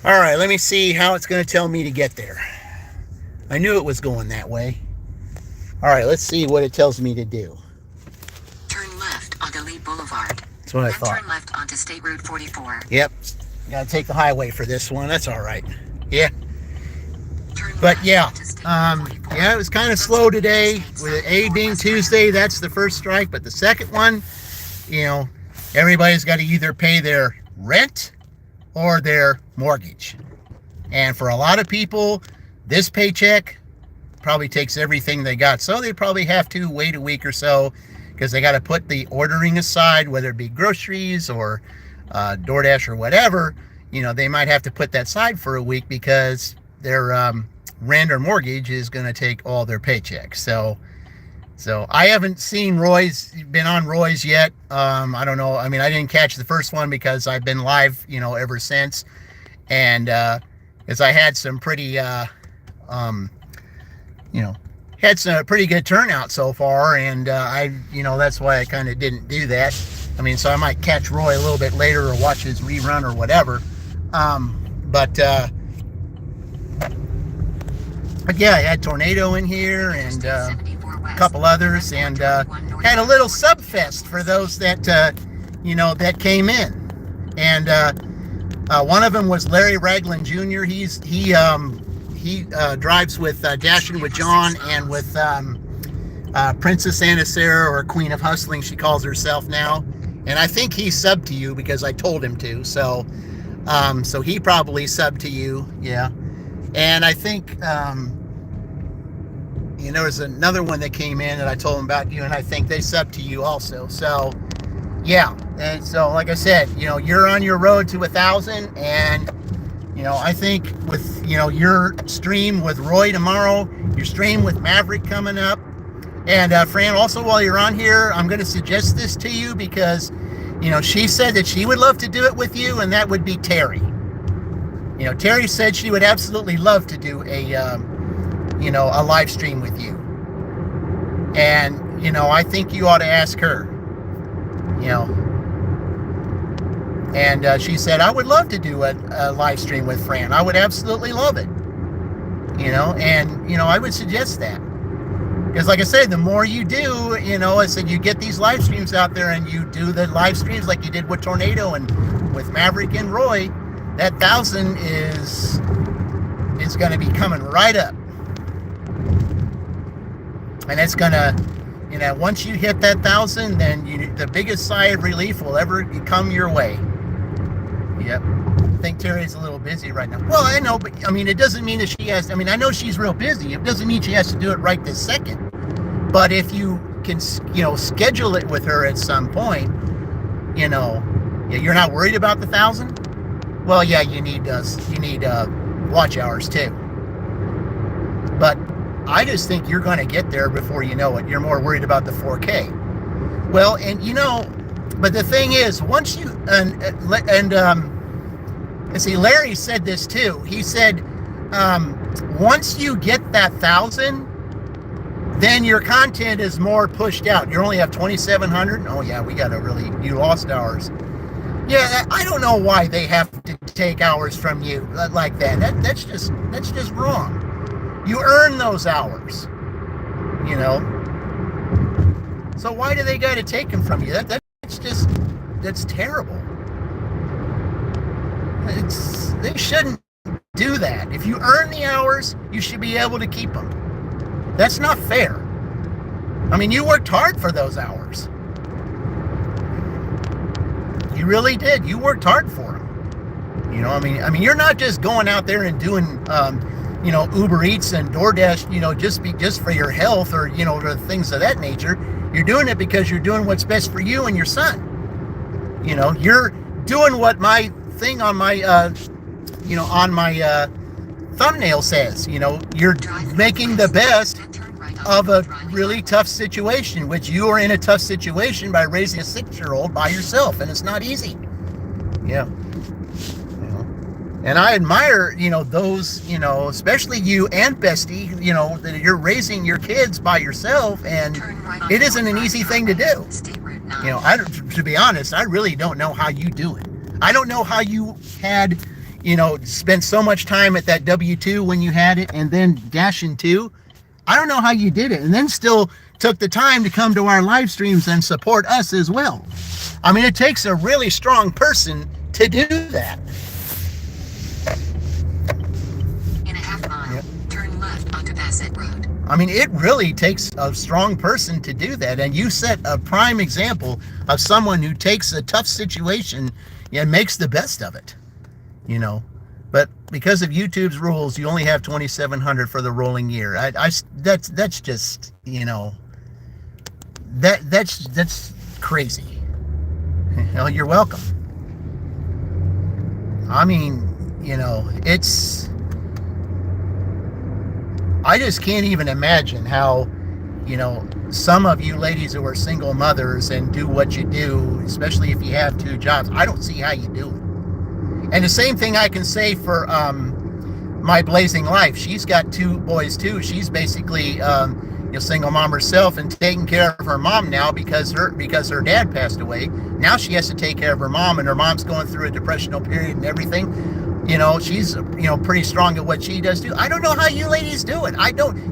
All right, let me see how it's going to tell me to get there. I knew it was going that way. All right, let's see what it tells me to do. Turn left onto Lee Boulevard. That's what I Then thought. turn left onto State Route 44. Yep. Got to take the highway for this one. That's all right. Yeah. Turn But left yeah, onto State Route 44. yeah, it was kind of slow today. With A being Tuesday, that's the first strike. But the second one, everybody's got to either pay their rent or their mortgage. And for a lot of people, this paycheck probably takes everything they got. So they probably have to wait a week or so, because they got to put the ordering aside, whether it be groceries or DoorDash or whatever. They might have to put that aside for a week, because their rent or mortgage is going to take all their paychecks. So I haven't seen been on Roy's yet. I don't know. I mean, I didn't catch the first one because I've been live, ever since. And as I had some pretty, had some pretty good turnout so far. And that's why I kind of didn't do that. I mean, so I might catch Roy a little bit later or watch his rerun or whatever. But yeah, I had Tornado in here and a couple others, and had a little sub fest for those that that came in. And one of them was Larry Ragland Jr. He drives with Dashing with John and with Princess Anna Sarah, or Queen of Hustling, she calls herself now. And I think he subbed to you because I told him to. So he probably subbed to you, yeah. And I think there was another one that came in that I told them about you, and I think they subbed to you also. So yeah, and so like I said, you're on your road to 1,000, and I think with your stream with Roy tomorrow, your stream with Maverick coming up, and Fran, also while you're on here, I'm going to suggest this to you because she said that she would love to do it with you, and that would be Terry. Terry said she would absolutely love to do a live stream with you. And, I think you ought to ask her, And she said, I would love to do a live stream with Fran. I would absolutely love it. And, I would suggest that. Because like I said, the more you do, I said you get these live streams out there and you do the live streams like you did with Tornado and with Maverick and Roy, that 1,000 is going to be coming right up. And it's going to, once you hit that 1,000, then the biggest sigh of relief will ever come your way. Yep. I think Terry's a little busy right now. Well, I know, but I mean, it doesn't mean that she has, I know she's real busy. It doesn't mean she has to do it right this second. But if you can, schedule it with her at some point, you're not worried about the 1,000. Well, yeah, you need watch hours too. But I just think you're going to get there before you know it. You're more worried about the 4K. Well, and but the thing is, once you And see, Larry said this too. He said, once you get that 1,000, then your content is more pushed out. You only have 2,700. Oh yeah, you lost hours. Yeah, I don't know why they have to take hours from you like that. That's just wrong. You earn those hours, you know. So why do they got to take them from you? That's terrible. They shouldn't do that. If you earn the hours, you should be able to keep them. That's not fair. I mean, you worked hard for those hours. You really did. You worked hard for them. You know, I mean, you're not just going out there and doing, Uber Eats and DoorDash, just for your health or, or things of that nature. You're doing it because you're doing what's best for you and your son. You know, you're doing what my thing on my, thumbnail says. You know, you're making the best of a really tough situation, which you are in a tough situation by raising a 6-year-old by yourself, and it's not easy. Yeah. And I admire, those, especially you and Bestie, that you're raising your kids by yourself, and it isn't an easy thing to do. To be honest, I really don't know how you do it. I don't know how you had, spent so much time at that W-2 when you had it, and then dashing 2. I don't know how you did it, and then still took the time to come to our live streams and support us as well. I mean, it takes a really strong person to do that. In a half mile, turn left onto Bassett Road. I mean, it really takes a strong person to do that, and you set a prime example of someone who takes a tough situation and makes the best of it, But because of YouTube's rules, you only have 2,700 for the rolling year. That's just, that's crazy. You're welcome. I mean, I just can't even imagine how, some of you ladies who are single mothers and do what you do, especially if you have 2 jobs, I don't see how you do it. And the same thing I can say for my Blazing Life. She's got 2 boys too. She's basically single mom herself and taking care of her mom now because her dad passed away. Now she has to take care of her mom, and her mom's going through a depressional period and everything. She's pretty strong at what she does too. I don't know how you ladies do it.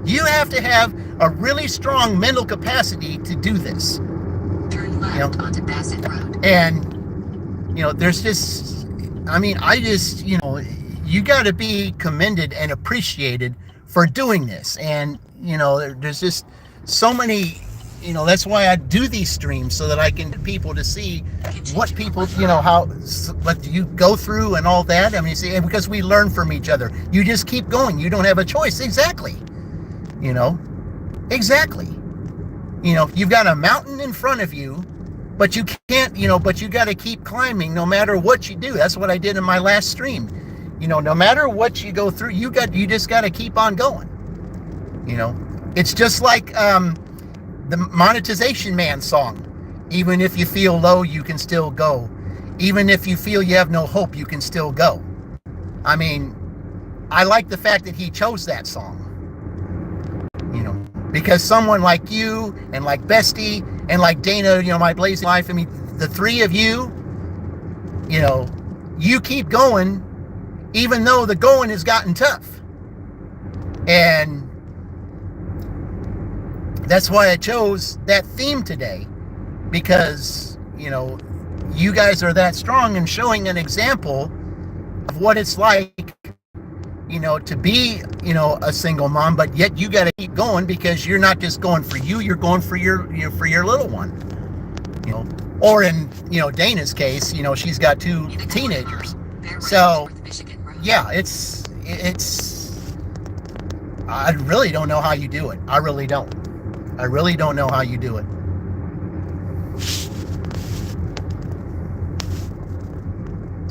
You have to have a really strong mental capacity to do this. Turn left onto Bassett Road. And there's just, you got to be commended and appreciated for doing this. And, there's just so many, that's why I do these streams, so that I can get people to see what people, what you go through and all that. I mean, see, because we learn from each other. You just keep going. You don't have a choice. Exactly. Exactly. You've got a mountain in front of you, but you can't, but you got to keep climbing no matter what you do. That's what I did in my last stream. No matter what you go through, you just got to keep on going. It's just like the Monetization Man song. Even if you feel low, you can still go. Even if you feel you have no hope, you can still go. I mean, I like the fact that he chose that song. Because someone like you and like Bestie and like Dana, my Blazing Life, I mean, the 3 of you, you keep going even though the going has gotten tough. And that's why I chose that theme today, because, you guys are that strong and showing an example of what it's like, to be, a single mom, but yet you got to keep going, because you're not just going for you, you're going for your little one, or in, Dana's case, she's got 2 teenagers. So, yeah, it's, I really don't know how you do it. I really don't know how you do it.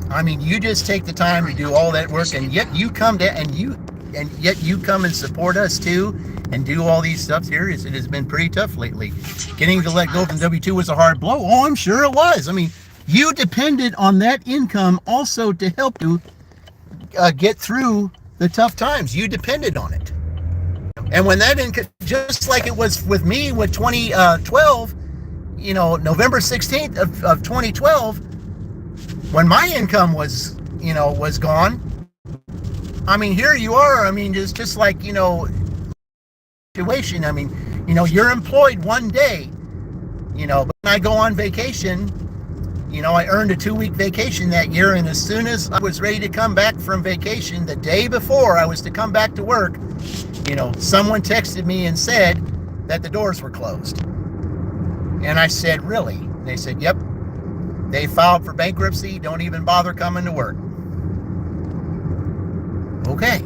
I mean, you just take the time to do all that work, and yet you come to, and yet you come and support us too, and do all these stuff here. It has been pretty tough lately. Getting to let go from W-2 was a hard blow. Oh, I'm sure it was. I mean, you depended on that income also to help you get through the tough times. You depended on it. And when that just like it was with me with 2012, November 16th of 2012, when my income was gone. I mean, here you are. I mean, just like, situation. I mean, you're employed one day, but when I go on vacation, I earned a 2-week vacation that year. And as soon as I was ready to come back from vacation, the day before I was to come back to work, someone texted me and said that the doors were closed. And I said, really? And they said, yep, they filed for bankruptcy. Don't even bother coming to work. Okay.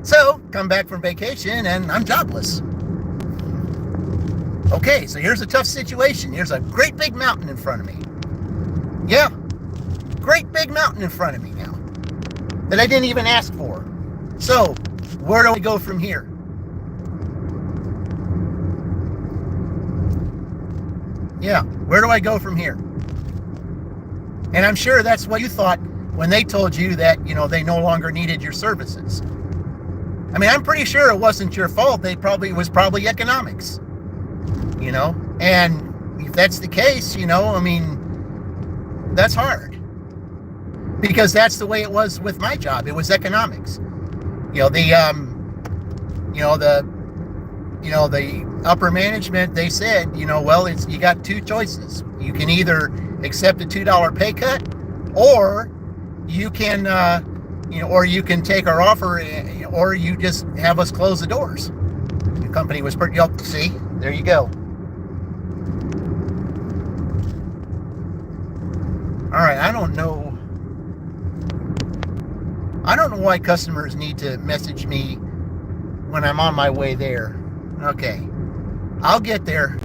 So, come back from vacation and I'm jobless. Okay, so here's a tough situation. Here's a great big mountain in front of me. Yeah, great big mountain in front of me now that I didn't even ask for. So, where do we go from here? Yeah, where do I go from here? And I'm sure that's what you thought when they told you that, they no longer needed your services. I mean, I'm pretty sure it wasn't your fault. It was probably economics, and if that's the case, I mean, that's hard because that's the way it was with my job. It was economics. The upper management, they said, well, you got two choices. You can either accept a $2 pay cut, or you can, or you can take our offer, or you just have us close the doors. The company was pretty, see, there you go. All right, I don't know why customers need to message me when I'm on my way there. Okay, I'll get there.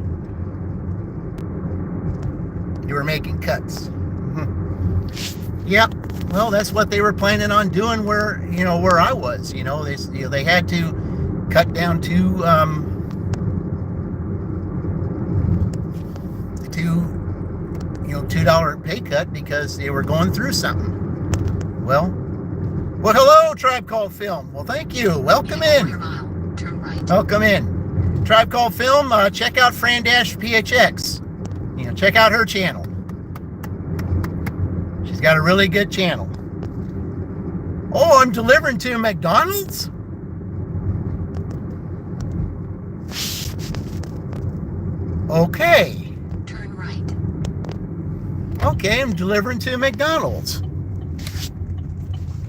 You were making cuts. Yep. Well, that's what they were planning on doing where I was. They had to cut down to $2 pay cut because they were going through something. Well, hello, Tribe Called Film. Well, thank you. Welcome in. Welcome in. Tribe Called Film. Check out Fran-PHX. Check out her channel. She's got a really good channel. Oh, I'm delivering to McDonald's? Okay. Turn right. Okay, I'm delivering to McDonald's.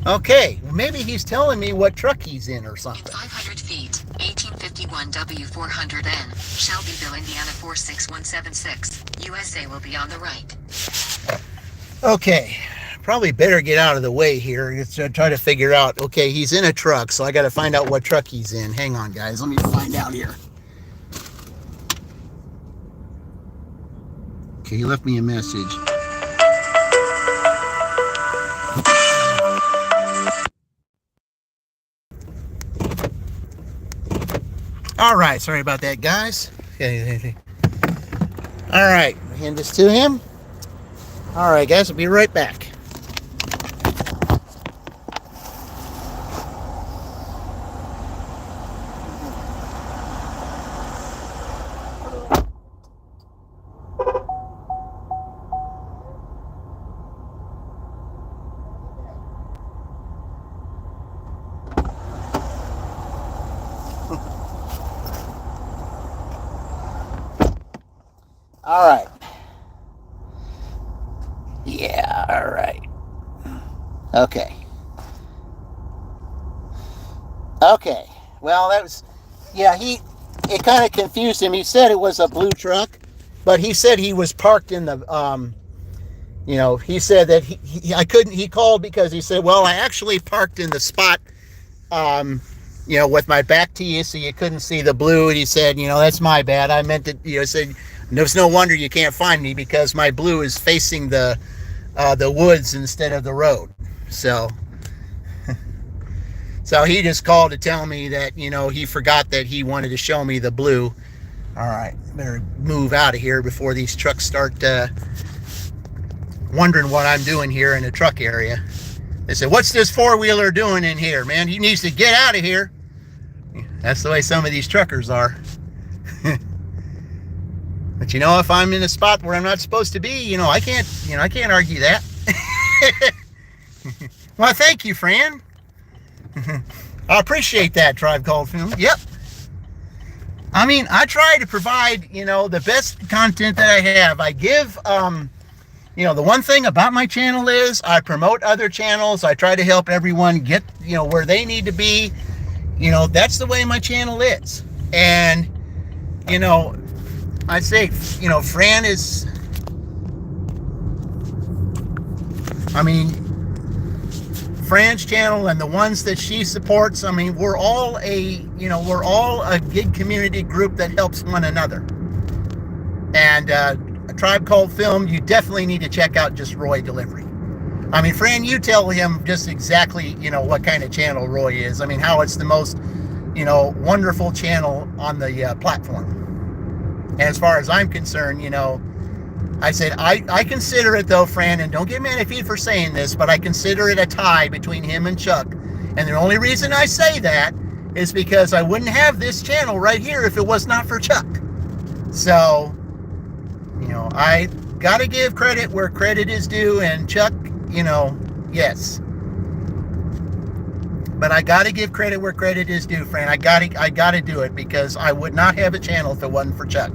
Okay, well, maybe he's telling me what truck he's in or In something. 500 feet, 1851 W400N, Shelbyville, Indiana 46176. USA will be on the right. Okay, probably better get out of the way here. Let's try to figure out. Okay, he's in a truck, so I got to find out what truck he's in. Hang on, guys. Let me find out here. Okay, he left me a message. All right, sorry about that, guys. Okay. All right, hand this to him. All right, guys, I'll be right back. All right. Yeah, all right. Okay. Okay. Well, that was, yeah, it kind of confused him. He said it was a blue truck, but he said he was parked in the, he said that he called because he said, well, I actually parked in the spot, with my back to you so you couldn't see the blue. And he said, that's my bad. I meant to, said, there's no wonder you can't find me because my blue is facing the woods instead of the road. So he just called to tell me that, he forgot that he wanted to show me the blue. All right, better move out of here before these trucks start wondering what I'm doing here in the truck area. They said, what's this four-wheeler doing in here, man? He needs to get out of here. That's the way some of these truckers are. But if I'm in a spot where I'm not supposed to be, I can't argue that. Well, thank you, Fran. I appreciate that, Tribe Called Film. Yep. I try to provide, the best content that I have. I give, the one thing about my channel is I promote other channels. I try to help everyone get, where they need to be. That's the way my channel is. And, I say, Fran is, Fran's channel and the ones that she supports, we're all a gig community group that helps one another. And A Tribe Called Film, you definitely need to check out just Roy Delivery. Fran, you tell him just exactly, what kind of channel Roy is. How it's the most, wonderful channel on the platform. And as far as I'm concerned, I said, I consider it though, Fran, and don't get mad at me for saying this, but I consider it a tie between him and Chuck. And the only reason I say that is because I wouldn't have this channel right here if it was not for Chuck. So, I gotta give credit where credit is due, and Chuck, yes. But I gotta give credit where credit is due, Fran. I gotta do it, because I would not have a channel if it wasn't for Chuck.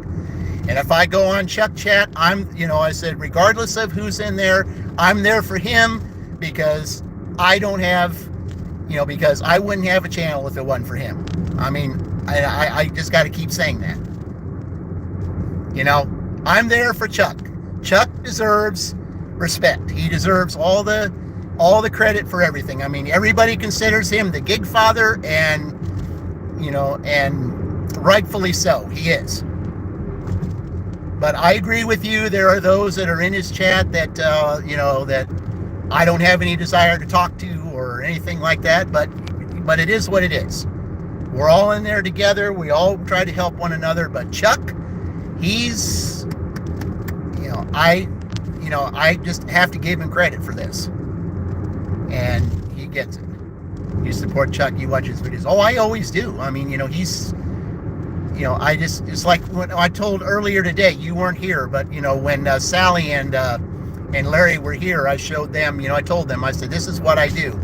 And if I go on Chuck Chat, I said, regardless of who's in there, I'm there for him, because I don't have, because I wouldn't have a channel if it wasn't for him. I just got to keep saying that. I'm there for Chuck. Chuck deserves respect. He deserves all the credit for everything. Everybody considers him the gig father, and, and rightfully so. He is. But I agree with you. There are those that are in his chat that, that I don't have any desire to talk to or anything like that. But it is what it is. We're all in there together. We all try to help one another. But Chuck, he's, I just have to give him credit for this. And he gets it. You support Chuck. You watch his videos. Oh, I always do. He's... it's like when I told earlier today, you weren't here, but, when Sally and Larry were here, I showed them, I told them, I said, this is what I do.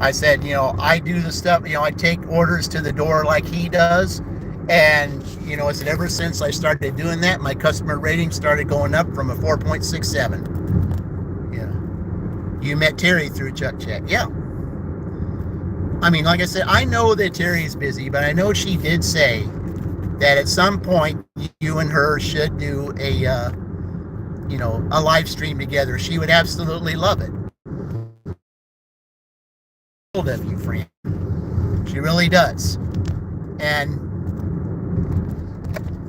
I said, I do the stuff, I take orders to the door like he does. And, I said, ever since I started doing that, my customer rating started going up from a 4.67. Yeah. You met Terry through Chuck Chat. Yeah. Like I said, I know that Terry's busy, but I know she did say that at some point you and her should do a live stream together. She would absolutely love it. Of you, Fran. She really does. And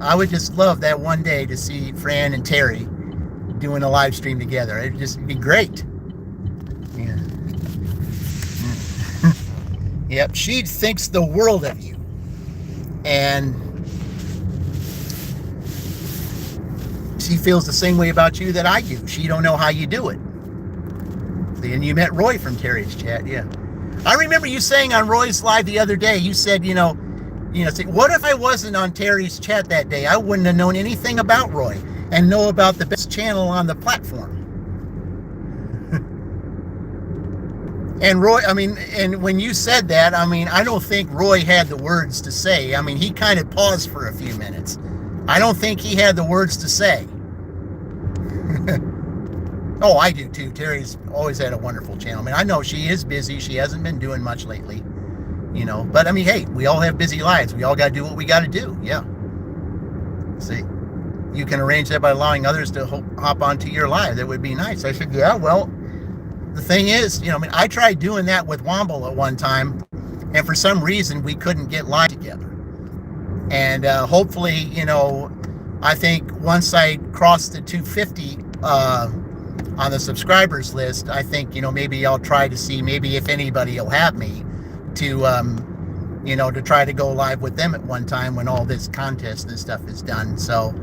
I would just love that one day to see Fran and Terry doing a live stream together. It'd just be great. Yeah. Yep, she thinks the world of you. And she feels the same way about you that I do. She don't know how you do it. And you met Roy from Terry's chat, yeah. I remember you saying on Roy's live the other day, you said, what if I wasn't on Terry's chat that day? I wouldn't have known anything about Roy and know about the best channel on the platform. And Roy, and when you said that, I don't think Roy had the words to say. He kind of paused for a few minutes. I don't think he had the words to say. Oh, I do too. Terry's always had a wonderful channel. I know she is busy. She hasn't been doing much lately, but hey, we all have busy lives. We all got to do what we got to do. Yeah. See, you can arrange that by allowing others to hop onto your live. That would be nice. I said, yeah, well, the thing is, I tried doing that with Womble at one time, and for some reason we couldn't get live together. And hopefully, I think once I crossed the 250 on the subscribers list, I think, maybe I'll try to see maybe if anybody will have me to, to try to go live with them at one time when all this contest and stuff is done. So,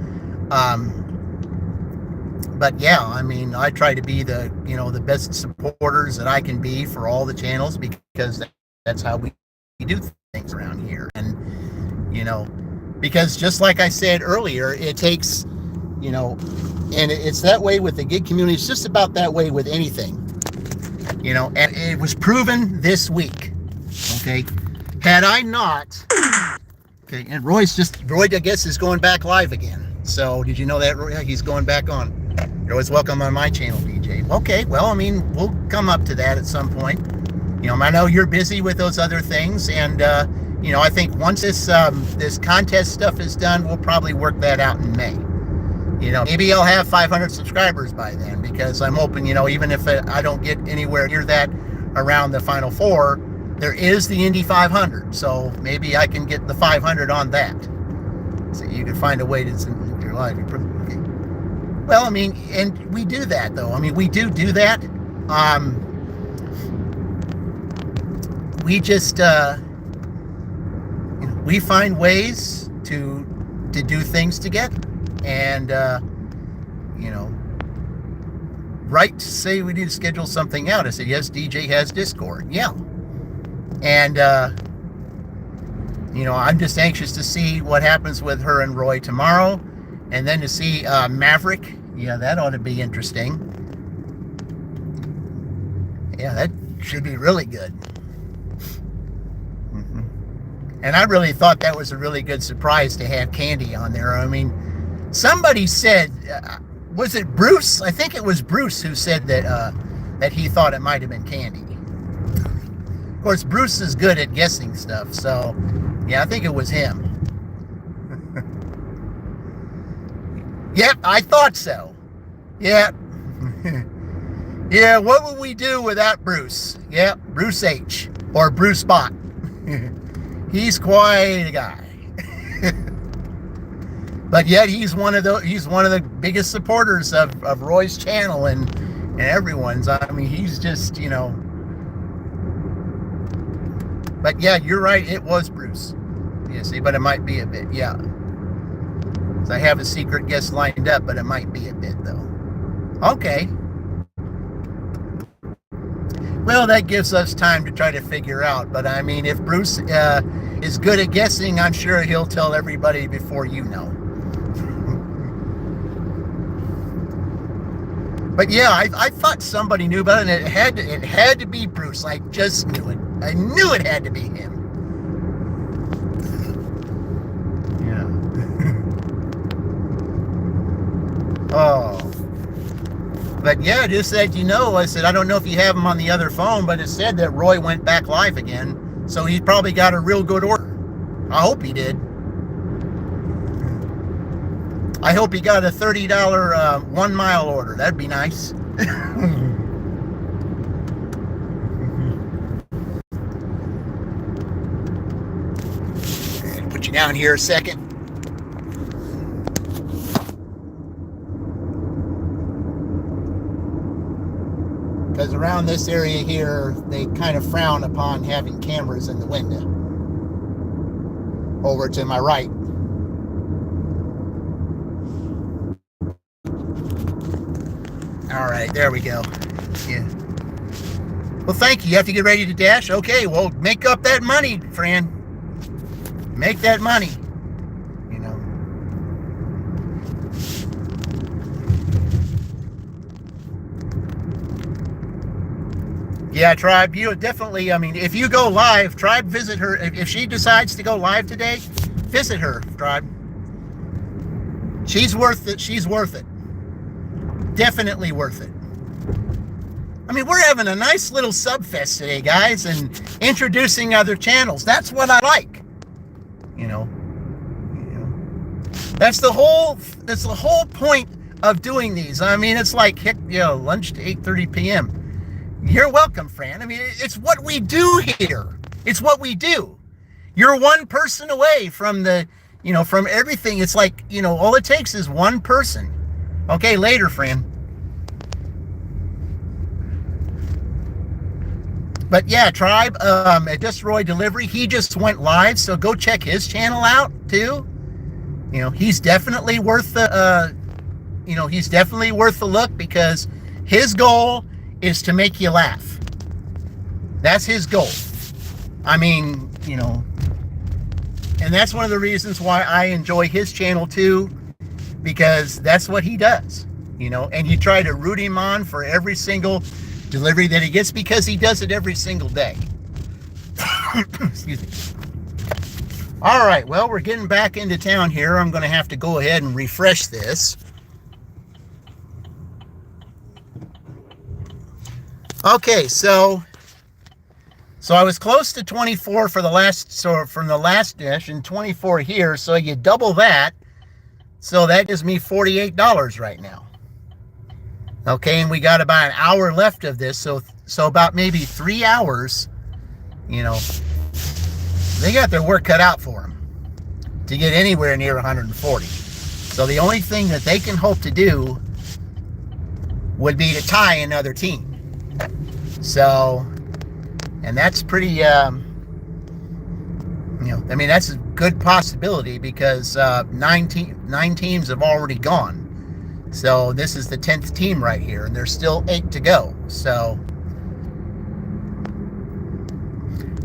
but yeah, I mean, I try to be the, the best supporters that I can be for all the channels, because that's how we do things around here. And, because just like I said earlier, it takes, and it's that way with the gig community. It's just about that way with anything, and it was proven this week. Okay. Had I not, okay, and Roy, I guess, is going back live again. So did you know that, Roy? He's going back on. You're always welcome on my channel, DJ. Okay, well, I mean, we'll come up to that at some point. I know you're busy with those other things, and I think once this contest stuff is done, we'll probably work that out in May. Maybe I'll have 500 subscribers by then, because I'm hoping, even if I don't get anywhere near that around the Final Four, there is the Indy 500, so maybe I can get the 500 on that. So you can find a way to live your life. Okay. Well, I mean, and we do that, though. I mean, we do that. We just, we find ways to do things together. And, right, say we need to schedule something out. I said, yes, DJ has Discord. Yeah. And, I'm just anxious to see what happens with her and Roy tomorrow. And then to see Maverick. Yeah, that ought to be interesting. Yeah, that should be really good. Mm-hmm. And I really thought that was a really good surprise to have Candy on there. I mean, somebody said, was it Bruce? I think it was Bruce who said that he thought it might have been Candy. Of course, Bruce is good at guessing stuff, so yeah, I think it was him. Yep, I thought so. Yep. Yeah, what would we do without Bruce? Yep, Bruce H. Or Bruce Bot. He's quite a guy. But yet he's one of the biggest supporters of Roy's channel and everyone's. I mean, he's just, But yeah, you're right, it was Bruce. Yeah, see, but it might be a bit, yeah. I have a secret guest lined up, but it might be a bit, though. Okay. Well, that gives us time to try to figure out. But, I mean, if Bruce is good at guessing, I'm sure he'll tell everybody before you know. But, yeah, I thought somebody knew about it, and it had to be Bruce. I just knew it. I knew it had to be him. Oh, but yeah, it just said, I said, I don't know if you have him on the other phone, but it said that Roy went back live again. So he probably got a real good order. I hope he did. I hope he got a $30 1 mile order. That'd be nice. Put you down here a second. Because around this area here, they kind of frown upon having cameras in the window. Over to my right. All right, there we go. Yeah. Well, thank you. You have to get ready to dash? Okay, well, make up that money, Fran. Make that money. Yeah, Tribe, you definitely, I mean, if you go live, Tribe, visit her. If she decides to go live today, visit her, Tribe. She's worth it. She's worth it. Definitely worth it. I mean, we're having a nice little subfest today, guys, and introducing other channels. That's what I like. That's the whole point of doing these. I mean, it's like, lunch to 8:30 p.m. You're welcome, Fran. I mean, it's what we do here. It's what we do. You're one person away from from everything. It's like, all it takes is one person. Okay, later, Fran. But yeah, Tribe, at Just Roy Delivery, he just went live, so go check his channel out, too. He's definitely worth the he's definitely worth the look because his goal is to make you laugh. That's his goal. I mean, and that's one of the reasons why I enjoy his channel too, because that's what he does, and you try to root him on for every single delivery that he gets because he does it every single day. Excuse me. All right, well, we're getting back into town here. I'm going to have to go ahead and refresh this. Okay, so I was close to 24 for the last, from the last dish, and 24 here, so you double that, so that gives me $48 right now. Okay, and we got about an hour left of this, so about maybe 3 hours, they got their work cut out for them to get anywhere near 140. So the only thing that they can hope to do would be to tie another team. So, and that's pretty, I mean, that's a good possibility because 9 teams have already gone. So this is the 10th team right here, and there's still 8 to go. So,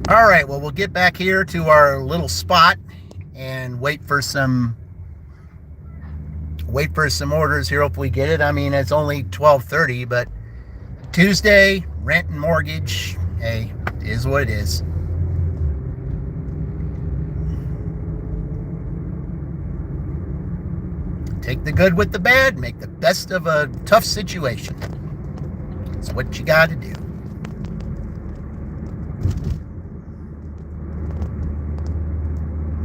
all right, well, we'll get back here to our little spot and wait for some orders here. Hope we get it. I mean, it's only 12:30, but Tuesday, rent and mortgage, hey, it is what it is. Take the good with the bad, make the best of a tough situation. It's what you got to do.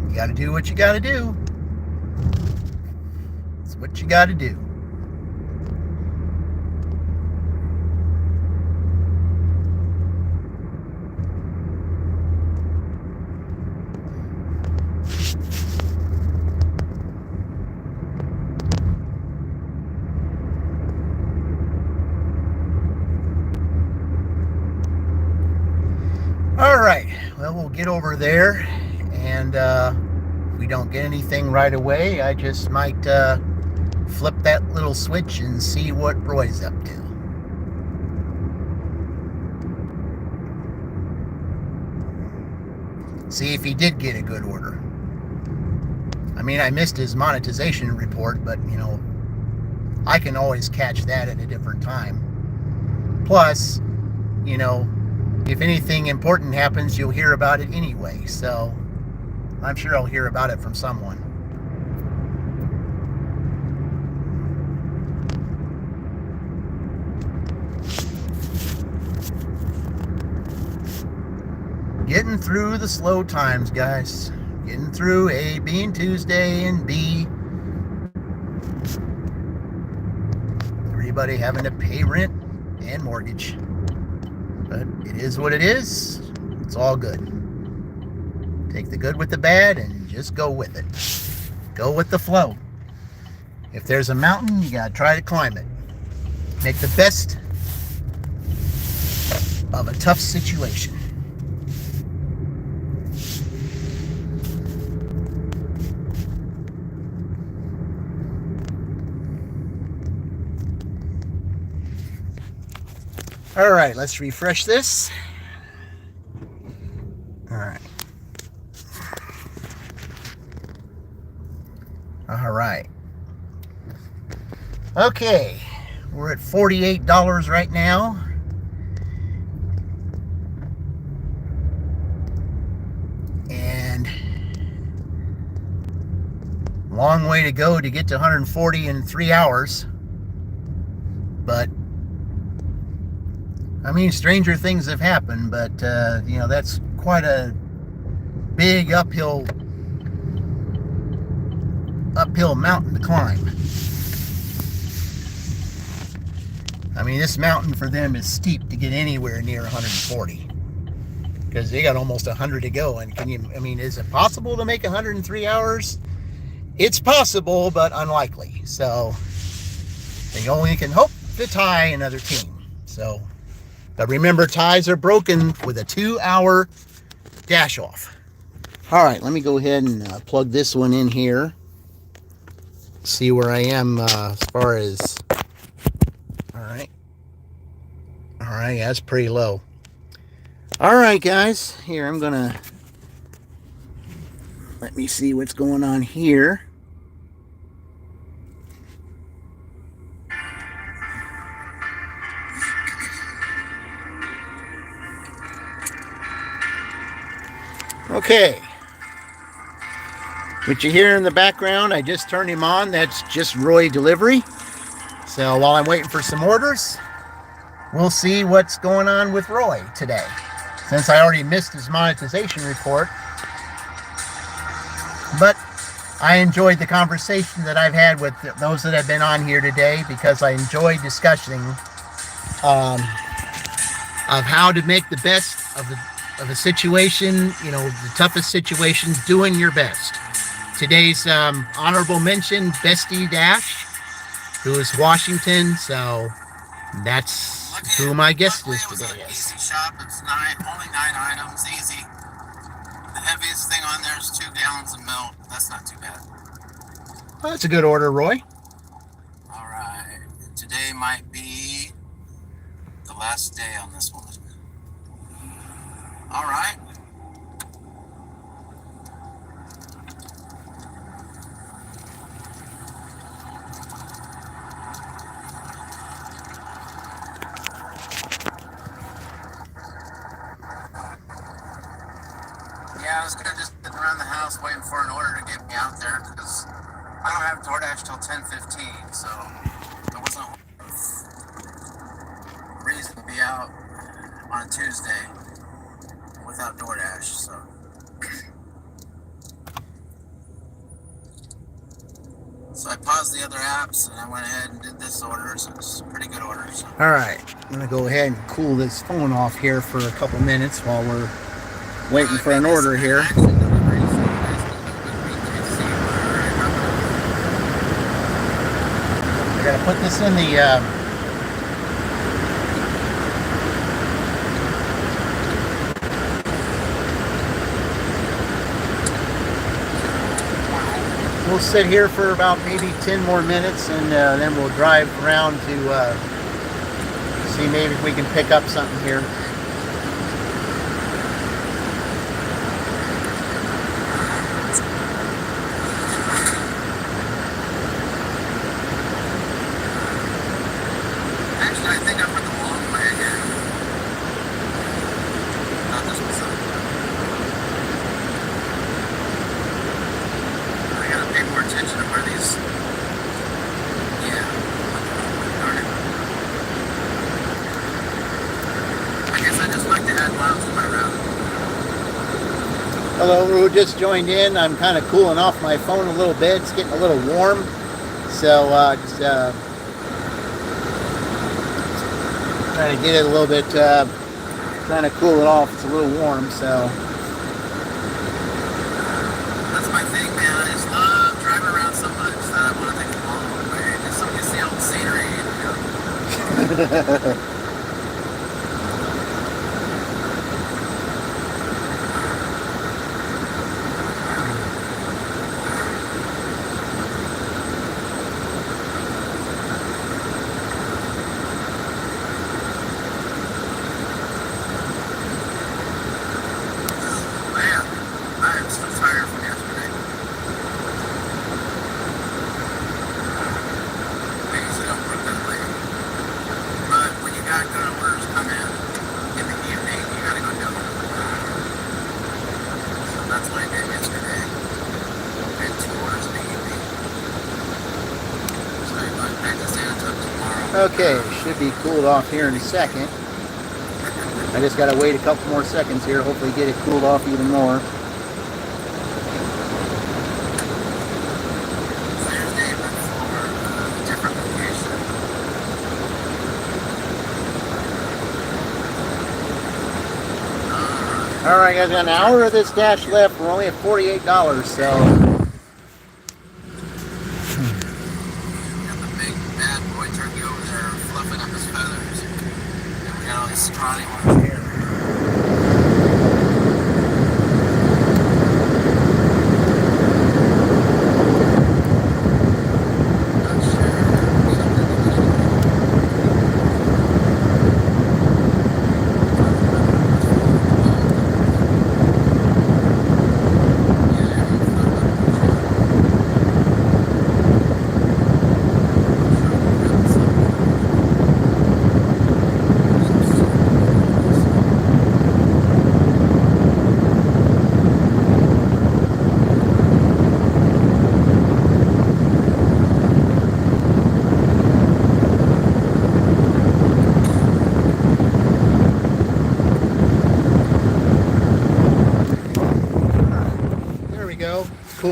You got to do what you got to do. It's what you got to do. All right, well, we'll get over there, and if we don't get anything right away, I just might flip that little switch and see what Roy's up to. See if he did get a good order. I mean, I missed his monetization report, but, I can always catch that at a different time. Plus, if anything important happens, you'll hear about it anyway. So I'm sure I'll hear about it from someone. Getting through the slow times, guys. Getting through A being Tuesday and B, everybody having to pay rent and mortgage. But it is what it is. It's all good. Take the good with the bad and just go with it. Go with the flow. If there's a mountain, you gotta try to climb it. Make the best of a tough situation. All right, let's refresh this. All right. All right. Okay, we're at $48 right now. And long way to go to get to 140 in 3 hours. But I mean, stranger things have happened, but, that's quite a big uphill mountain to climb. I mean, this mountain for them is steep to get anywhere near 140. Because they got almost 100 to go. And is it possible to make 100 in 3 hours? It's possible, but unlikely. So, they only can hope to tie another team. So, but remember, ties are broken with a 2-hour dash off. All right, let me go ahead and plug this one in here. see where I am as far as. All right. All right, yeah, that's pretty low. All right, guys. Here, I'm gonna let me see what's going on here. Okay. What you hear in the background, I just turned him on. That's just Roy Delivery. So while I'm waiting for some orders, we'll see what's going on with Roy today. Since I already missed his monetization report. But I enjoyed the conversation that I've had with those that have been on here today, because I enjoy discussing of how to make the best of a situation, you know, the toughest situations, doing your best. Today's honorable mention, Bestie Dash, who is Washington, so that's who my guest is today. Easy shop. It's only 9 items, easy. The heaviest thing on there is 2 gallons of milk. That's not too bad. Well, that's a good order, Roy. All right. Today might be the last day on this one. All right. Yeah, I was gonna just sit around the house waiting for an order to get me out there, because I don't have DoorDash till 10:15, so there wasn't a reason to be out on a Tuesday without DoorDash. So I paused the other apps and I went ahead and did this order. So it's a pretty good order. So. All right, I'm gonna go ahead and cool this phone off here for a couple minutes while we're waiting for an order here. I gotta put this in the we'll sit here for about maybe 10 more minutes, and then we'll drive around to see maybe if we can pick up something here. Actually, I think I put the wrong way again. Not this one. I gotta pay more attention to where these. Yeah. Darn it. I guess I just like to add miles to my route. Hello, who just joined in. I'm kind of cooling off my phone a little bit. It's getting a little warm, so just trying to get it a little bit, trying to cool it off. It's a little warm, so. That's my thing, man. I just love driving around so much that I want to take a long way just so I can see all the scenery. Man, I am so tired from yesterday. I usually don't work that late. But when you got good orders come in the evening, you gotta go do them. So that's what I did yesterday. I had 2 orders in the evening. So I went back to Santa tomorrow. Okay, should be cooled off here in a second. I just gotta wait a couple more seconds here, hopefully get it cooled off even more. Thursday, but for a different location. All right, guys, got an hour of this dash left. We're only at $48, so. Got the big bad boy turkey over there fluffing up his feathers. And we got all these scrawny ones here.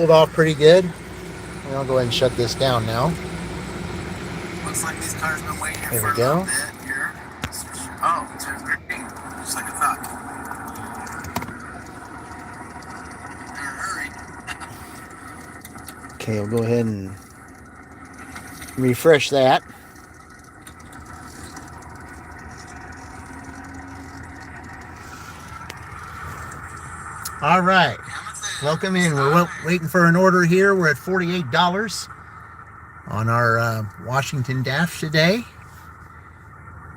cooled off pretty good. And I'll go ahead and shut this down now. Looks like these cars been waiting here There for we a go. little bit here. Oh, it turns green, just like I thought. In a hurry. Okay, we'll go ahead and refresh that. All right, welcome in. We're waiting for an order here. We're at $48 on our Washington dash today.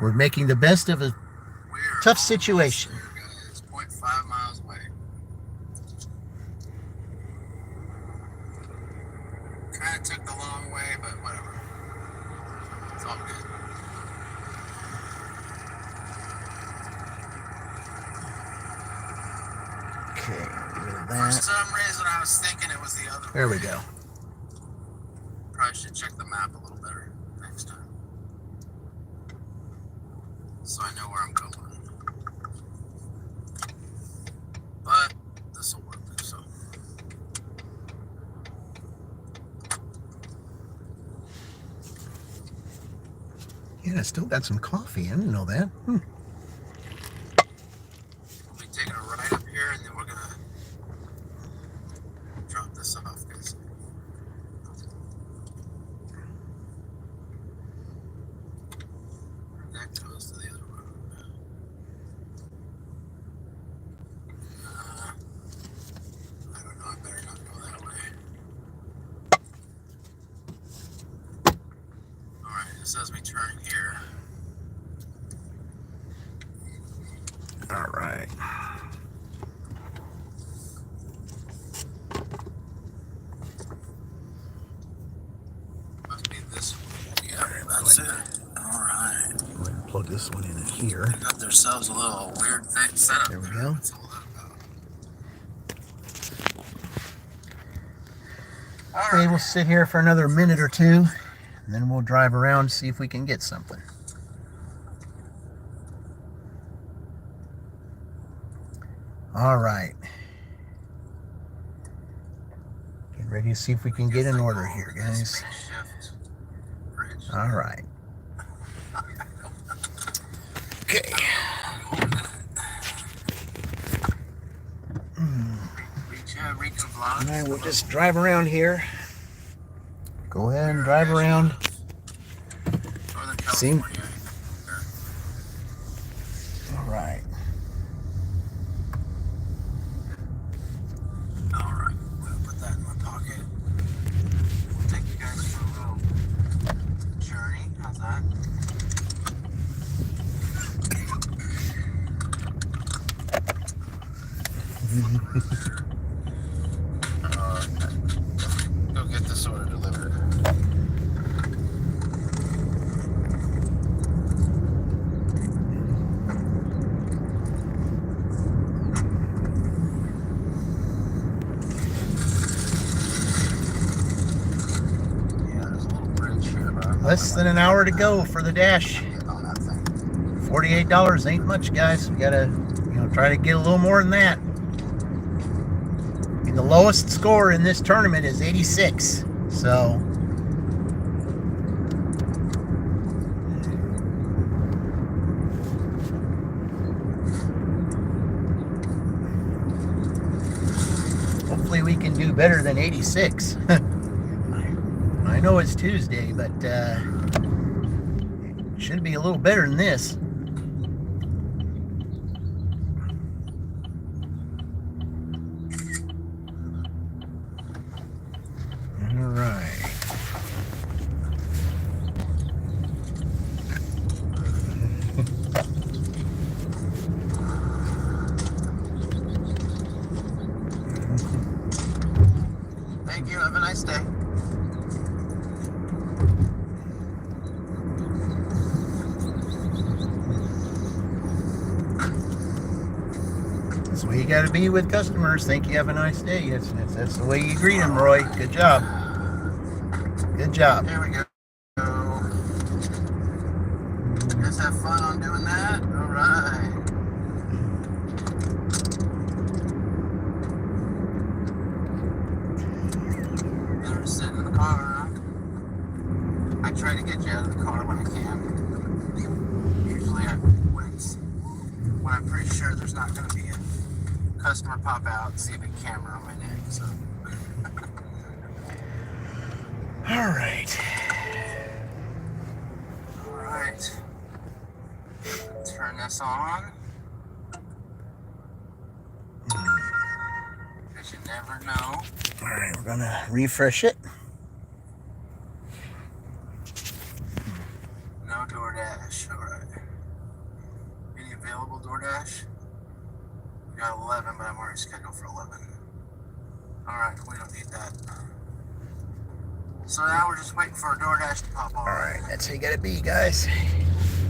We're making the best of a tough situation. It's 0.5 miles away. Kind of took the long way, but whatever. It's all good. Okay, get rid of For that. some reason, I was thinking it was the other way. There we go. Probably should check the map a little better next time, so I know where I'm going. But this will work. So Yeah, I still got some coffee. I didn't know that. we'll be taking a right up here, and then we're gonna drop this off, guys. That goes to the other road. I don't know. I better not go that way. All right. It says we turn here. All right. Must be this one. Yeah, that's it. All right. Go ahead and plug this one in here. They got themselves a little weird thing set up. There we go. What's all that about? All Okay, right. we'll sit here for another minute or two, and then we'll drive around and see if we can get something. All right. Get ready to see if we can get an order here, guys. All right. Okay. All right, we'll just drive around here. Go ahead and drive around. See? All right. All right. We'll put that in my pocket. We'll take you guys for a little journey. How's that? Go get this order delivered. Yeah, there's a little bridge here, but I'm Less than an hour to go for the dash. getting on that thing. $48 ain't much, guys. We gotta, try to get a little more than that. And the lowest score in this tournament is 86. So hopefully we can do better than 86. I know it's Tuesday, but it should be a little better than this. All right. Thank you. Have a nice day. That's the way you got to be with customers. Thank you. Have a nice day. That's the way you greet them, Roy. Good job. Good job. Here we go. You guys have fun on doing that? All right. I try to get you out of the car when I can. Usually when I'm pretty sure there's not going to be a customer pop out and see a big camera on my neck. So. All right. All right. Turn this on. Because you never know. All right, we're gonna refresh it. No DoorDash. All right. Any available DoorDash? We got 11, but I'm already scheduled for 11. All right, we don't need that. So now we're just waiting for a DoorDash to pop on. All right, that's how you gotta be, guys.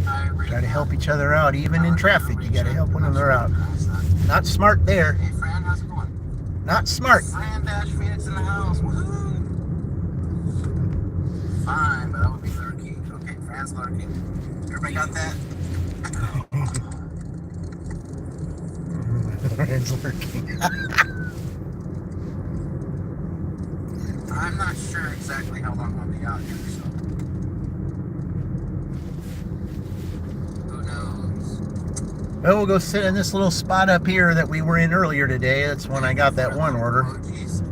Right, Gotta help each other out, even in traffic. You gotta help one another out. Not smart there. Hey, Fran, how's it going? Not smart. Fran Dash Phoenix in the house. Woohoo! Fine, but I would be lurking. Okay, Fran's lurking. Everybody got that? It's lurking. I'm not sure exactly how long I'll be out here, so. Who knows? Well, we'll go sit in this little spot up here that we were in earlier today. That's when I got that one order. Emojis.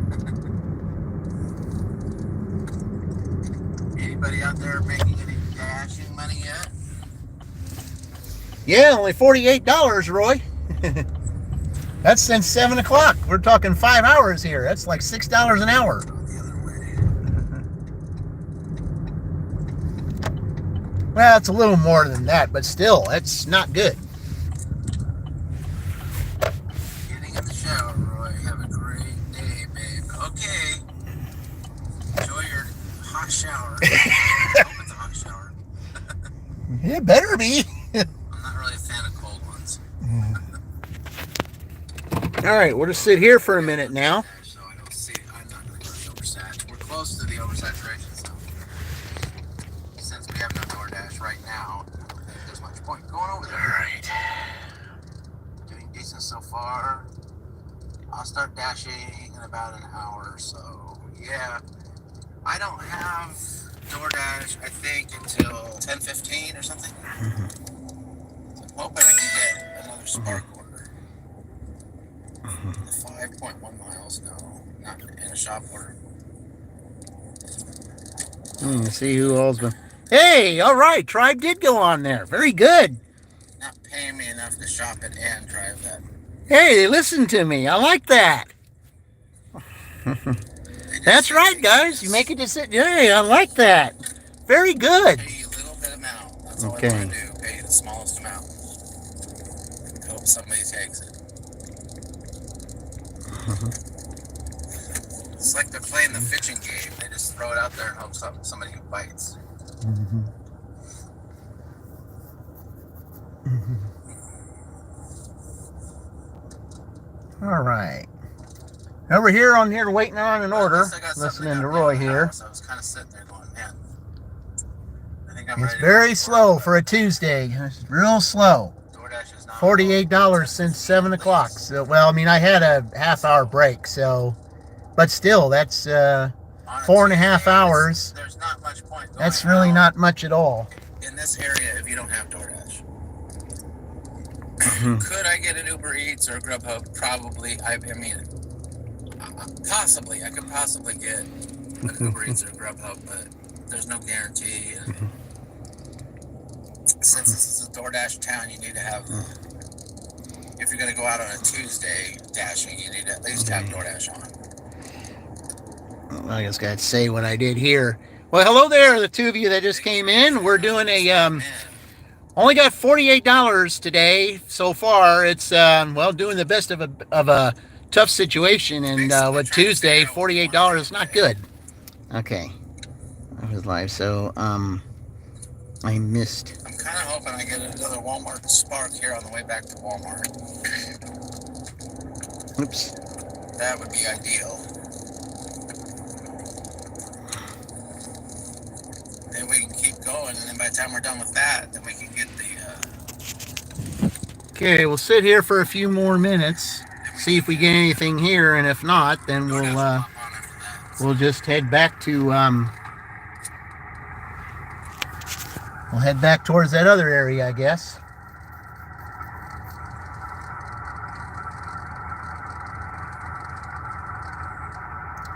Anybody out there making any dashing money yet? Yeah, only $48, Roy. That's since 7 o'clock. We're talking 5 hours here. That's like $6 an hour. Go the other way. Well, it's a little more than that, but still, that's not good. Getting in the shower, Roy. Have a great day, babe. Okay. Enjoy your hot shower. I hope it's a hot shower. It better be. I'm not really a fan of cold ones. All right, we'll just sit here for a minute now. So I don't see. I'm not going to go to the oversat. We're close to the oversaturation, so since we have no DoorDash right now, I don't think there's much point going over All there. right. Doing decent so far. I'll start dashing in about an hour or so. Yeah, I don't have DoorDash, I think, until 10:15 or something. So I'm hoping I can get another Spark order. The 5.1 miles, no, not in a shop order. See who all's been. Hey, all right. Tribe did go on there. Very good. Not paying me enough to shop it and drive that. Hey, they listened to me. I like that. That's right, guys. You make a decision. Hey, I like that. Very good. Pay you a little bit amount. That's all Okay. I want to do. Pay you the smallest amount. Hope somebody takes it. It's like they're playing the fishing game. They just throw it out there and hope somebody bites. All right. Over here on here waiting on an order. Unless I got something Listening that to ran Roy the here. house, I was kind of sitting there going, man, I think I'm It's ready to very go to slow work, for a Tuesday. It's real slow. but DoorDash is not $48 since 7 o'clock. So, well, I mean, I had a half-hour break, so, but still, that's on a 4.5 Tuesday, hours. There's not much point going That's really out not much at all. in this area if you don't have DoorDash. Could I get an Uber Eats or a Grubhub? Probably. I mean, possibly. I could possibly get an Uber Eats or a Grubhub, but there's no guarantee. And since this is a DoorDash town, you need to have. If you're going to go out on a Tuesday dashing, you need to at least have DoorDash on. I just got to say what I did here. Well, hello there, the two of you that just came in. We're doing a only got $48 today so far. It's well, doing the best of a tough situation, and with Tuesday, $48 is not good. Okay, I was live, so I missed. I'm kind of hoping I get another Walmart Spark here on the way back to Walmart. Oops. That would be ideal. Then we can keep going, and then by the time we're done with that, then we can get the. Okay, we'll sit here for a few more minutes, see if we get anything here, and if not, then we'll just head back to we'll head back towards that other area, I guess.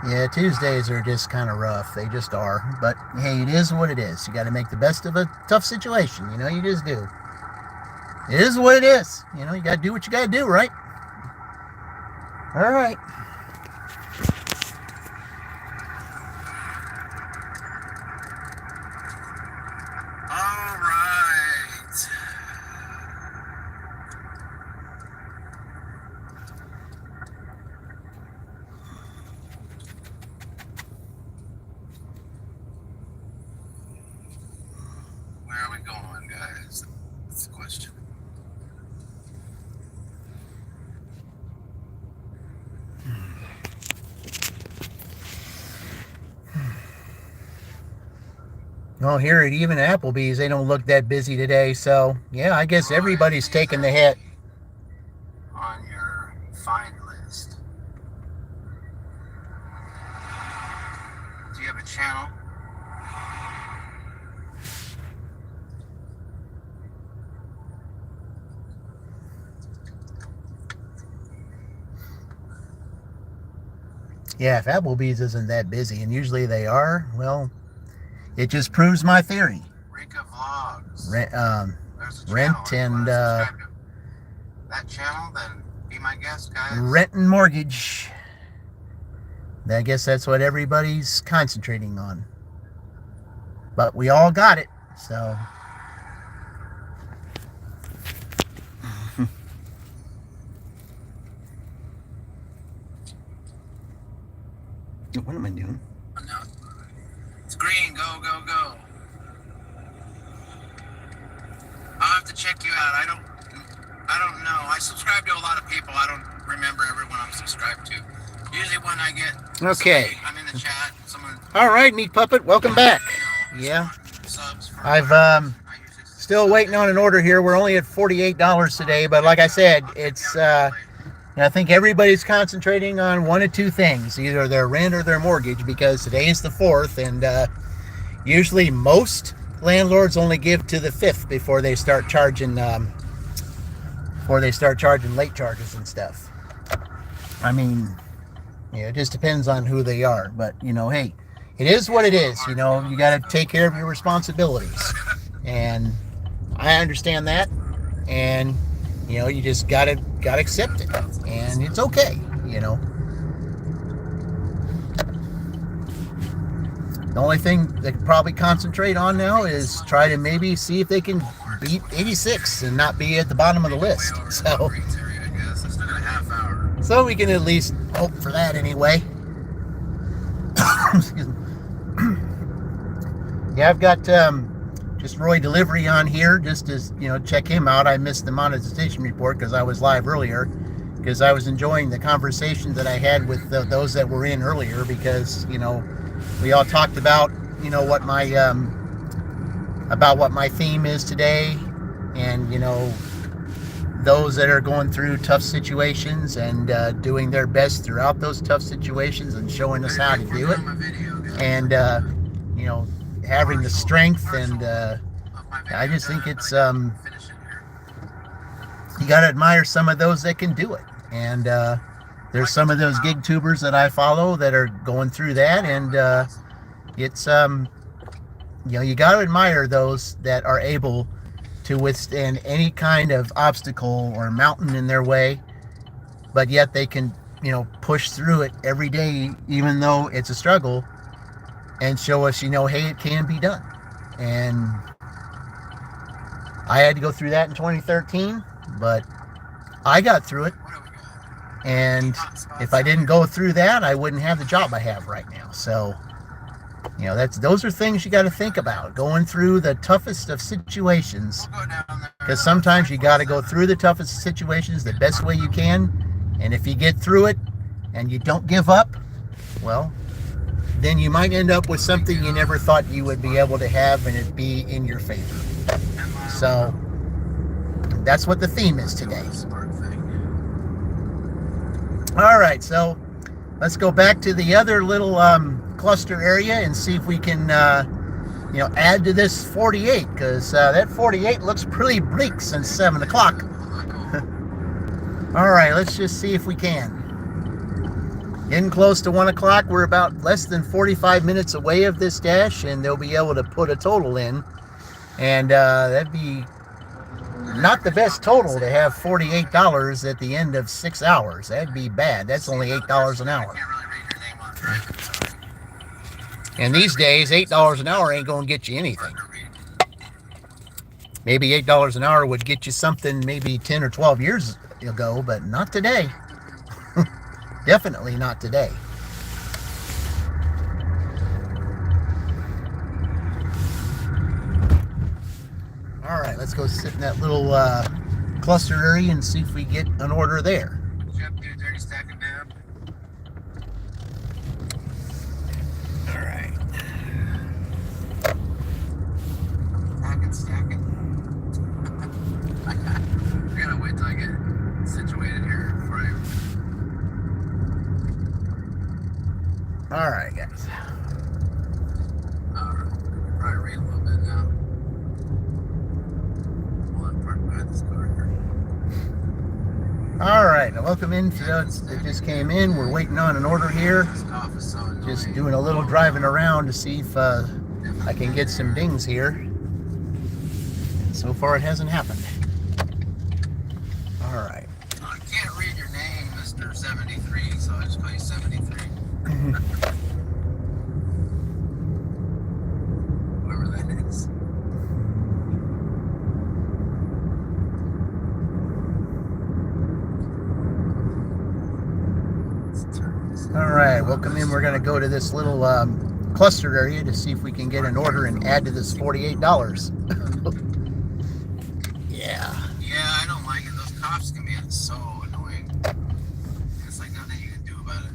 Yeah, Tuesdays are just kind of rough. They just are. But hey, it is what it is. You got to make the best of a tough situation. You know, you just do. It is what it is. You know, you got to do what you got to do, right? All right. All right. Where are we going, guys? That's the question. Well, here at even Applebee's, they don't look that busy today. So, yeah, I guess everybody's taking the hit. On your find list. Do you have a channel? Yeah, if Applebee's isn't that busy, and usually they are, well, it just proves my theory. Rika Vlogs. Rent, There's a rent channel. and Subscribe to that channel, then be my guest, guys. rent and mortgage. I guess that's what everybody's concentrating on. But we all got it, so. What am I doing? No. It's green. Go, go, go. I'll have to check you out. I don't know. I subscribe to a lot of people. I don't remember everyone I'm subscribed to. Usually when I get Okay. I'm in the chat. Someone. All right, Meat Puppet, welcome back. You know, Yeah. subs for I've I usually still waiting on an order here. We're only at $48 today, but like I said, it's I think everybody's concentrating on one of two things, either their rent or their mortgage, because today is the 4th, and usually most landlords only give to the 5th before they start charging late charges and stuff. I mean, it just depends on who they are, but hey, it is what it is. You got to take care of your responsibilities, and I understand that, and you just gotta accept it, and it's okay. The only thing they could probably concentrate on now is try to maybe see if they can beat 86 and not be at the bottom of the list. So we can at least hope for that anyway. Excuse me. Yeah, I've got just Roy Delivery on here just as check him out. I missed the monetization report because I was live earlier, because I was enjoying the conversation that I had with those that were in earlier, because we all talked about what my theme is today, and those that are going through tough situations and doing their best throughout those tough situations and showing us how to do it, and having the strength, and I just think it's you got to admire some of those that can do it, and there's some of those gig tubers that I follow that are going through that, and it's you got to admire those that are able to withstand any kind of obstacle or mountain in their way, but yet they can push through it every day, even though it's a struggle, and show us hey, it can be done. And I had to go through that in 2013, but I got through it, and if I didn't go through that, I wouldn't have the job I have right now. So those are things you got to think about, going through the toughest of situations, because sometimes you got to go through the toughest of situations the best way you can, and if you get through it and you don't give up, well, then you might end up with something you never thought you would be able to have, and it be in your favor. So that's what the theme is today. All right, so let's go back to the other little cluster area and see if we can add to this 48, because that 48 looks pretty bleak since 7 o'clock. All right, let's just see if we can. Getting close to 1 o'clock. We're about less than 45 minutes away of this dash, and they'll be able to put a total in. And that'd be not the best total to have $48 at the end of 6 hours. That'd be bad. That's only $8 an hour. And these days, $8 an hour ain't going to get you anything. Maybe $8 an hour would get you something maybe 10 or 12 years ago, but not today. Definitely not today. All right, let's go sit in that little cluster area and see if we get an order there. All right. Stacking. I gotta wait till I get situated here before All right, guys. Probably read a little bit now. We'll park behind this car here. All right, now welcome in to those that just came in. We're waiting on an order here. This cough is so annoying. Just doing a little driving around to see if I can get some dings here. So far, it hasn't happened. All right. I can't read your name, Mr. 73, so I just call you 73. Whoever that is. All right, welcome in. We're going to go to this little cluster area to see if we can get an order and add to this $48. Yeah. Yeah, I don't like it. Those coughs can be so annoying. It's like nothing you can do about it.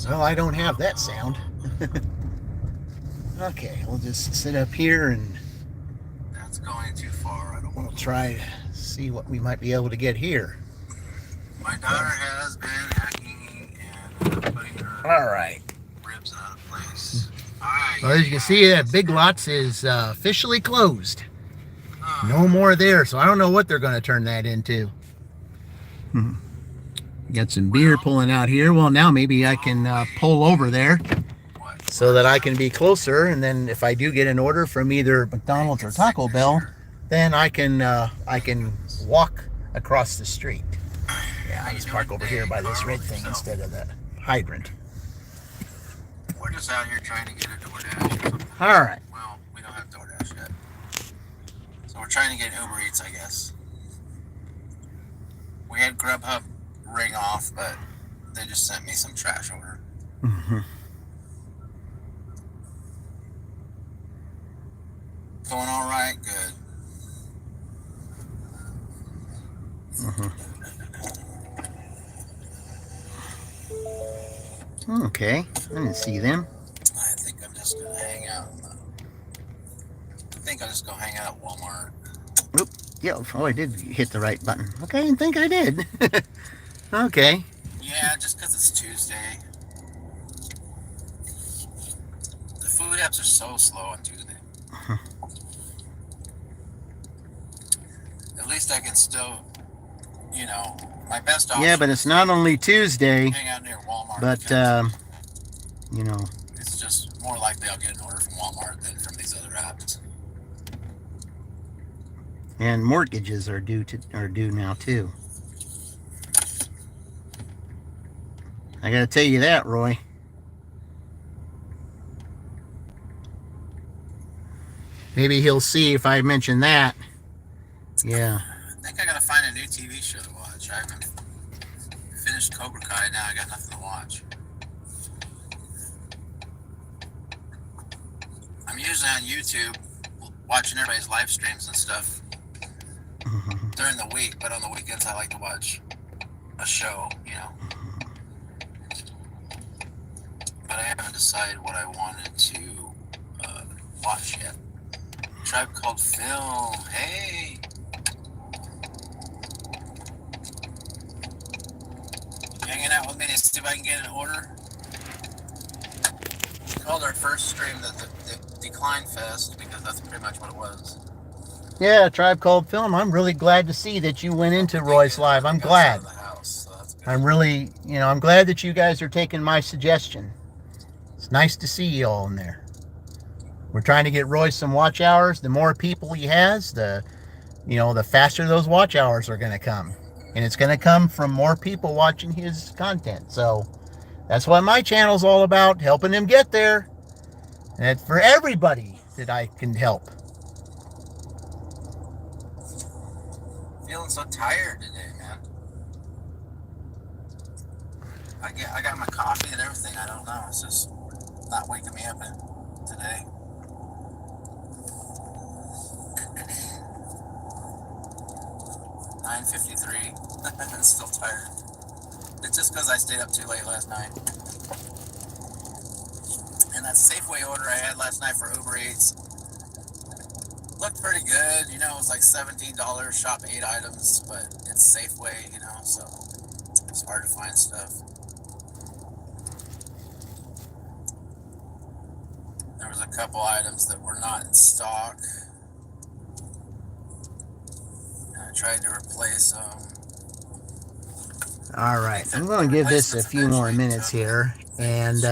Well, I don't have that sound. Okay, we'll just sit up here and That's going too far. I don't we'll want to. try to see what we might be able to get here. My daughter has been hacking and putting her All right. ribs out of place. Well, as you can see, that Big Lots is officially closed. No more there, so I don't know what they're going to turn that into. Got some beer pulling out here. Well, now maybe I can pull over there so that I can be closer, and then if I do get an order from either McDonald's or Taco Bell, then I can walk across the street. Yeah, I just park over here by this red thing instead of the hydrant. We're just out here trying to get a DoorDash or something. All right. Well, we don't have DoorDash yet. So we're trying to get Uber Eats, I guess. We had Grubhub ring off, but they just sent me some trash order. Going all right? Good. Okay, I didn't see them. I think I'm just gonna hang out. I think I'll just go hang out at Walmart. Oop, yeah, oh, I did hit the right button. Okay, I didn't think I did. Okay. Yeah, just because it's Tuesday. The food apps are so slow on Tuesday. At least I can still, my best option. Yeah, but it's not only Tuesday, hang out near Walmart. but, it's just more likely I'll get an order from Walmart than from these other apps. and mortgages are due now too. I gotta tell you that, Roy. Maybe he'll see if I mention that. Yeah. I think I gotta find a new TV show to watch. I haven't finished Cobra Kai, now I got nothing to watch. I'm usually on YouTube watching everybody's live streams and stuff during the week, but on the weekends I like to watch a show, But I haven't decided what I wanted to watch yet. Tribe Called Film. Hey! You hanging out with me to see if I can get an order? called our first stream the Decline Fest because that's pretty much what it was. Yeah, Tribe Called Film. I'm really glad to see that you went into Roy's Live. I'm glad. I'm really, I'm glad that you guys are taking my suggestion. It's nice to see you all in there. We're trying to get Roy some watch hours. The more people he has, the faster those watch hours are going to come. And it's going to come from more people watching his content. So that's what my channel's all about, helping him get there. And it's for everybody that I can help. Feeling so tired today, man. I got my coffee and everything. I don't know. It's just not waking me up today. $9:53. I'm still tired. It's just because I stayed up too late last night. And that Safeway order I had last night for Uber Eats looked pretty good. It was like $17, shop 8 items, but it's Safeway, so it's hard to find stuff. There was a couple items that were not in stock. And I tried to replace them. All right, I'm going to give this a few more minutes here, and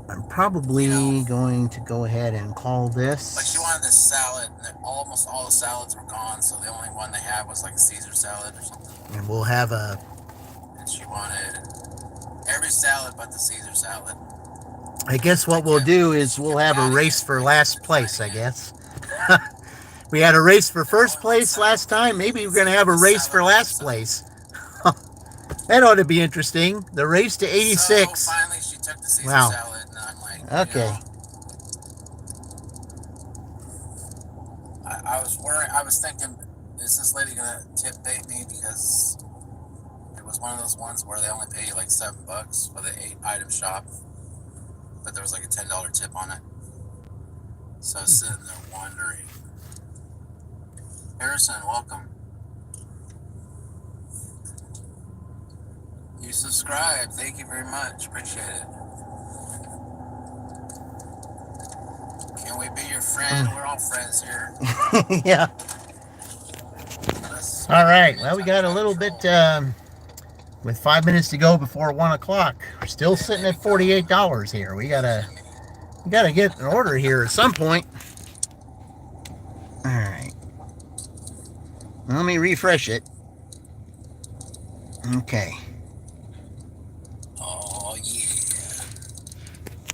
I'm probably going to go ahead and call this. Like, she wanted this salad, and almost all the salads were gone, so the only one they had was like a Caesar salad or something. And we'll have a... And she wanted every salad but the Caesar salad. I guess what we'll do is we'll have a race for last place, I guess. We had a race for first place last time. Maybe we're going to have a race for last place. That ought to be interesting. The race to 86. So finally she took the Caesar wow. salad, and I'm like, okay. I was worried. I was thinking, is this lady going to tip bait me? Because it was one of those ones where they only pay you like $7 for the 8-item shop. But there was like a $10 tip on it. So I was sitting there wondering. Harrison, welcome. You subscribed. Thank you very much. Appreciate it. Can we be your friend? We're all friends here. Yeah. All right. Well, we got a little bit, with 5 minutes to go before 1 o'clock. We're still sitting at $48 here. We gotta get an order here at some point. All right. Let me refresh it. Okay. Oh, yeah.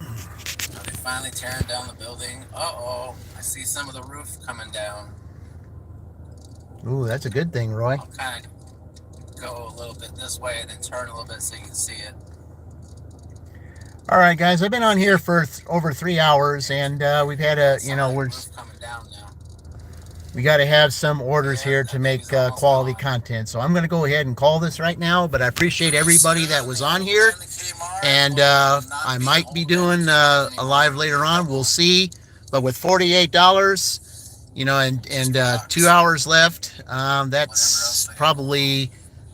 Are they finally tearing down the building? Uh-oh. I see some of the roof coming down. Ooh, that's a good thing, Roy. I'll kind of go a little bit this way and then turn a little bit so you can see it. All right, guys. I've been on here for over 3 hours, and we've had we got to have some orders here to make quality content. So I'm going to go ahead and call this right now, but I appreciate everybody that was on here. And I might be doing a live later on. We'll see. But with $48, and 2 hours left, that's probably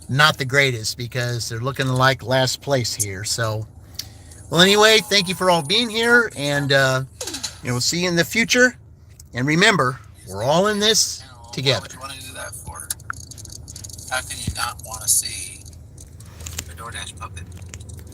not the greatest because they're looking like last place here. So, well, anyway, thank you for all being here, and we'll see you in the future. And remember, we're all in this together.